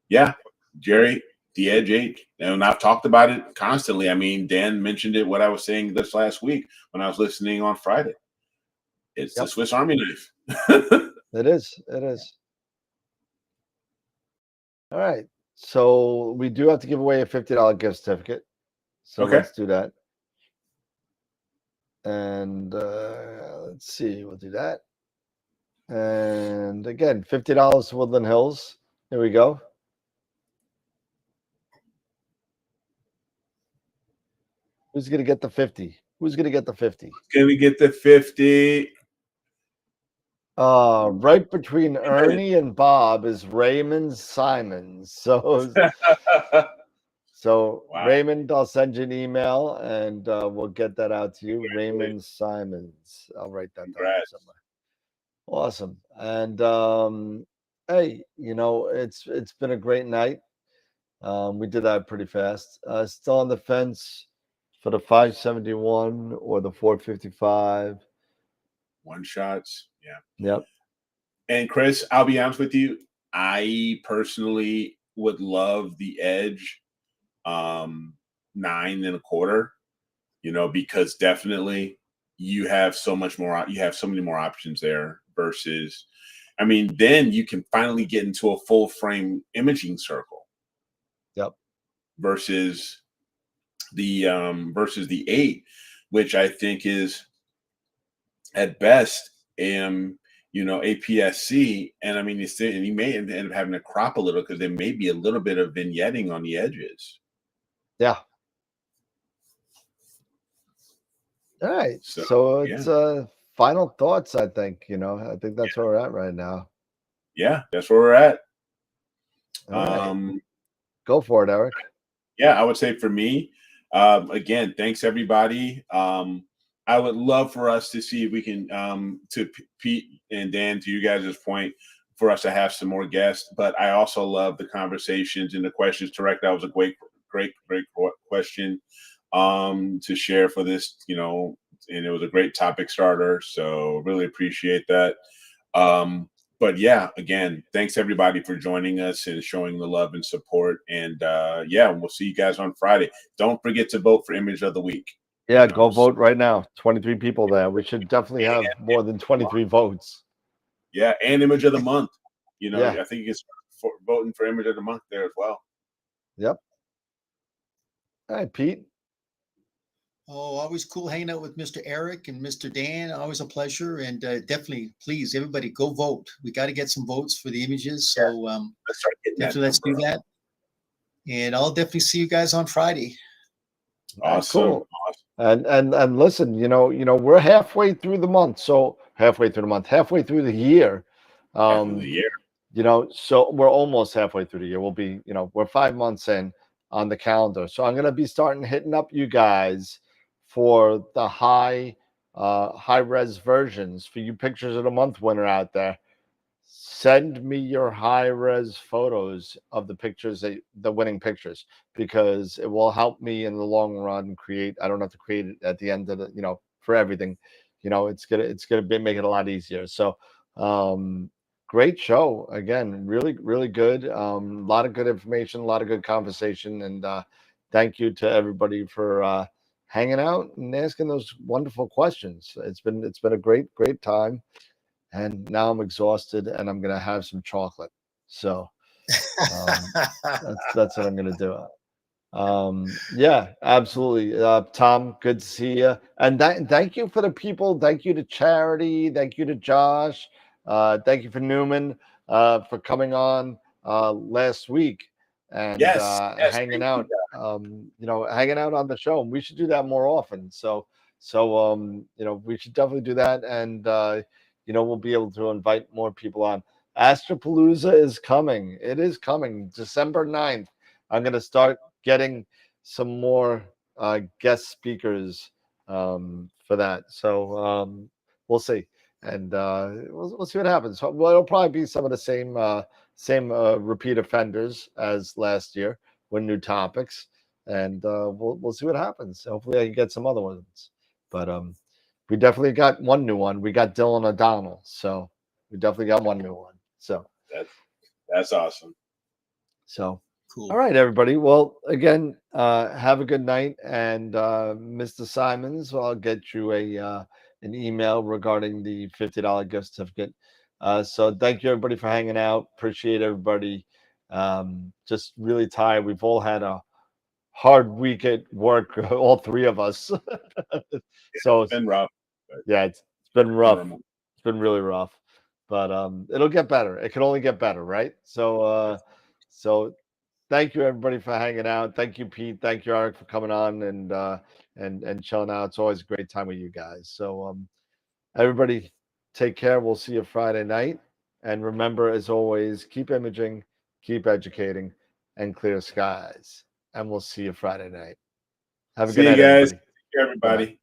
Yeah, Jerry, the Edge 8, and I've talked about it constantly. I mean, Dan mentioned it, what I was saying this last week when I was listening on Friday. It's the Swiss Army knife.
It is. All right. So we do have to give away a $50 gift certificate. So let's do that. And let's see, we'll do that. And again, $50 to Woodland Hills. Here we go. Who's going to get the 50? Who's going to get the 50?
Can we get the 50?
Right between Ernie and Bob is Raymond Simons. So wow. Raymond, I'll send you an email and we'll get that out to you. Raymond Simons. I'll write that down somewhere. Awesome. And hey, it's been a great night. We did that pretty fast. Still on the fence for the 571 or the 455.
One shots. Yeah.
Yep.
And Chris, I'll be honest with you. I personally would love the Edge 9 1/4, because definitely you have so much more, you have so many more options there versus, I mean, then you can finally get into a full frame imaging circle
Yep.
versus the 8, which I think is at best APS-C, and I mean, and you may end up having to crop a little because there may be a little bit of vignetting on the edges.
Yeah. All right.
So
So
yeah,
it's final thoughts, I think. I think that's where we're at right now.
yeah, that's where we're at.
All right.
Um,
Go for it, Eric.
yeah, I would say for me, again, thanks everybody. I would love for us to see if we can, to Pete and Dan, to you guys' point, for us to have some more guests. But I also love the conversations and the questions directed. That was a great question to share for this, and it was a great topic starter. So really appreciate that. But yeah, again, thanks everybody for joining us and showing the love and support. And yeah, we'll see you guys on Friday. Don't forget to vote for Image of the Week.
Yeah, go vote right now. 23 people there. We should definitely have more than 23 votes.
Yeah, and Image of the Month.
Yeah.
I think you can start voting for Image of the Month there as well.
Yep. All right, Pete.
Oh, always cool hanging out with Mr. Eric and Mr. Dan. Always a pleasure. And definitely, please, everybody, go vote. We got to get some votes for the images. So
Let's start getting that
definitely let's do
number up.
that. And I'll definitely see you guys on Friday.
Awesome.
Cool. And listen, we're halfway through the month. So halfway through the year.
Half of the year.
So we're almost halfway through the year. We'll be, we're 5 months in on the calendar. So I'm going to be starting hitting up you guys for the high res versions for you pictures of the month winner out there. Send me your high res photos of the pictures, the winning pictures, because it will help me in the long run create. I don't have to create it at the end of the, for everything. It's gonna make it a lot easier. So great show again, really, really good. A lot of good information, a lot of good conversation, and thank you to everybody for hanging out and asking those wonderful questions. It's been a great time. And now I'm exhausted and I'm gonna have some chocolate. So that's what I'm gonna do. Yeah, absolutely. Tom, good to see you. And thank you for the people. Thank you to Charity. Thank you to Josh. Thank you for Newman for coming on last week and
Yes,
hanging out. Hanging out on the show. And we should do that more often. So we should definitely do that. And we'll be able to invite more people on. Astropalooza is coming. It is coming December 9th. I'm going to start getting some more guest speakers for that. So we'll see. And we'll see what happens. Well, it'll probably be some of the same repeat offenders as last year with new topics. And we'll see what happens. Hopefully I can get some other ones. But we definitely got one new one. We got Dylan O'Donnell. So we definitely got one new one. So
that's awesome.
So
Cool.
All right, everybody. Well, again, have a good night. And Mr. Simons, I'll get you an email regarding the $50 gift certificate. So thank you, everybody, for hanging out. Appreciate everybody. Just really tired. We've all had a hard week at work, all three of us. So
it's been rough.
Yeah, it's been rough.
Normal.
It's been really rough. But it'll get better. It can only get better, right? So thank you everybody for hanging out. Thank you, Pete. Thank you, Eric, for coming on and chilling out. It's always a great time with you guys. So everybody take care. We'll see you Friday night. And remember, as always, keep imaging, keep educating, and clear skies. And we'll see you Friday night. Have a good night,
guys.
everybody.
Take care, everybody.
Bye-bye.